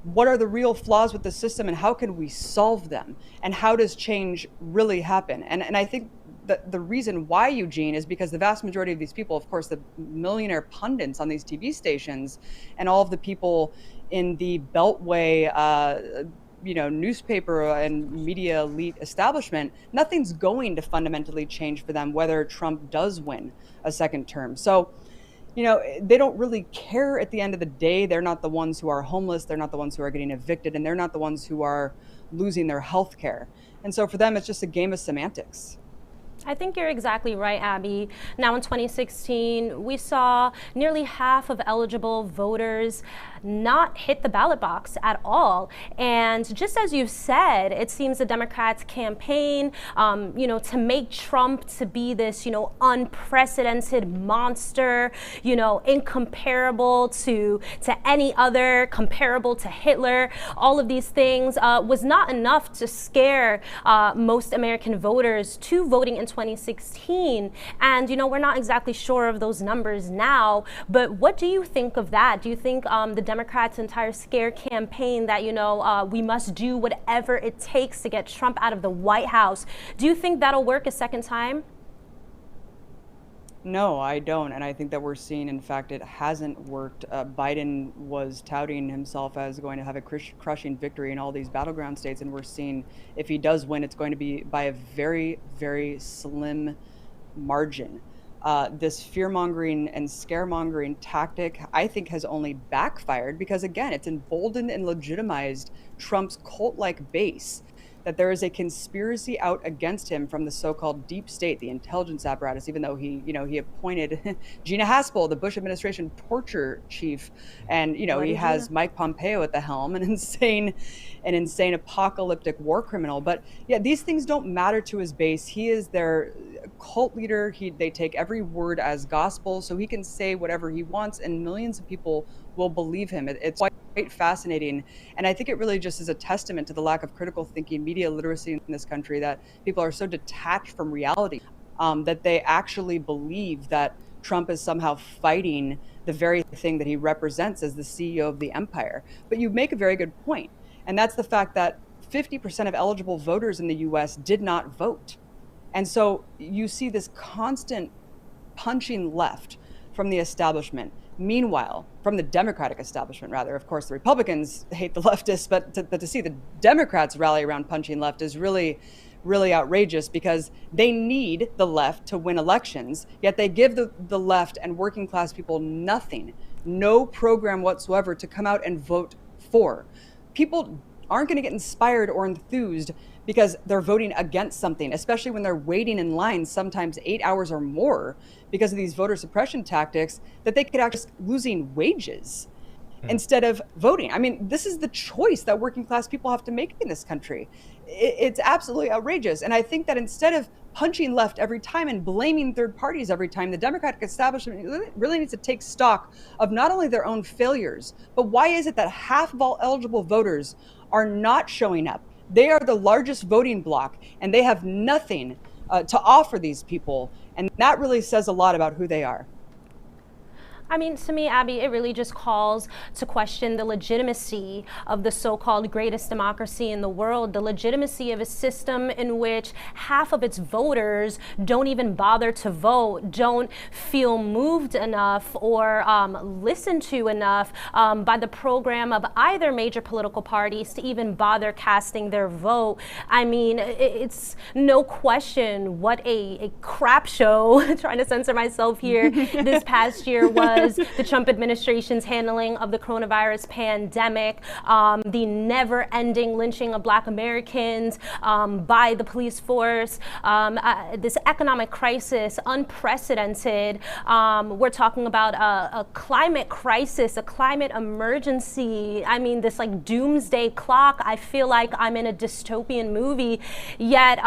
what are the real flaws with the system and how can we solve them? And how does change really happen? And I think that the reason why, Eugene, is because the vast majority of these people, of course, the millionaire pundits on these TV stations and all of the people in the Beltway newspaper and media elite establishment, nothing's going to fundamentally change for them whether Trump does win a second term. So, they don't really care at the end of the day. They're not the ones who are homeless. They're not the ones who are getting evicted. And they're not the ones who are losing their health care. And so for them, it's just a game of semantics. I think you're exactly right, Abby. Now in 2016, we saw nearly half of eligible voters not hit the ballot box at all. And just as you've said, it seems the Democrats campaign, to make Trump to be this, unprecedented monster, incomparable to any other, comparable to Hitler. All of these things was not enough to scare most American voters to voting in 2016. And, we're not exactly sure of those numbers now, but what do you think of that? Do you think the Democrats' entire scare campaign that, we must do whatever it takes to get Trump out of the White House, do you think that'll work a second time? No, I don't. And I think that we're seeing, in fact, it hasn't worked. Biden was touting himself as going to have a crushing victory in all these battleground states. And we're seeing if he does win, it's going to be by a very, very slim margin. This fear-mongering and scaremongering tactic, I think, has only backfired because, again, it's emboldened and legitimized Trump's cult-like base, that there is a conspiracy out against him from the so-called deep state, the intelligence apparatus, even though he appointed Gina Haspel, the Bush administration torture chief. And, he has Mike Pompeo at the helm, an insane apocalyptic war criminal. But yeah, these things don't matter to his base. He is their cult leader. They take every word as gospel, so he can say whatever he wants and millions of people will believe him. It's quite fascinating. And I think it really just is a testament to the lack of critical thinking, media literacy in this country, that people are so detached from reality that they actually believe that Trump is somehow fighting the very thing that he represents as the CEO of the empire. But you make a very good point, and that's the fact that 50% of eligible voters in the US did not vote. And so you see this constant punching left from the establishment. Meanwhile, from the Democratic establishment, rather, of course, the Republicans hate the leftists, but to see the Democrats rally around punching left is really, really outrageous, because they need the left to win elections, yet they give the left and working class people nothing, no program whatsoever to come out and vote for. People aren't going to get inspired or enthused because they're voting against something, especially when they're waiting in line sometimes 8 hours or more because of these voter suppression tactics, that they could actually losing wages instead of voting. I mean, this is the choice that working class people have to make in this country. It's absolutely outrageous. And I think that instead of punching left every time and blaming third parties every time, the Democratic establishment really needs to take stock of not only their own failures, but why is it that half of all eligible voters are not showing up? They are the largest voting bloc, and they have nothing to offer these people. And that really says a lot about who they are. I mean, to me, Abby, it really just calls to question the legitimacy of the so-called greatest democracy in the world, the legitimacy of a system in which half of its voters don't even bother to vote, don't feel moved enough or listened to enough by the program of either major political parties to even bother casting their vote. I mean, it's no question what a crap show, trying to censor myself here, this past year was. The Trump administration's handling of the coronavirus pandemic, the never-ending lynching of Black Americans by the police force, this economic crisis, unprecedented. We're talking about a climate crisis, a climate emergency. I mean, this like doomsday clock. I feel like I'm in a dystopian movie. Yet,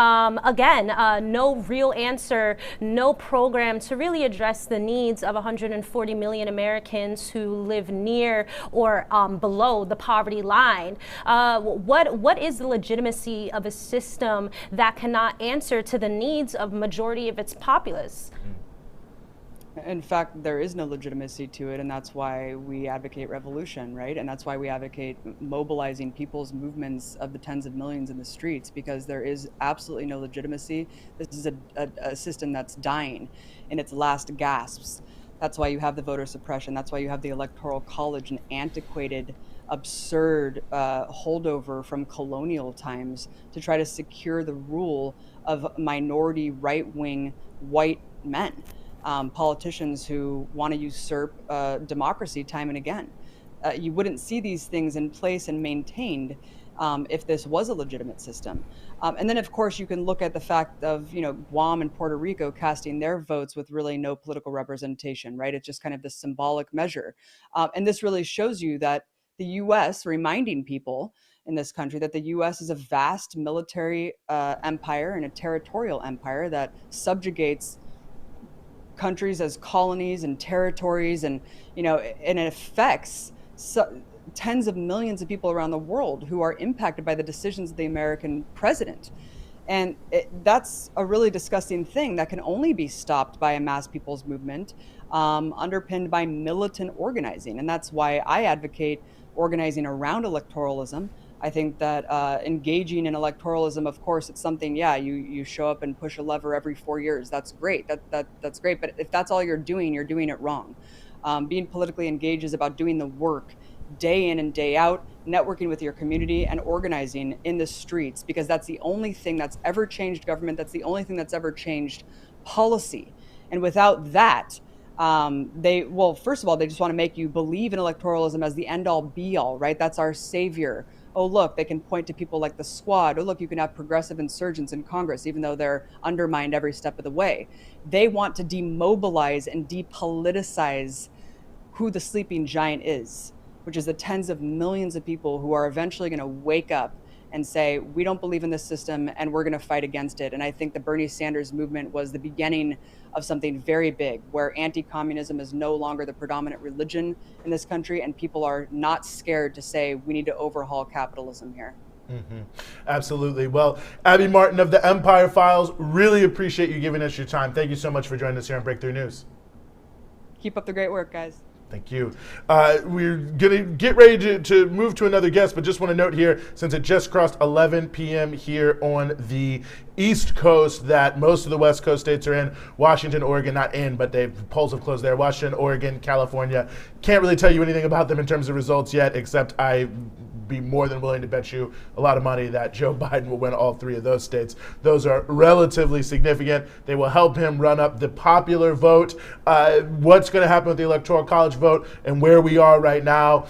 again, no real answer, no program to really address the needs of 140 million Americans who live near or below the poverty line. What is the legitimacy of a system that cannot answer to the needs of majority of its populace? In fact, there is no legitimacy to it, and that's why we advocate revolution, right? And that's why we advocate mobilizing people's movements of the tens of millions in the streets, because there is absolutely no legitimacy. This is a system that's dying in its last gasps. That's why you have the voter suppression. That's why you have the Electoral College, an antiquated, absurd holdover from colonial times to try to secure the rule of minority right-wing white men, politicians who want to usurp democracy time and again. You wouldn't see these things in place and maintained if this was a legitimate system. And then, of course, you can look at the fact of, Guam and Puerto Rico casting their votes with really no political representation, right? It's just kind of this symbolic measure. And this really shows you that the U.S., reminding people in this country that the U.S. is a vast military empire and a territorial empire that subjugates countries as colonies and territories, and and it affects tens of millions of people around the world who are impacted by the decisions of the American president. And that's a really disgusting thing that can only be stopped by a mass people's movement underpinned by militant organizing. And that's why I advocate organizing around electoralism. I think that engaging in electoralism, of course, it's something, you show up and push a lever every 4 years. That's great. That's great. But if that's all you're doing it wrong. Being politically engaged is about doing the work day in and day out, networking with your community and organizing in the streets, because that's the only thing that's ever changed government. That's the only thing that's ever changed policy. And without that, first of all, they just want to make you believe in electoralism as the end all be all, right? That's our savior. Oh, look, they can point to people like the Squad. Oh, look, you can have progressive insurgents in Congress, even though they're undermined every step of the way. They want to demobilize and depoliticize who the sleeping giant is, which is the tens of millions of people who are eventually going to wake up and say, we don't believe in this system and we're going to fight against it. And I think the Bernie Sanders movement was the beginning of something very big, where anti-communism is no longer the predominant religion in this country, and people are not scared to say we need to overhaul capitalism here. Mm-hmm. Absolutely. Well, Abby Martin of the Empire Files, really appreciate you giving us your time. Thank you so much for joining us here on Breakthrough News. Keep up the great work, guys. Thank you. We're going to get ready to move to another guest, but just want to note here, since it just crossed 11 p.m. here on the East Coast, that most of the West Coast states are in. Washington, Oregon, not in, but polls have closed there. Washington, Oregon, California. Can't really tell you anything about them in terms of results yet, except be more than willing to bet you a lot of money that Joe Biden will win all three of those states. Those are relatively significant. They will help him run up the popular vote. What's going to happen with the Electoral College vote and where we are right now,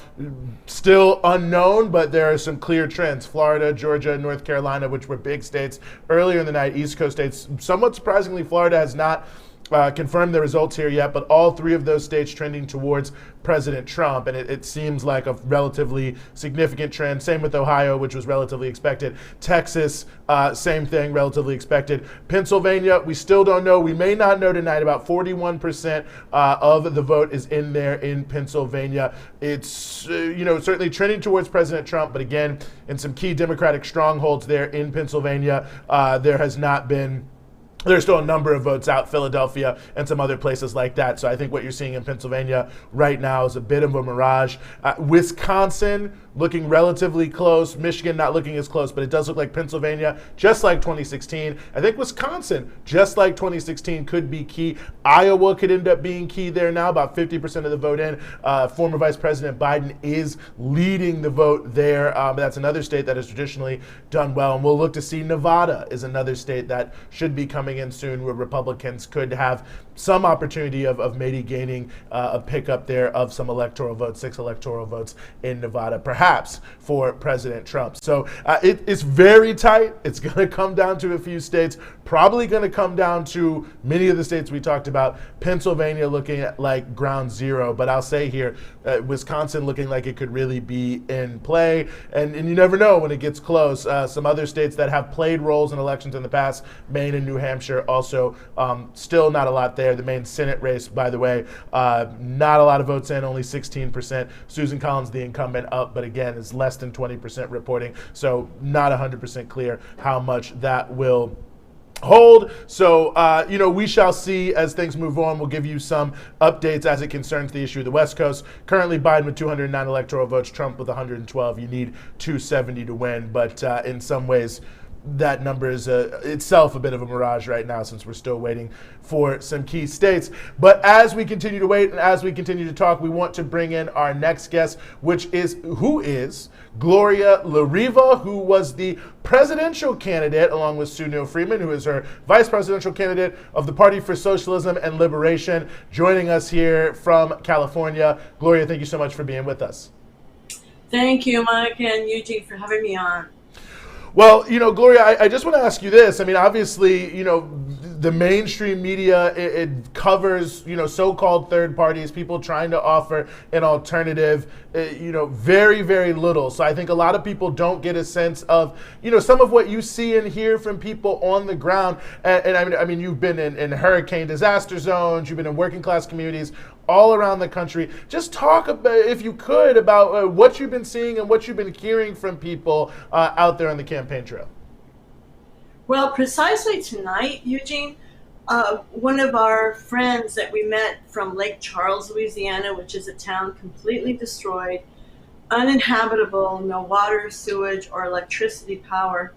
still unknown, but there are some clear trends. Florida, Georgia, North Carolina, which were big states earlier in the night, East Coast states. Somewhat surprisingly, Florida has not confirmed the results here yet, but all three of those states trending towards President Trump, and it seems like a relatively significant trend. Same with Ohio, which was relatively expected. Texas, same thing, relatively expected. Pennsylvania, we still don't know. We may not know tonight. About 41% of the vote is in there in Pennsylvania. It's certainly trending towards President Trump, but again, in some key Democratic strongholds there in Pennsylvania, there's still a number of votes out, Philadelphia and some other places like that. So I think what you're seeing in Pennsylvania right now is a bit of a mirage. Wisconsin looking relatively close. Michigan not looking as close, but it does look like Pennsylvania, just like 2016. I think Wisconsin, just like 2016, could be key. Iowa could end up being key there now, about 50% of the vote in. Former Vice President Biden is leading the vote there. That's another state that has traditionally done well. And we'll look to see Nevada is another state that should be coming in soon, where Republicans could have some opportunity of maybe gaining a pickup there of some electoral votes, 6 electoral votes in Nevada, perhaps for President Trump. So it's very tight. It's going to come down to a few states, probably going to come down to many of the states we talked about. Pennsylvania looking at like ground zero, but I'll say here, Wisconsin looking like it could really be in play, and you never know when it gets close. Some other states that have played roles in elections in the past, Maine and New Hampshire, also still not a lot there. The Maine Senate race, by the way, not a lot of votes in, only 16%. Susan Collins, the incumbent, up, but again, is less than 20% reporting, so not 100% clear how much that will hold. So, we shall see as things move on. We'll give you some updates as it concerns the issue of the West Coast. Currently, Biden with 209 electoral votes, Trump with 112. You need 270 to win, but in some ways, that number is itself a bit of a mirage right now, since we're still waiting for some key states. But as we continue to wait and as we continue to talk, we want to bring in our next guest, who is Gloria La Riva, who was the presidential candidate, along with Sue Neal Freeman, who is her vice presidential candidate of the Party for Socialism and Liberation, joining us here from California. Gloria, thank you so much for being with us. Thank you, Monica and Eugene, for having me on. Well, Gloria, I just want to ask you this. I mean, obviously, the mainstream media, it covers, so-called third parties, people trying to offer an alternative, very, very little. So I think a lot of people don't get a sense of, some of what you see and hear from people on the ground. And I mean, you've been in hurricane disaster zones, you've been in working class communities all around the country. Just talk about, if you could, about what you've been seeing and what you've been hearing from people out there on the campaign trail. Well, precisely tonight, Eugene, one of our friends that we met from Lake Charles, Louisiana, which is a town completely destroyed, uninhabitable, no water, sewage, or electricity power,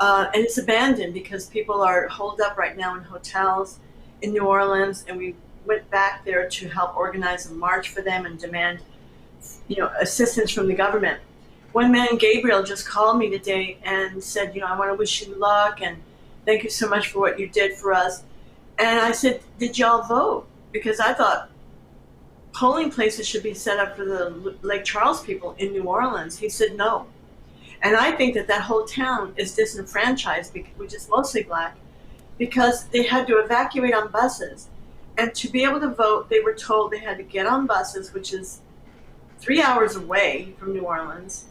and it's abandoned because people are holed up right now in hotels in New Orleans, and we went back there to help organize a march for them and demand, assistance from the government. One man, Gabriel, just called me today and said, I want to wish you luck and thank you so much for what you did for us. And I said, did y'all vote? Because I thought polling places should be set up for the Lake Charles people in New Orleans. He said no. And I think that whole town is disenfranchised, which is mostly black, because they had to evacuate on buses. And to be able to vote, they were told they had to get on buses, which is 3 hours away from New Orleans,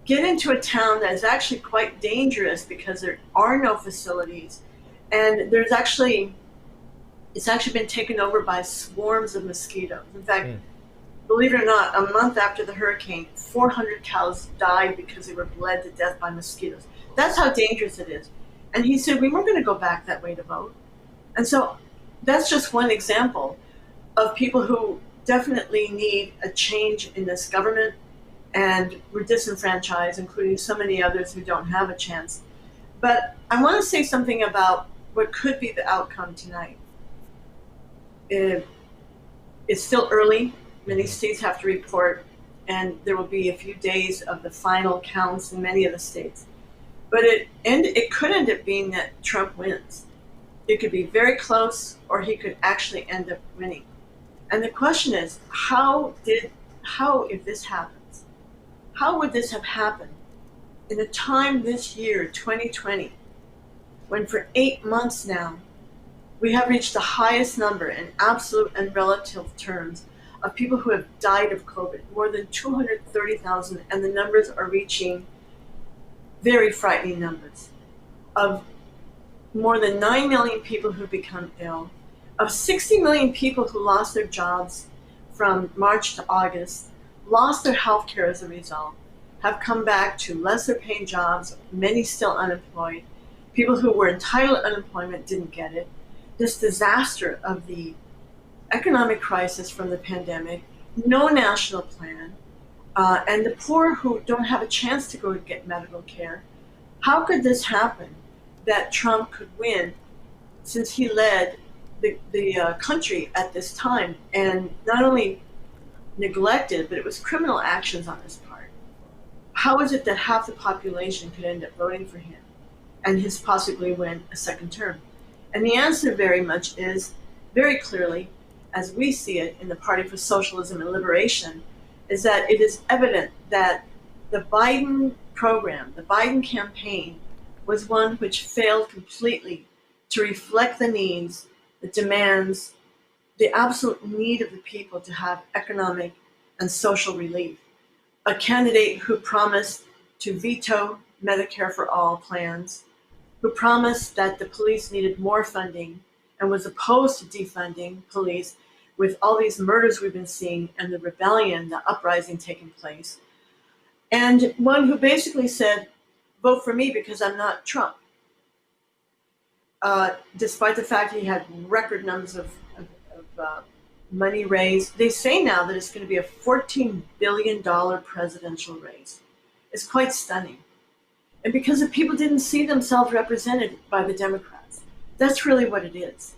get into a town that is actually quite dangerous because there are no facilities. And it's actually been taken over by swarms of mosquitoes. In fact, believe it or not, a month after the hurricane, 400 cows died because they were bled to death by mosquitoes. That's how dangerous it is. And he said, we weren't going to go back that way to vote. And so that's just one example of people who definitely need a change in this government, and we're disenfranchised, including so many others who don't have a chance. But I want to say something about what could be the outcome tonight. It's still early. Many states have to report, and there will be a few days of the final counts in many of the states. But it could end up being that Trump wins. It could be very close, or he could actually end up winning. And the question is, if this happens, how would this have happened in a time this year, 2020, when for 8 months now, we have reached the highest number in absolute and relative terms of people who have died of COVID, more than 230,000, and the numbers are reaching very frightening numbers of more than 9 million people who become ill, of 60 million people who lost their jobs from March to August, lost their health care as a result, have come back to lesser paying jobs, many still unemployed. People who were entitled to unemployment didn't get it. This disaster of the economic crisis from the pandemic, no national plan, and the poor who don't have a chance to go get medical care. How could this happen, that Trump could win, since he led the country at this time and not only neglected, but it was criminal actions on his part? How is it that half the population could end up voting for him and his possibly win a second term? And the answer very much is, very clearly, as we see it in the Party for Socialism and Liberation, is that it is evident that the Biden program, the Biden campaign, was one which failed completely to reflect the needs, the demands, the absolute need of the people to have economic and social relief. A candidate who promised to veto Medicare for all plans, who promised that the police needed more funding and was opposed to defunding police with all these murders we've been seeing and the rebellion, the uprising taking place. And one who basically said, vote for me because I'm not Trump. Despite the fact he had record numbers of money raised. They say now that it's going to be a $14 billion presidential race. It's quite stunning. And because the people didn't see themselves represented by the Democrats. That's really what it is.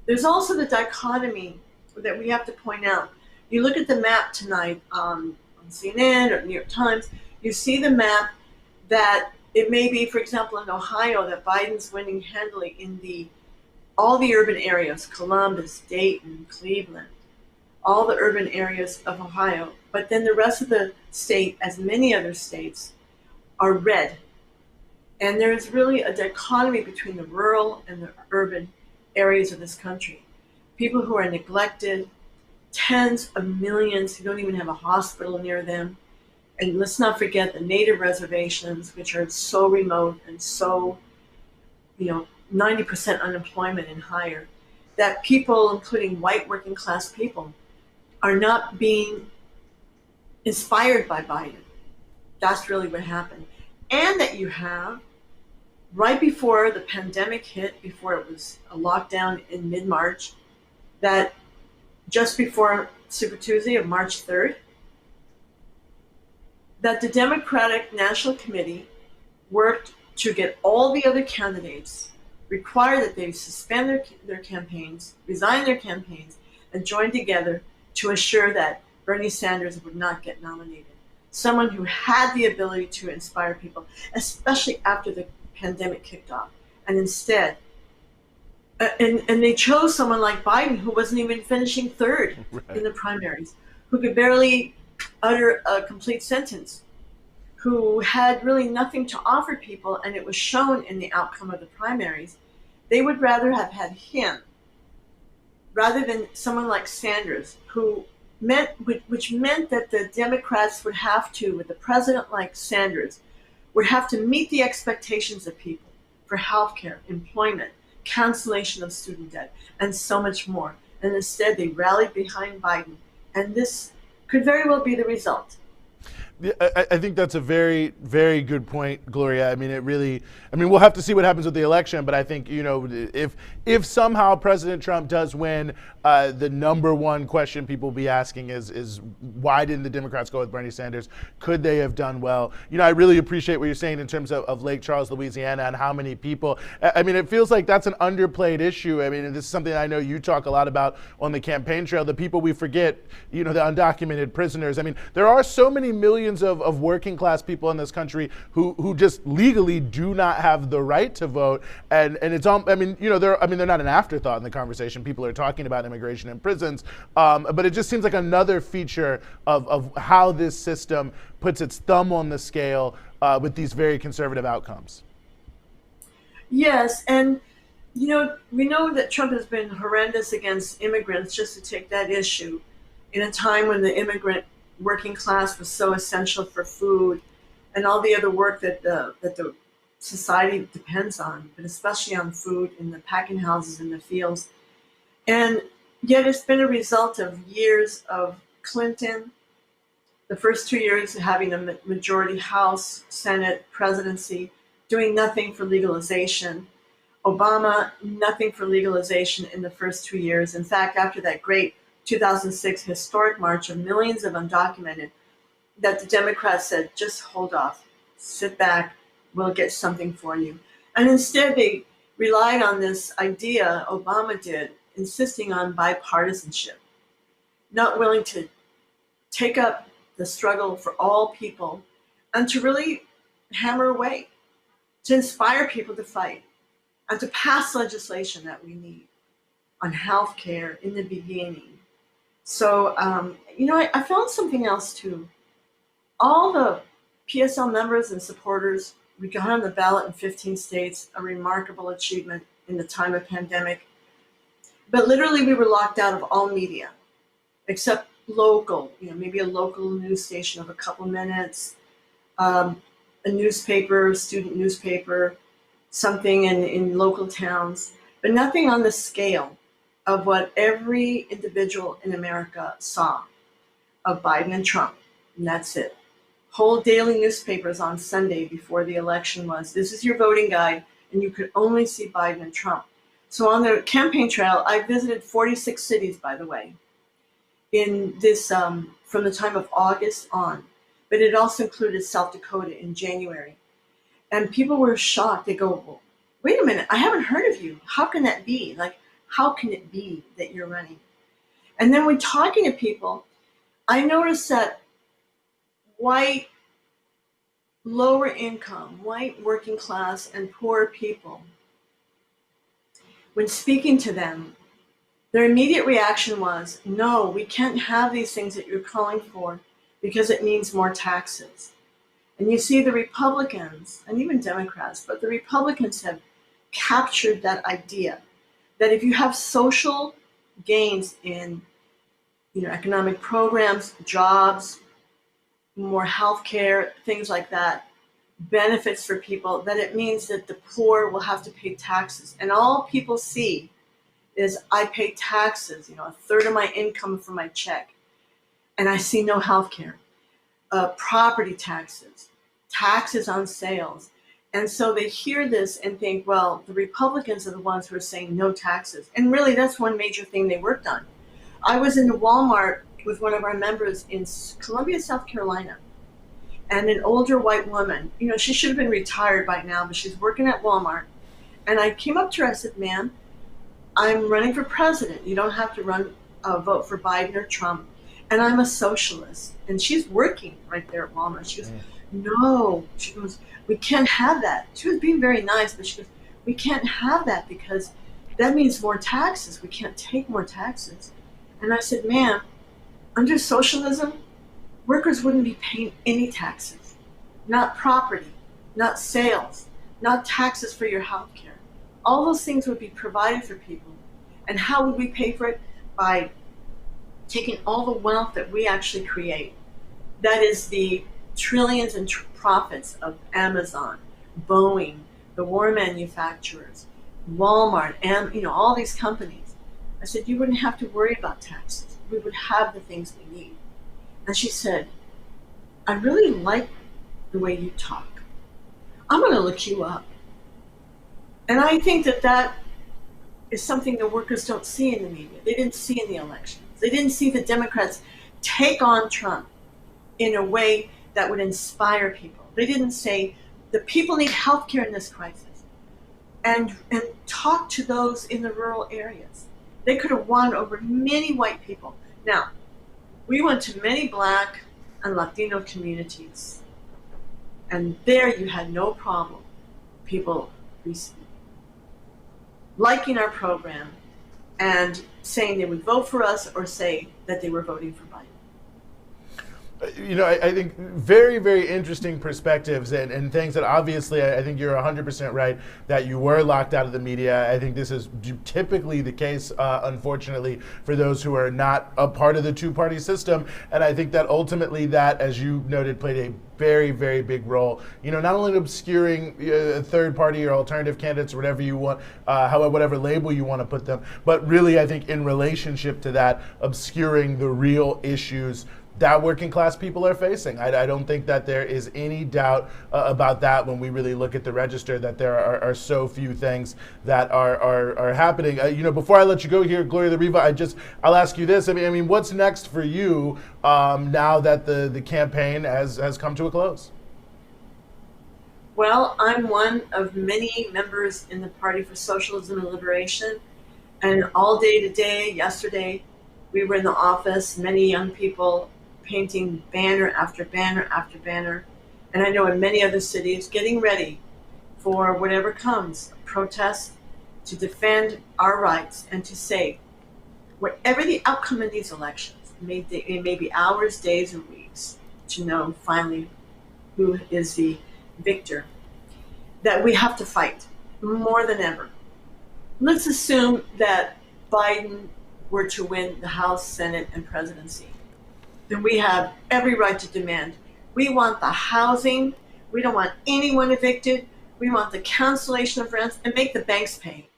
There's also the dichotomy that we have to point out. You look at the map tonight on CNN or New York Times, you see the map that it may be, for example, in Ohio, that Biden's winning handily in all the urban areas, Columbus, Dayton, Cleveland. all the urban areas of Ohio, but then the rest of the state, as many other states, are red. And there is really a dichotomy between the rural and the urban areas of this country. People who are neglected, tens of millions who don't even have a hospital near them. And let's not forget the native reservations, which are so remote and so, 90% unemployment and higher, that people, including white working class people, are not being inspired by Biden. That's really what happened. And that you have, right before the pandemic hit, before it was a lockdown in mid-March, that just before Super Tuesday of March 3rd, that the Democratic National Committee worked to get all the other candidates, require that they suspend their campaigns, resign their campaigns, and join together to assure that Bernie Sanders would not get nominated. Someone who had the ability to inspire people, especially after the pandemic kicked off. And instead, and they chose someone like Biden, who wasn't even finishing third in the primaries, who could barely utter a complete sentence, who had really nothing to offer people, and it was shown in the outcome of the primaries. They would rather have had him rather than someone like Sanders, which meant that the Democrats would have to, with a president like Sanders, would have to meet the expectations of people for healthcare, employment, cancellation of student debt, and so much more. And instead, they rallied behind Biden, and this could very well be the result. I think that's a very, very good point, Gloria. I mean, we'll have to see what happens with the election, but I think, if somehow President Trump does win, the number one question people will be asking is why didn't the Democrats go with Bernie Sanders? Could they have done well? I really appreciate what you're saying in terms of Lake Charles, Louisiana, and how many people. I mean, it feels like that's an underplayed issue. I mean, and this is something I know you talk a lot about on the campaign trail, the people we forget, the undocumented prisoners. I mean, there are so many millions of working class people in this country who just legally do not have the right to vote, and it's they're not an afterthought in the conversation. People are talking about immigration and prisons, but it just seems like another feature of how this system puts its thumb on the scale with these very conservative outcomes. Yes, and we know that Trump has been horrendous against immigrants, just to take that issue, in a time when the immigrant working class was so essential for food and all the other work that the society depends on, but especially on food in the packing houses in the fields. And yet it's been a result of years of Clinton, the first 2 years having a majority House, Senate, presidency, doing nothing for legalization. Obama, nothing for legalization in the first 2 years. In fact, after that great 2006 historic march of millions of undocumented, that the Democrats said, just hold off, sit back, we'll get something for you. And instead they relied on this idea, Obama did, insisting on bipartisanship, not willing to take up the struggle for all people and to really hammer away, to inspire people to fight and to pass legislation that we need on health care in the beginning. So, I found something else too. All the PSL members and supporters, we got on the ballot in 15 states, a remarkable achievement in the time of pandemic. But literally we were locked out of all media, except local, maybe a local news station of a couple minutes, a newspaper, student newspaper, something in local towns, but nothing on the scale of what every individual in America saw of Biden and Trump, and that's it. Whole daily newspapers on Sunday before the election was, this is your voting guide, and you could only see Biden and Trump. So on the campaign trail, I visited 46 cities, by the way, in this, from the time of August on, but it also included South Dakota in January. And people were shocked. They go, well, wait a minute, I haven't heard of you. How can that be? How can it be that you're running? And then when talking to people, I noticed that white, lower income, white working class and poor people, when speaking to them, Their immediate reaction was, no, we can't have these things that you're calling for because it means more taxes. And you see the Republicans, and even Democrats, but the Republicans have captured that idea that if you have social gains in economic programs, jobs, more health care, things like that, benefits for people, that it means that the poor will have to pay taxes. And all people see is I pay taxes, a third of my income for my check, and I see no health care, property taxes, taxes on sales. And so they hear this and think, well, the Republicans are the ones who are saying no taxes. And really, that's one major thing they worked on. I was in Walmart with one of our members in Columbia, South Carolina, and an older white woman, she should have been retired by now, but she's working at Walmart. And I came up to her, I said, ma'am, I'm running for president. You don't have to vote for Biden or Trump. And I'm a socialist. And she's working right there at Walmart. She goes, no. She goes, we can't have that. She was being very nice, but she goes, we can't have that because that means more taxes. We can't take more taxes. And I said, ma'am, under socialism, workers wouldn't be paying any taxes. Not property, not sales, not taxes for your health care. All those things would be provided for people. And how would we pay for it? By taking all the wealth that we actually create. That is the trillions in profits of Amazon, Boeing, the war manufacturers, Walmart, and all these companies. I said, you wouldn't have to worry about taxes. We would have the things we need. And she said, I really like the way you talk. I'm going to look you up. And I think that is something the workers don't see in the media. They didn't see in the elections. They didn't see the Democrats take on Trump in a way that would inspire people. They didn't say, the people need health care in this crisis. And talk to those in the rural areas. They could have won over many white people. Now, we went to many Black and Latino communities. And there you had no problem. People liking our program and saying they would vote for us or say that they were voting for Biden. I think very, very interesting perspectives and things that obviously I think you're 100% right that you were locked out of the media. I think this is typically the case, unfortunately, for those who are not a part of the two-party system. And I think that ultimately that, as you noted, played a very, very big role, not only in obscuring third party or alternative candidates or whatever you want, whatever label you want to put them, but really I think in relationship to that, obscuring the real issues that working class people are facing. I don't think that there is any doubt about that when we really look at the register, that there are so few things that are happening. Before I let you go here, Gloria La Riva, I'll ask you this. I mean, what's next for you now that the campaign has come to a close? Well, I'm one of many members in the Party for Socialism and Liberation. And all day today, yesterday, we were in the office, many young people painting banner after banner after banner. And I know in many other cities, getting ready for whatever comes, a protest to defend our rights and to say, whatever the outcome of these elections, it may be hours, days, or weeks, to know finally who is the victor, that we have to fight more than ever. Let's assume that Biden were to win the House, Senate, and presidency. Then we have every right to demand. We want the housing. We don't want anyone evicted. We want the cancellation of rents and make the banks pay.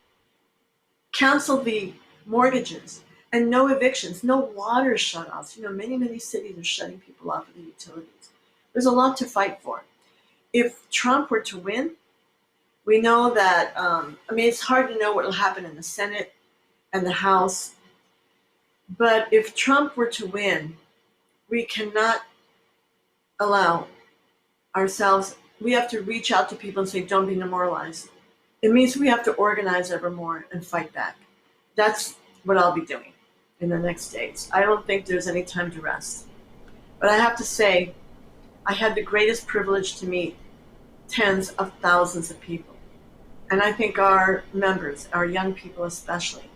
Cancel the mortgages and no evictions, no water shutoffs. Many, many cities are shutting people off of the utilities. There's a lot to fight for. If Trump were to win, we know that, it's hard to know what will happen in the Senate and the House. But if Trump were to win, we cannot allow ourselves, we have to reach out to people and say, don't be demoralized. It means we have to organize ever more and fight back. That's what I'll be doing in the next days. I don't think there's any time to rest. But I have to say, I had the greatest privilege to meet tens of thousands of people. And I think our members, our young people especially,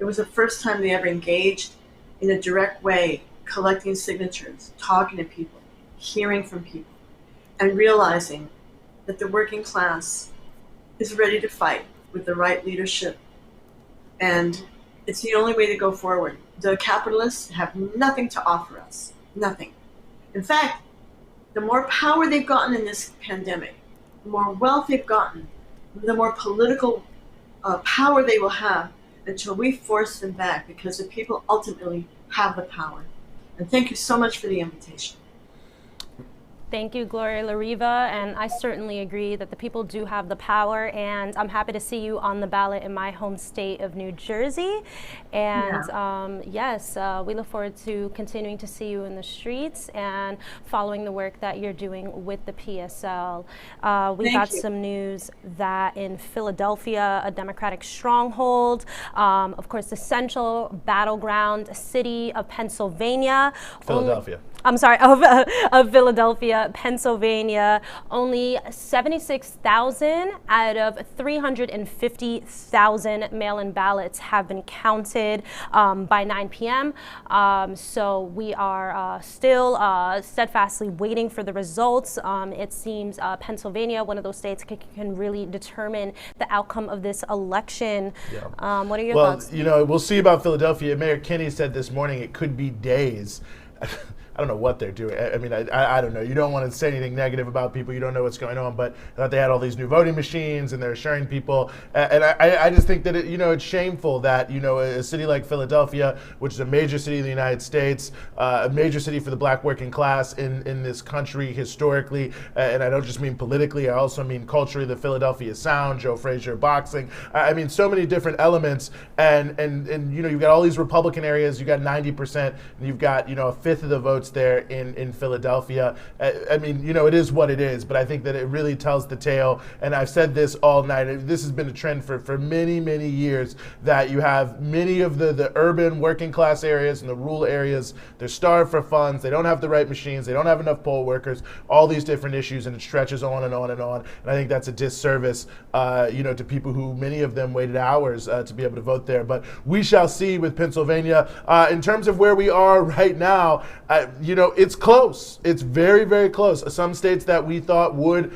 It was the first time they ever engaged in a direct way, collecting signatures, talking to people, hearing from people, and realizing that the working class is ready to fight with the right leadership. And it's the only way to go forward. The capitalists have nothing to offer us, nothing. In fact, the more power they've gotten in this pandemic, the more wealth they've gotten, the more political power they will have until we force them back, because the people ultimately have the power. And thank you so much for the invitation. Thank you, Gloria La Riva, and I certainly agree that the people do have the power, and I'm happy to see you on the ballot in my home state of New Jersey. And yes, we look forward to continuing to see you in the streets and following the work that you're doing with the PSL. We got some news that in Philadelphia, a Democratic stronghold, of course, the central battleground city of Pennsylvania. Philadelphia. I'm sorry, of Philadelphia, Pennsylvania. Only 76,000 out of 350,000 mail-in ballots have been counted by 9 p.m. So we are still steadfastly waiting for the results. It seems Pennsylvania, one of those states, can really determine the outcome of this election. Yeah. What are your thoughts? Well, you know, we'll see about Philadelphia. Mayor Kinney said this morning it could be days. I don't know what they're doing. I mean, I don't know. You don't want to say anything negative about people. You don't know what's going on. But I thought they had all these new voting machines and they're assuring people. And I just think that, it's shameful that, a city like Philadelphia, which is a major city in the United States, a major city for the black working class in this country historically, and I don't just mean politically, I also mean culturally, the Philadelphia Sound, Joe Frazier boxing. I mean, so many different elements. And you've got all these Republican areas. You've got 90%, and you've got, a fifth of the votes there in Philadelphia. I mean, it is what it is, but I think that it really tells the tale. And I've said this all night. This has been a trend for many, many years, that you have many of the urban working class areas and the rural areas, they're starved for funds. They don't have the right machines. They don't have enough poll workers, all these different issues, and it stretches on and on and on. And I think that's a disservice, to people who, many of them waited hours to be able to vote there. But we shall see with Pennsylvania. In terms of where we are right now, it's close. It's very, very close. Some states that we thought would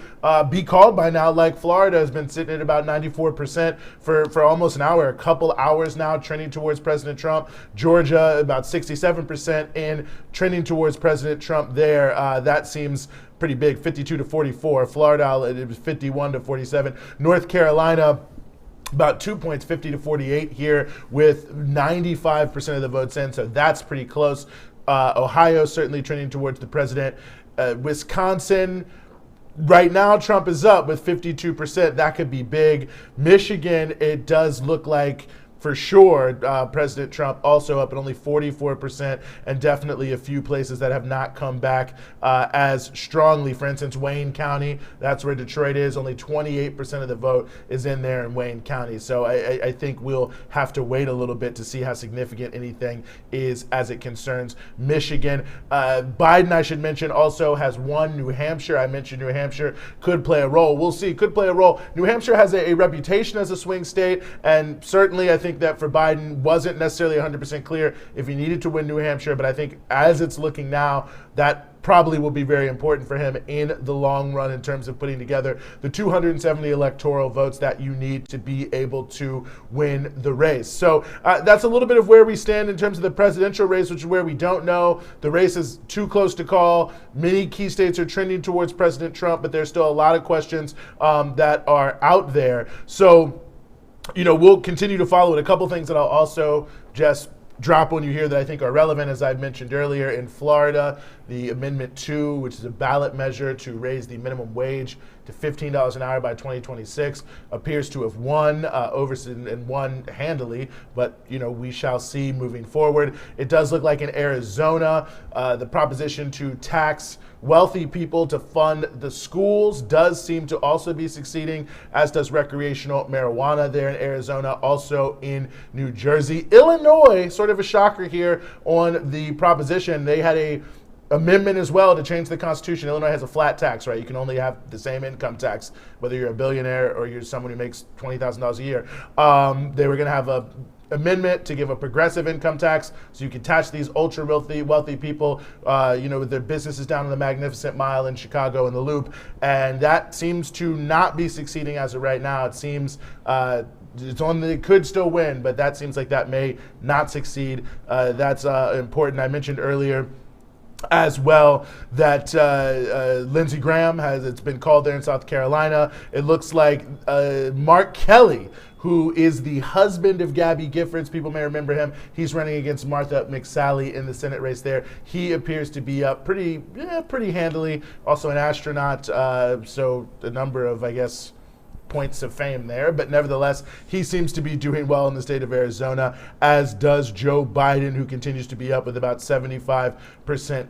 be called by now, like Florida, has been sitting at about 94% for almost an hour, a couple hours now, trending towards President Trump. Georgia, about 67% in, trending towards President Trump there. That seems pretty big, 52 to 44. Florida, it was 51 to 47. North Carolina, about 2 points, 50 to 48 here, with 95% of the votes in, so that's pretty close. Ohio certainly trending towards the president. Wisconsin, right now Trump is up with 52%. That could be big. Michigan, it does look like, for sure, President Trump also up at only 44%, and definitely a few places that have not come back as strongly. For instance, Wayne County, that's where Detroit is. Only 28% of the vote is in there in Wayne County. So I think we'll have to wait a little bit to see how significant anything is as it concerns Michigan. Biden, I should mention, also has won New Hampshire. I mentioned New Hampshire could play a role. We'll see, could play a role. New Hampshire has a reputation as a swing state, and certainly I think that for Biden wasn't necessarily 100% clear if he needed to win New Hampshire, but I think as it's looking now, that probably will be very important for him in the long run in terms of putting together the 270 electoral votes that you need to be able to win the race. So that's a little bit of where we stand in terms of the presidential race, which is where we don't know. The race is too close to call. Many key states are trending towards President Trump, but there's still a lot of questions that are out there. So we'll continue to follow it. A couple things that I'll also just drop on you here that I think are relevant, as I mentioned earlier. In Florida, the Amendment 2, which is a ballot measure to raise the minimum wage to $15 an hour by 2026, appears to have won and won handily, but we shall see moving forward. It does look like in Arizona, the proposition to tax wealthy people to fund the schools does seem to also be succeeding, as does recreational marijuana there in Arizona, also in New Jersey. Illinois, sort of a shocker here on the proposition. They had a amendment as well to change the Constitution. Illinois has a flat tax, right? You can only have the same income tax, whether you're a billionaire or you're someone who makes $20,000 a year. They were going to have a amendment to give a progressive income tax so you can tax these ultra wealthy people, with their businesses down in the Magnificent Mile in Chicago and the Loop. And that seems to not be succeeding as of right now. It seems it could still win, but that seems like that may not succeed. That's important. I mentioned earlier as well that Lindsey Graham it's been called there in South Carolina. It looks like Mark Kelly, who is the husband of Gabby Giffords. People may remember him. He's running against Martha McSally in the Senate race there. He appears to be up pretty handily. Also an astronaut, so a number of, I guess, points of fame there, but nevertheless, he seems to be doing well in the state of Arizona, as does Joe Biden, who continues to be up with about 75%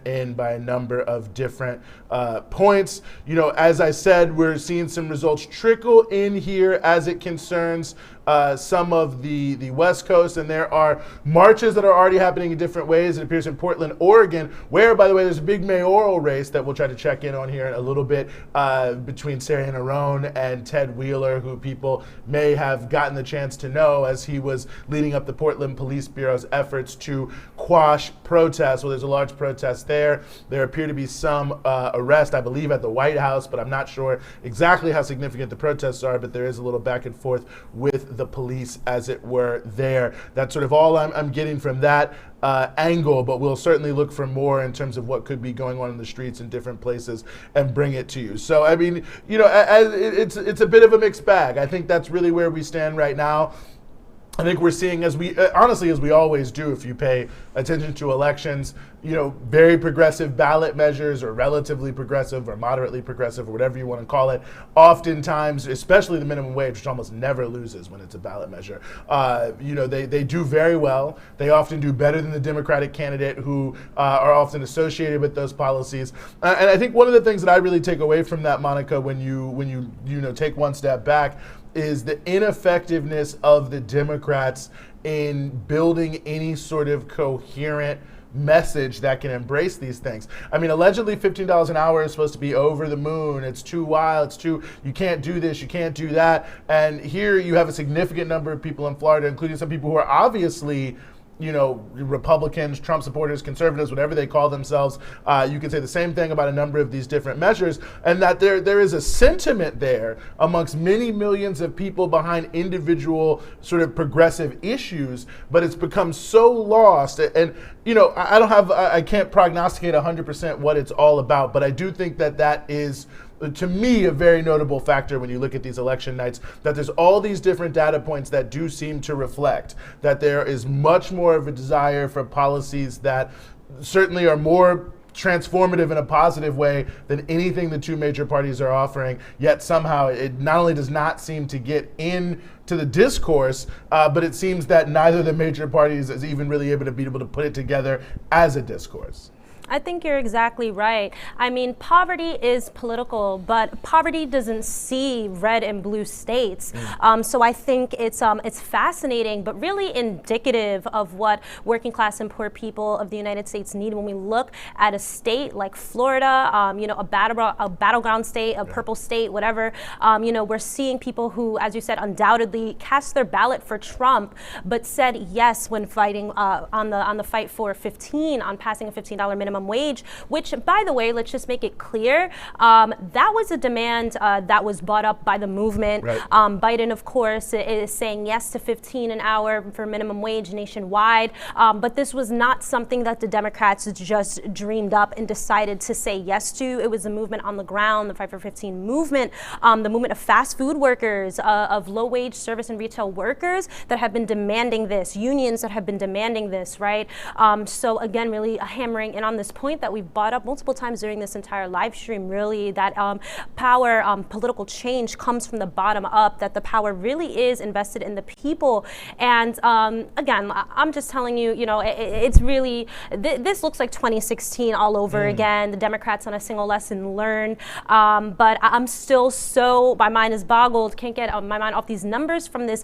in by a number of different points. As I said, we're seeing some results trickle in here as it concerns some of the West Coast, and there are marches that are already happening in different ways. It appears in Portland, Oregon, where, by the way, there's a big mayoral race that we'll try to check in on here in a little bit between Sarah Narone and Ted Wheeler, who people may have gotten the chance to know as he was leading up the Portland Police Bureau's efforts to quash protests. Well, there's a large protest there. There appear to be some arrest, I believe, at the White House, but I'm not sure exactly how significant the protests are, but there is a little back and forth with the police, as it were, there. That's sort of all I'm getting from that angle, but we'll certainly look for more in terms of what could be going on in the streets in different places and bring it to you. So, I mean, it's a bit of a mixed bag. I think that's really where we stand right now. I think we're seeing, as we always do, if you pay attention to elections, very progressive ballot measures, or relatively progressive, or moderately progressive, or whatever you want to call it. Oftentimes, especially the minimum wage, which almost never loses when it's a ballot measure, they do very well. They often do better than the Democratic candidate who are often associated with those policies. And I think one of the things that I really take away from that, Monica, when you take one step back, is the ineffectiveness of the Democrats in building any sort of coherent message that can embrace these things. I mean, allegedly $15 an hour is supposed to be over the moon. It's too wild. You can't do this, you can't do that. And here you have a significant number of people in Florida, including some people who are obviously Republicans, Trump supporters, conservatives, whatever they call themselves. You can say the same thing about a number of these different measures, and that there is a sentiment there amongst many millions of people behind individual sort of progressive issues, but it's become so lost. And I can't prognosticate 100% what it's all about, but I do think that is, to me, a very notable factor when you look at these election nights, that there's all these different data points that do seem to reflect that there is much more of a desire for policies that certainly are more transformative in a positive way than anything the two major parties are offering, yet somehow it not only does not seem to get into the discourse, but it seems that neither of the major parties is even really able to put it together as a discourse. I think you're exactly right. I mean, poverty is political, but poverty doesn't see red and blue states. So I think it's fascinating, but really indicative of what working class and poor people of the United States need. When we look at a state like Florida, a battleground state, a purple state, whatever, we're seeing people who, as you said, undoubtedly cast their ballot for Trump, but said yes when fighting on the fight for on passing a $15 minimum wage, which, by the way, let's just make it clear, that was a demand that was brought up by the movement. Right. Biden, of course, is saying yes to $15 an hour for minimum wage nationwide, but this was not something that the Democrats just dreamed up and decided to say yes to. It was a movement on the ground, the Fight for 15 movement, the movement of fast food workers, of low-wage service and retail workers that have been demanding this, unions that have been demanding this, right? So again, really hammering in on this point that we've brought up multiple times during this entire live stream, really, that power, political change comes from the bottom up, that the power really is invested in the people. And again, I'm just telling you, it's really, this looks like 2016 all over again, the Democrats on a single lesson learned. But I'm still my mind is boggled, can't get my mind off these numbers from this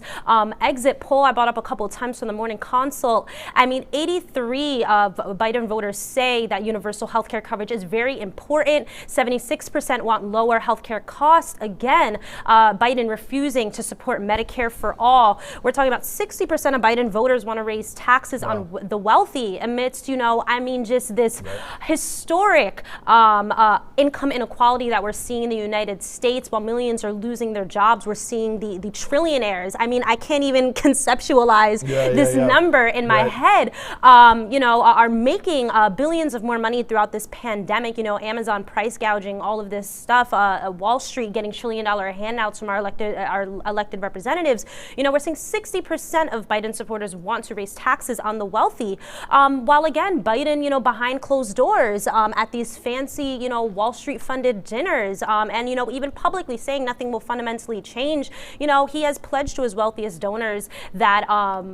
exit poll I brought up a couple of times from the Morning Consult. I mean, 83 of Biden voters say that universal healthcare coverage is very important. 76% want lower healthcare costs. Again, Biden refusing to support Medicare for all. We're talking about 60% of Biden voters want to raise taxes on the wealthy amidst, just this historic income inequality that we're seeing in the United States. While millions are losing their jobs, we're seeing the trillionaires. I mean, I can't even conceptualize this number in my head. Are making billions of more money throughout this pandemic. Amazon price gouging, all of this stuff. Wall Street getting $1 trillion handouts from our elected representatives. We're seeing 60% of Biden supporters want to raise taxes on the wealthy. While again, Biden, behind closed doors at these fancy, Wall Street funded dinners, and even publicly saying nothing will fundamentally change. He has pledged to his wealthiest donors that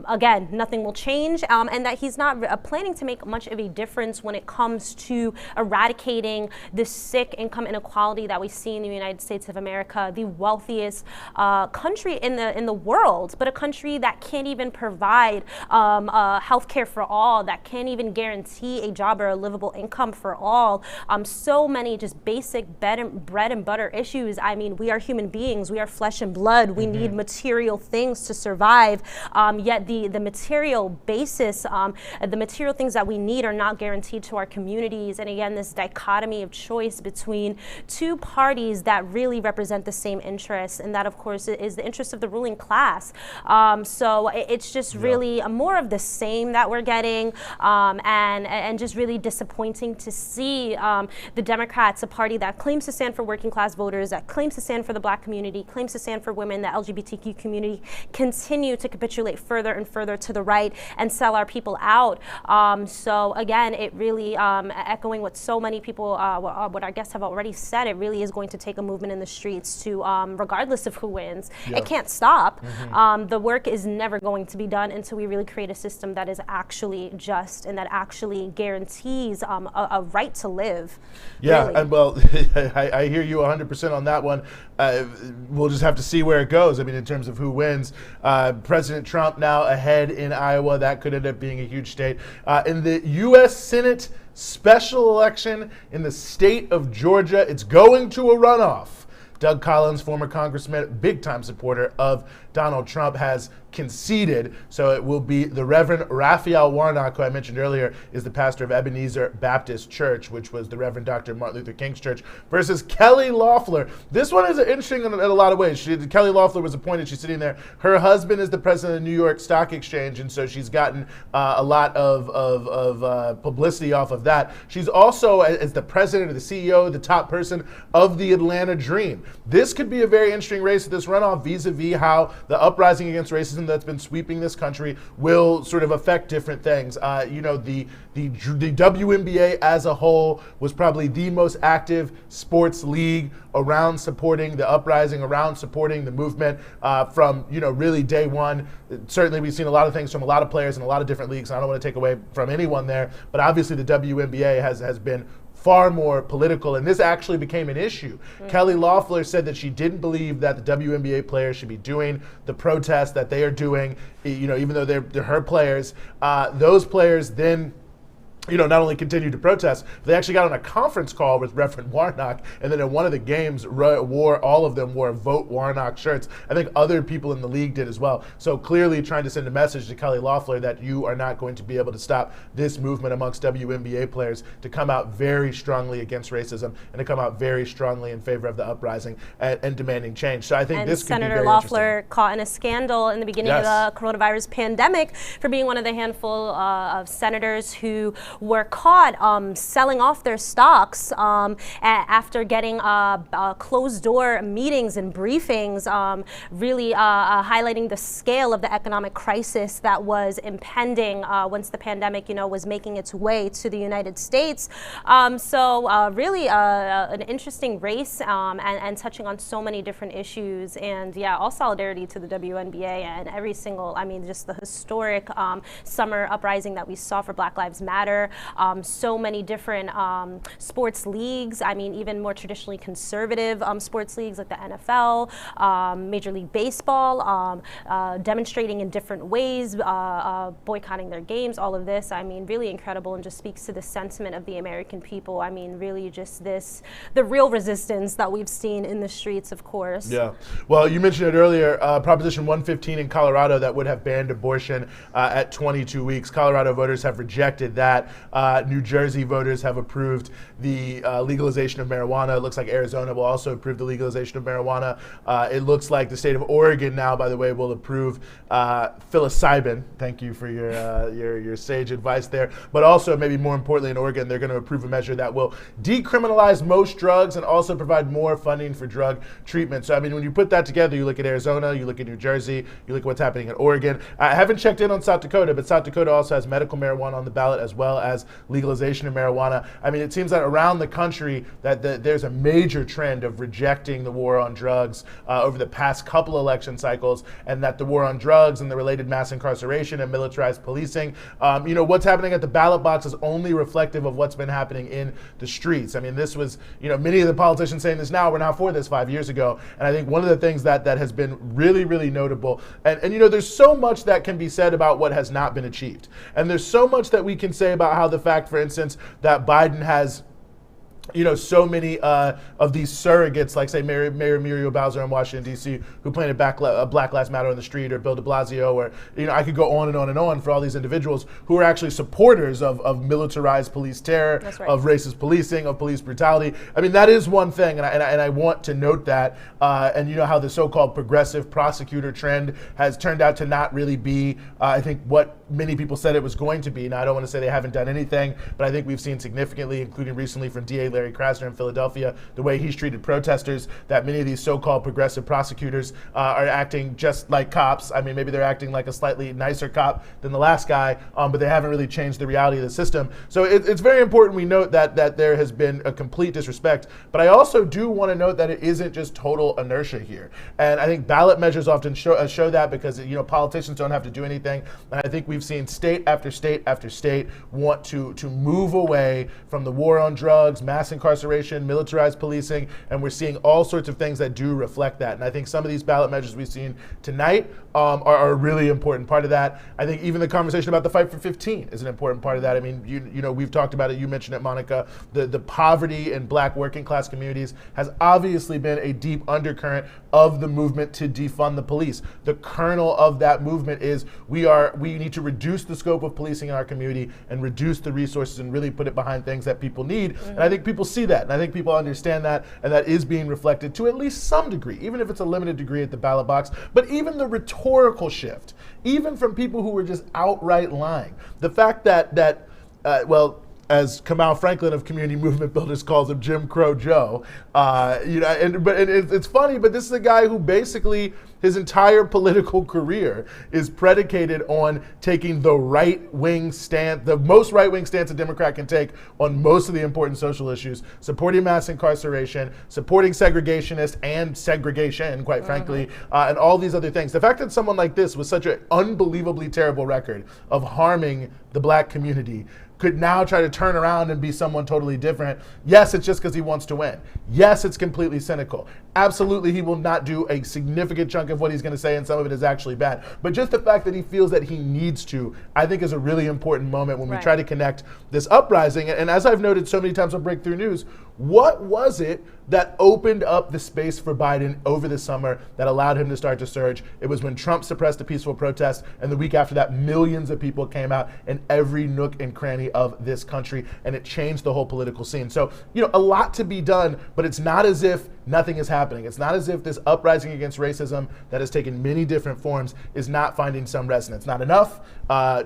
again, nothing will change, and that he's not planning to make much of a difference when it comes to eradicating this sick income inequality that we see in the United States of America, the wealthiest country in the world, but a country that can't even provide health care for all, that can't even guarantee a job or a livable income for all. So many just basic bread and butter issues. I mean, we are human beings. We are flesh and blood. We need material things to survive. Yet the material basis, the material things that we need are not guaranteed to our communities. And again, this dichotomy of choice between two parties that really represent the same interests, and that, of course, is the interest of the ruling class. So it's just really more of the same that we're getting, and just really disappointing to see the Democrats, a party that claims to stand for working class voters, that claims to stand for the Black community, claims to stand for women, the LGBTQ community, continue to capitulate further and further to the right and sell our people out. So again, it really, echoing what so many people, what our guests have already said, it really is going to take a movement in the streets to, regardless of who wins, it can't stop. The work is never going to be done until we really create a system that is actually just and that actually guarantees a right to live. Yeah, really. and well, I hear you 100% on that one. We'll just have to see where it goes. I mean, in terms of who wins, President Trump now ahead in Iowa. That could end up being a huge state. In the U.S. Senate special election in the state of Georgia, it's going to a runoff. Doug Collins, former congressman, big-time supporter of Donald Trump, has conceded. So it will be the Reverend Raphael Warnock, who I mentioned earlier, is the pastor of Ebenezer Baptist Church, which was the Reverend Dr. Martin Luther King's church, versus Kelly Loeffler. This one is interesting in a lot of ways. Kelly Loeffler was appointed. She's sitting there. Her husband is the president of the New York Stock Exchange, and so she's gotten a lot of publicity off of that. She's also, as the president or the CEO, the top person of the Atlanta Dream. This could be a very interesting race, this runoff, vis-a-vis how the uprising against racism that's been sweeping this country will sort of affect different things. The WNBA as a whole was probably the most active sports league around supporting the uprising, around supporting the movement from really day one. Certainly we've seen a lot of things from a lot of players in a lot of different leagues, and I don't want to take away from anyone there, but obviously the WNBA has been far more political, and this actually became an issue. Kelly Loeffler said that she didn't believe that the WNBA players should be doing the protests that they are doing, even though they're her players. Those players then not only continued to protest, but they actually got on a conference call with Reverend Warnock, and then in one of the games, all of them wore Vote Warnock shirts. I think other people in the league did as well. So clearly trying to send a message to Kelly Loeffler that you are not going to be able to stop this movement amongst WNBA players to come out very strongly against racism and to come out very strongly in favor of the uprising and demanding change. So I think this could be very Senator Loeffler caught in a scandal in the beginning of the coronavirus pandemic for being one of the handful of senators who were caught selling off their stocks after getting closed-door meetings and briefings, really highlighting the scale of the economic crisis that was impending once the pandemic, was making its way to the United States. Really an interesting race and touching on so many different issues. And all solidarity to the WNBA and every single, just the historic summer uprising that we saw for Black Lives Matter. here. So many different sports leagues. I mean, even more traditionally conservative sports leagues like the NFL, Major League Baseball, demonstrating in different ways, boycotting their games, all of this. I mean, really incredible, and just speaks to the sentiment of the American people. I mean, really just the real resistance that we've seen in the streets, of course. Yeah. Well, you mentioned it earlier, Proposition 115 in Colorado that would have banned abortion at 22 weeks. Colorado voters have rejected that. New Jersey voters have approved the legalization of marijuana. It looks like Arizona will also approve the legalization of marijuana. It looks like the state of Oregon now, by the way, will approve psilocybin. Thank you for your sage advice there. But also, maybe more importantly, in Oregon, they're going to approve a measure that will decriminalize most drugs and also provide more funding for drug treatment. So, I mean, when you put that together, you look at Arizona, you look at New Jersey, you look at what's happening in Oregon. I haven't checked in on South Dakota, but South Dakota also has medical marijuana on the ballot as well as legalization of marijuana. I mean, it seems that around the country that there's a major trend of rejecting the war on drugs over the past couple election cycles, and that the war on drugs and the related mass incarceration and militarized policing, what's happening at the ballot box is only reflective of what's been happening in the streets. I mean, this was, many of the politicians saying this now, we're now for this 5 years ago. And I think one of the things that has been really, really notable, and there's so much that can be said about what has not been achieved. And there's so much that we can say about how the fact, for instance, that Biden has so many of these surrogates, like say Mayor Muriel Bowser in Washington, D.C., who planted Black Lives Matter on the street, or Bill de Blasio, or I could go on and on and on for all these individuals who are actually supporters of militarized police terror, right. of racist policing, of police brutality. I mean, that is one thing, and I want to note that. And how the so-called progressive prosecutor trend has turned out to not really be, I think, what many people said it was going to be. Now, I don't want to say they haven't done anything, but I think we've seen significantly, including recently from DA Larry Krasner in Philadelphia, the way he's treated protesters, that many of these so-called progressive prosecutors are acting just like cops. I mean, maybe they're acting like a slightly nicer cop than the last guy, but they haven't really changed the reality of the system. So it's very important we note that there has been a complete disrespect, but I also do want to note that it isn't just total inertia here. And I think ballot measures often show that, because politicians don't have to do anything. And I think we've seen state after state after state want to move away from the war on drugs, mass incarceration, militarized policing, and we're seeing all sorts of things that do reflect that. And I think some of these ballot measures we've seen tonight are a really important part of that. I think even the conversation about the fight for 15 is an important part of that. I mean, we've talked about it. You mentioned it, Monica. The poverty in Black working class communities has obviously been a deep undercurrent of the movement to defund the police. The kernel of that movement is we need to reduce the scope of policing in our community and reduce the resources and really put it behind things that people need. Mm-hmm. And I think people see that, and I think people understand that, and that is being reflected to at least some degree, even if it's a limited degree at the ballot box. But even the rhetorical shift, even from people who were just outright lying, the fact that as Kamau Franklin of Community Movement Builders calls him, Jim Crow Joe. It's funny, but this is a guy who basically his entire political career is predicated on taking the right-wing stance, the most right-wing stance a Democrat can take on most of the important social issues, supporting mass incarceration, supporting segregationists and segregation, quite frankly, and all these other things. The fact that someone like this with such an unbelievably terrible record of harming the Black community could now try to turn around and be someone totally different. Yes, it's just because he wants to win. Yes, it's completely cynical. Absolutely, he will not do a significant chunk of what he's going to say, and some of it is actually bad. But just the fact that he feels that he needs to, I think, is a really important moment when we try to connect this uprising. And as I've noted so many times on Breakthrough News, what was it that opened up the space for Biden over the summer that allowed him to start to surge? It was when Trump suppressed a peaceful protest, and the week after that, millions of people came out in every nook and cranny of this country, and it changed the whole political scene. So, a lot to be done, but it's not as if nothing is happening. It's not as if this uprising against racism that has taken many different forms is not finding some resonance. Not enough,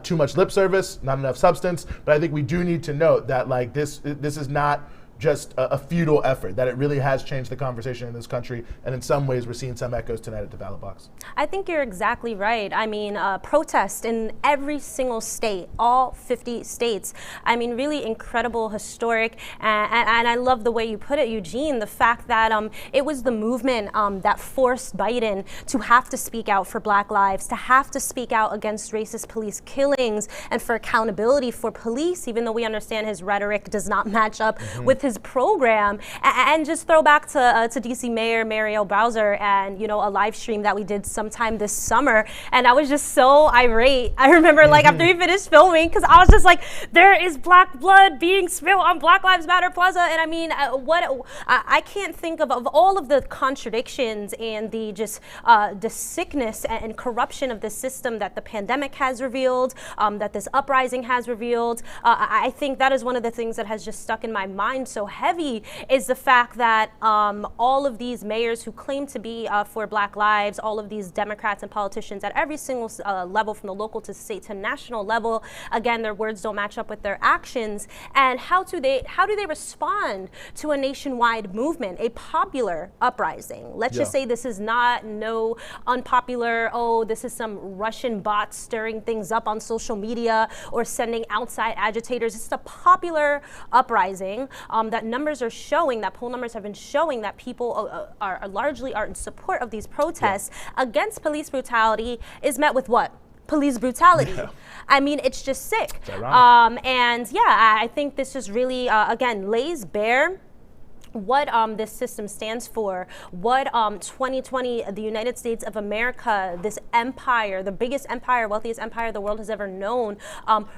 too much lip service, not enough substance, but I think we do need to note that this is not just a futile effort, that it really has changed the conversation in this country. And in some ways, we're seeing some echoes tonight at the ballot box. I think you're exactly right. I mean, protest in every single state, all 50 states. I mean, really incredible, historic, and I love the way you put it, Eugene, the fact that it was the movement that forced Biden to have to speak out for Black lives, to have to speak out against racist police killings, and for accountability for police, even though we understand his rhetoric does not match up with his program. And just throw back to DC Mayor Muriel Bowser and, you know, a live stream that we did sometime this summer. And I was just so irate. I remember like after we finished filming, because I was just like, there is Black blood being spilled on Black Lives Matter Plaza. And I mean, I can't think of all of the contradictions and the sickness and corruption of the system that the pandemic has revealed, that this uprising has revealed. I think that is one of the things that has just stuck in my mind so heavy, is the fact that all of these mayors who claim to be for Black lives, all of these Democrats and politicians at every single level, from the local to state to national level, again, their words don't match up with their actions. And how do they respond to a nationwide movement, a popular uprising? Let's just say this is not no unpopular, oh, this is some Russian bot stirring things up on social media or sending outside agitators. It's a popular uprising that numbers are showing, that poll numbers have been showing that people are largely in support of these protests against police brutality, is met with what? Police brutality. I mean, it's just sick. And yeah, I think this just really, again, lays bare what this system stands for, what 2020, the United States of America, this empire, the biggest empire, wealthiest empire the world has ever known,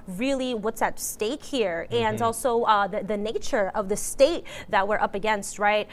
really what's at stake here, and also the nature of the state that we're up against, right?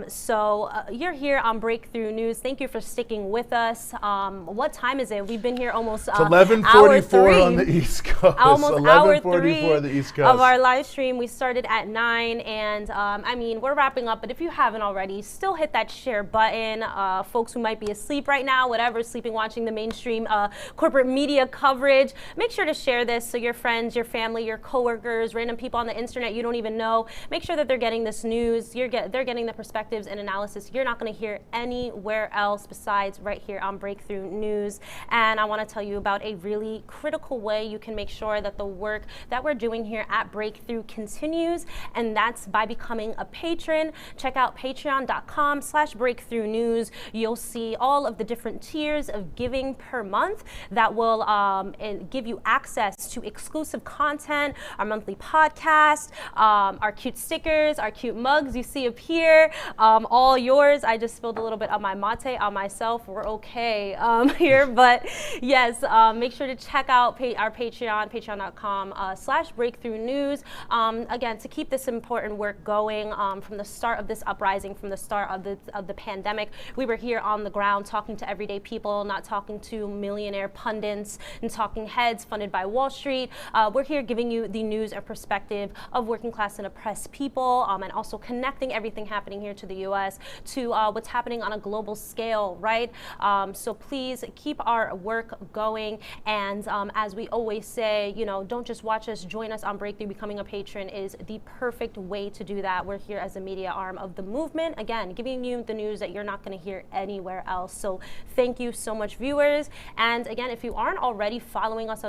So you're here on Breakthrough News. Thank you for sticking with us. What time is it? We've been here almost 11:44 on the East Coast. Almost hour 3 on the East Coast of our live stream. We started at 9, and I mean, we're wrapping up, but if you haven't already, still hit that share button. Folks who might be asleep right now, whatever, sleeping, watching the mainstream corporate media coverage, make sure to share this so your friends, your family, your coworkers, random people on the internet you don't even know, make sure that they're getting this news. They're getting the perspectives and analysis you're not going to hear anywhere else besides right here on Breakthrough News. And I want to tell you about a really critical way you can make sure that the work that we're doing here at Breakthrough continues, and that's by becoming a patron. Check out patreon.com/breakthrough news. You'll see all of the different tiers of giving per month that will give you access to exclusive content, our monthly podcast, our cute stickers, our cute mugs you see up here, all yours. I just spilled a little bit of my mate on myself. We're okay here, but yes, make sure to check out our Patreon, patreon.com/breakthrough news. Again, to keep this important work going from the start of this uprising, from the start of the pandemic, we were here on the ground talking to everyday people, not talking to millionaire pundits and talking heads funded by Wall Street. We're here giving you the news and perspective of working class and oppressed people, and also connecting everything happening here to the U.S. to what's happening on a global scale, right? So please keep our work going, and as we always say, you know, don't just watch us, join us on Breakthrough. Becoming a patron is the perfect way to do that. We're here as a media arm of the movement, again, giving you the news that you're not going to hear anywhere else. So thank you so much, viewers. And again, if you aren't already following us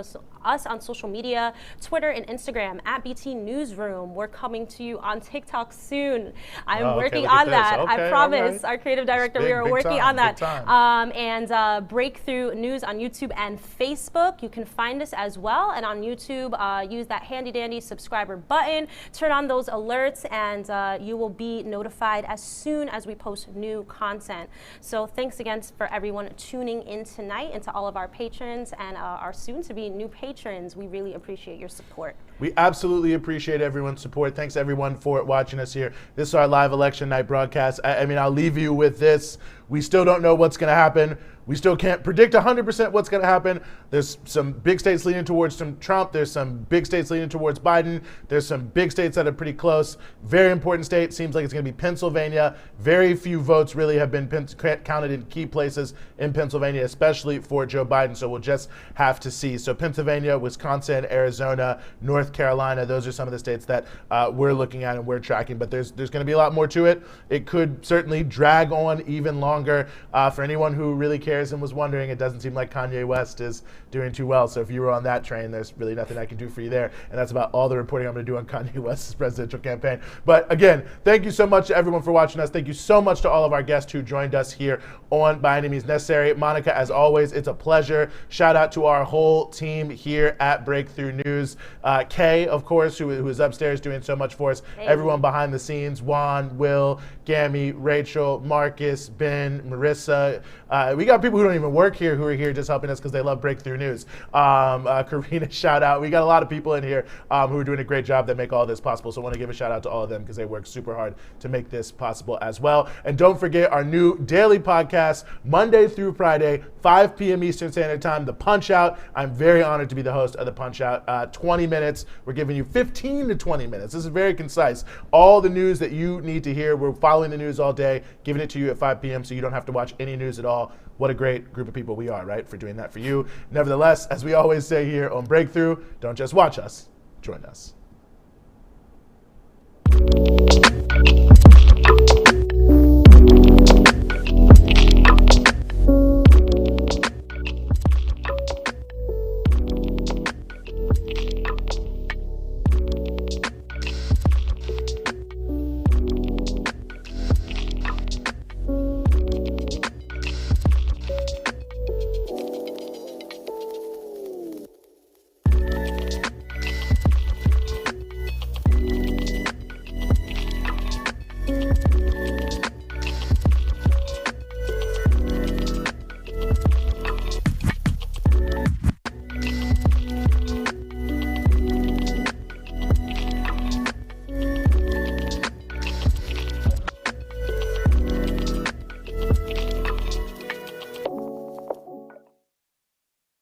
on social media, Twitter and Instagram at BT Newsroom. We're coming to you on TikTok soon. I'm working on that. I promise. Our creative director, we are working on that. And Breakthrough News on YouTube and Facebook. You can find us as well. And on YouTube, use that handy dandy subscriber button, turn on those alerts, and you will be notified as soon as we post new content. So thanks again for everyone tuning in tonight, and to all of our patrons and our soon-to-be new patrons. We really appreciate your support. We absolutely appreciate everyone's support. Thanks everyone for watching us here. This is our live election night broadcast. I mean, I'll leave you with this. We still don't know what's going to happen. We still can't predict 100% what's going to happen. There's some big states leaning towards some Trump. There's some big states leaning towards Biden. There's some big states that are pretty close. Very important state. Seems like it's going to be Pennsylvania. Very few votes really have been counted in key places in Pennsylvania, especially for Joe Biden. So we'll just have to see. So Pennsylvania, Wisconsin, Arizona, North Carolina, those are some of the states that we're looking at and we're tracking. But there's going to be a lot more to it. It could certainly drag on even longer. For anyone who really cares and was wondering, it doesn't seem like Kanye West is doing too well. So if you were on that train, there's really nothing I can do for you there. And that's about all the reporting I'm going to do on Kanye West's presidential campaign. But again, thank you so much to everyone for watching us. Thank you so much to all of our guests who joined us here on By Any Means Necessary. Monica, as always, it's a pleasure. Shout out to our whole team here at Breakthrough News. Kay, of course, who is upstairs doing so much for us. Hey. Everyone behind the scenes, Juan, Will, Gammy, Rachel, Marcus, Ben, Marissa. We got people who don't even work here who are here just helping us because they love Breakthrough News. Karina, shout out. We got a lot of people in here who are doing a great job that make all this possible. So I want to give a shout out to all of them because they work super hard to make this possible as well. And don't forget our new daily podcast, Monday through Friday, 5 p.m. Eastern Standard Time, The Punch Out. I'm very honored to be the host of The Punch Out. 20 minutes. We're giving you 15 to 20 minutes. This is very concise. All the news that you need to hear. We're following the news all day, giving it to you at 5 p.m. so you don't have to watch any news at all. What a great group of people we are, right, for doing that for you. Nevertheless, as we always say here on Breakthrough, don't just watch us, join us.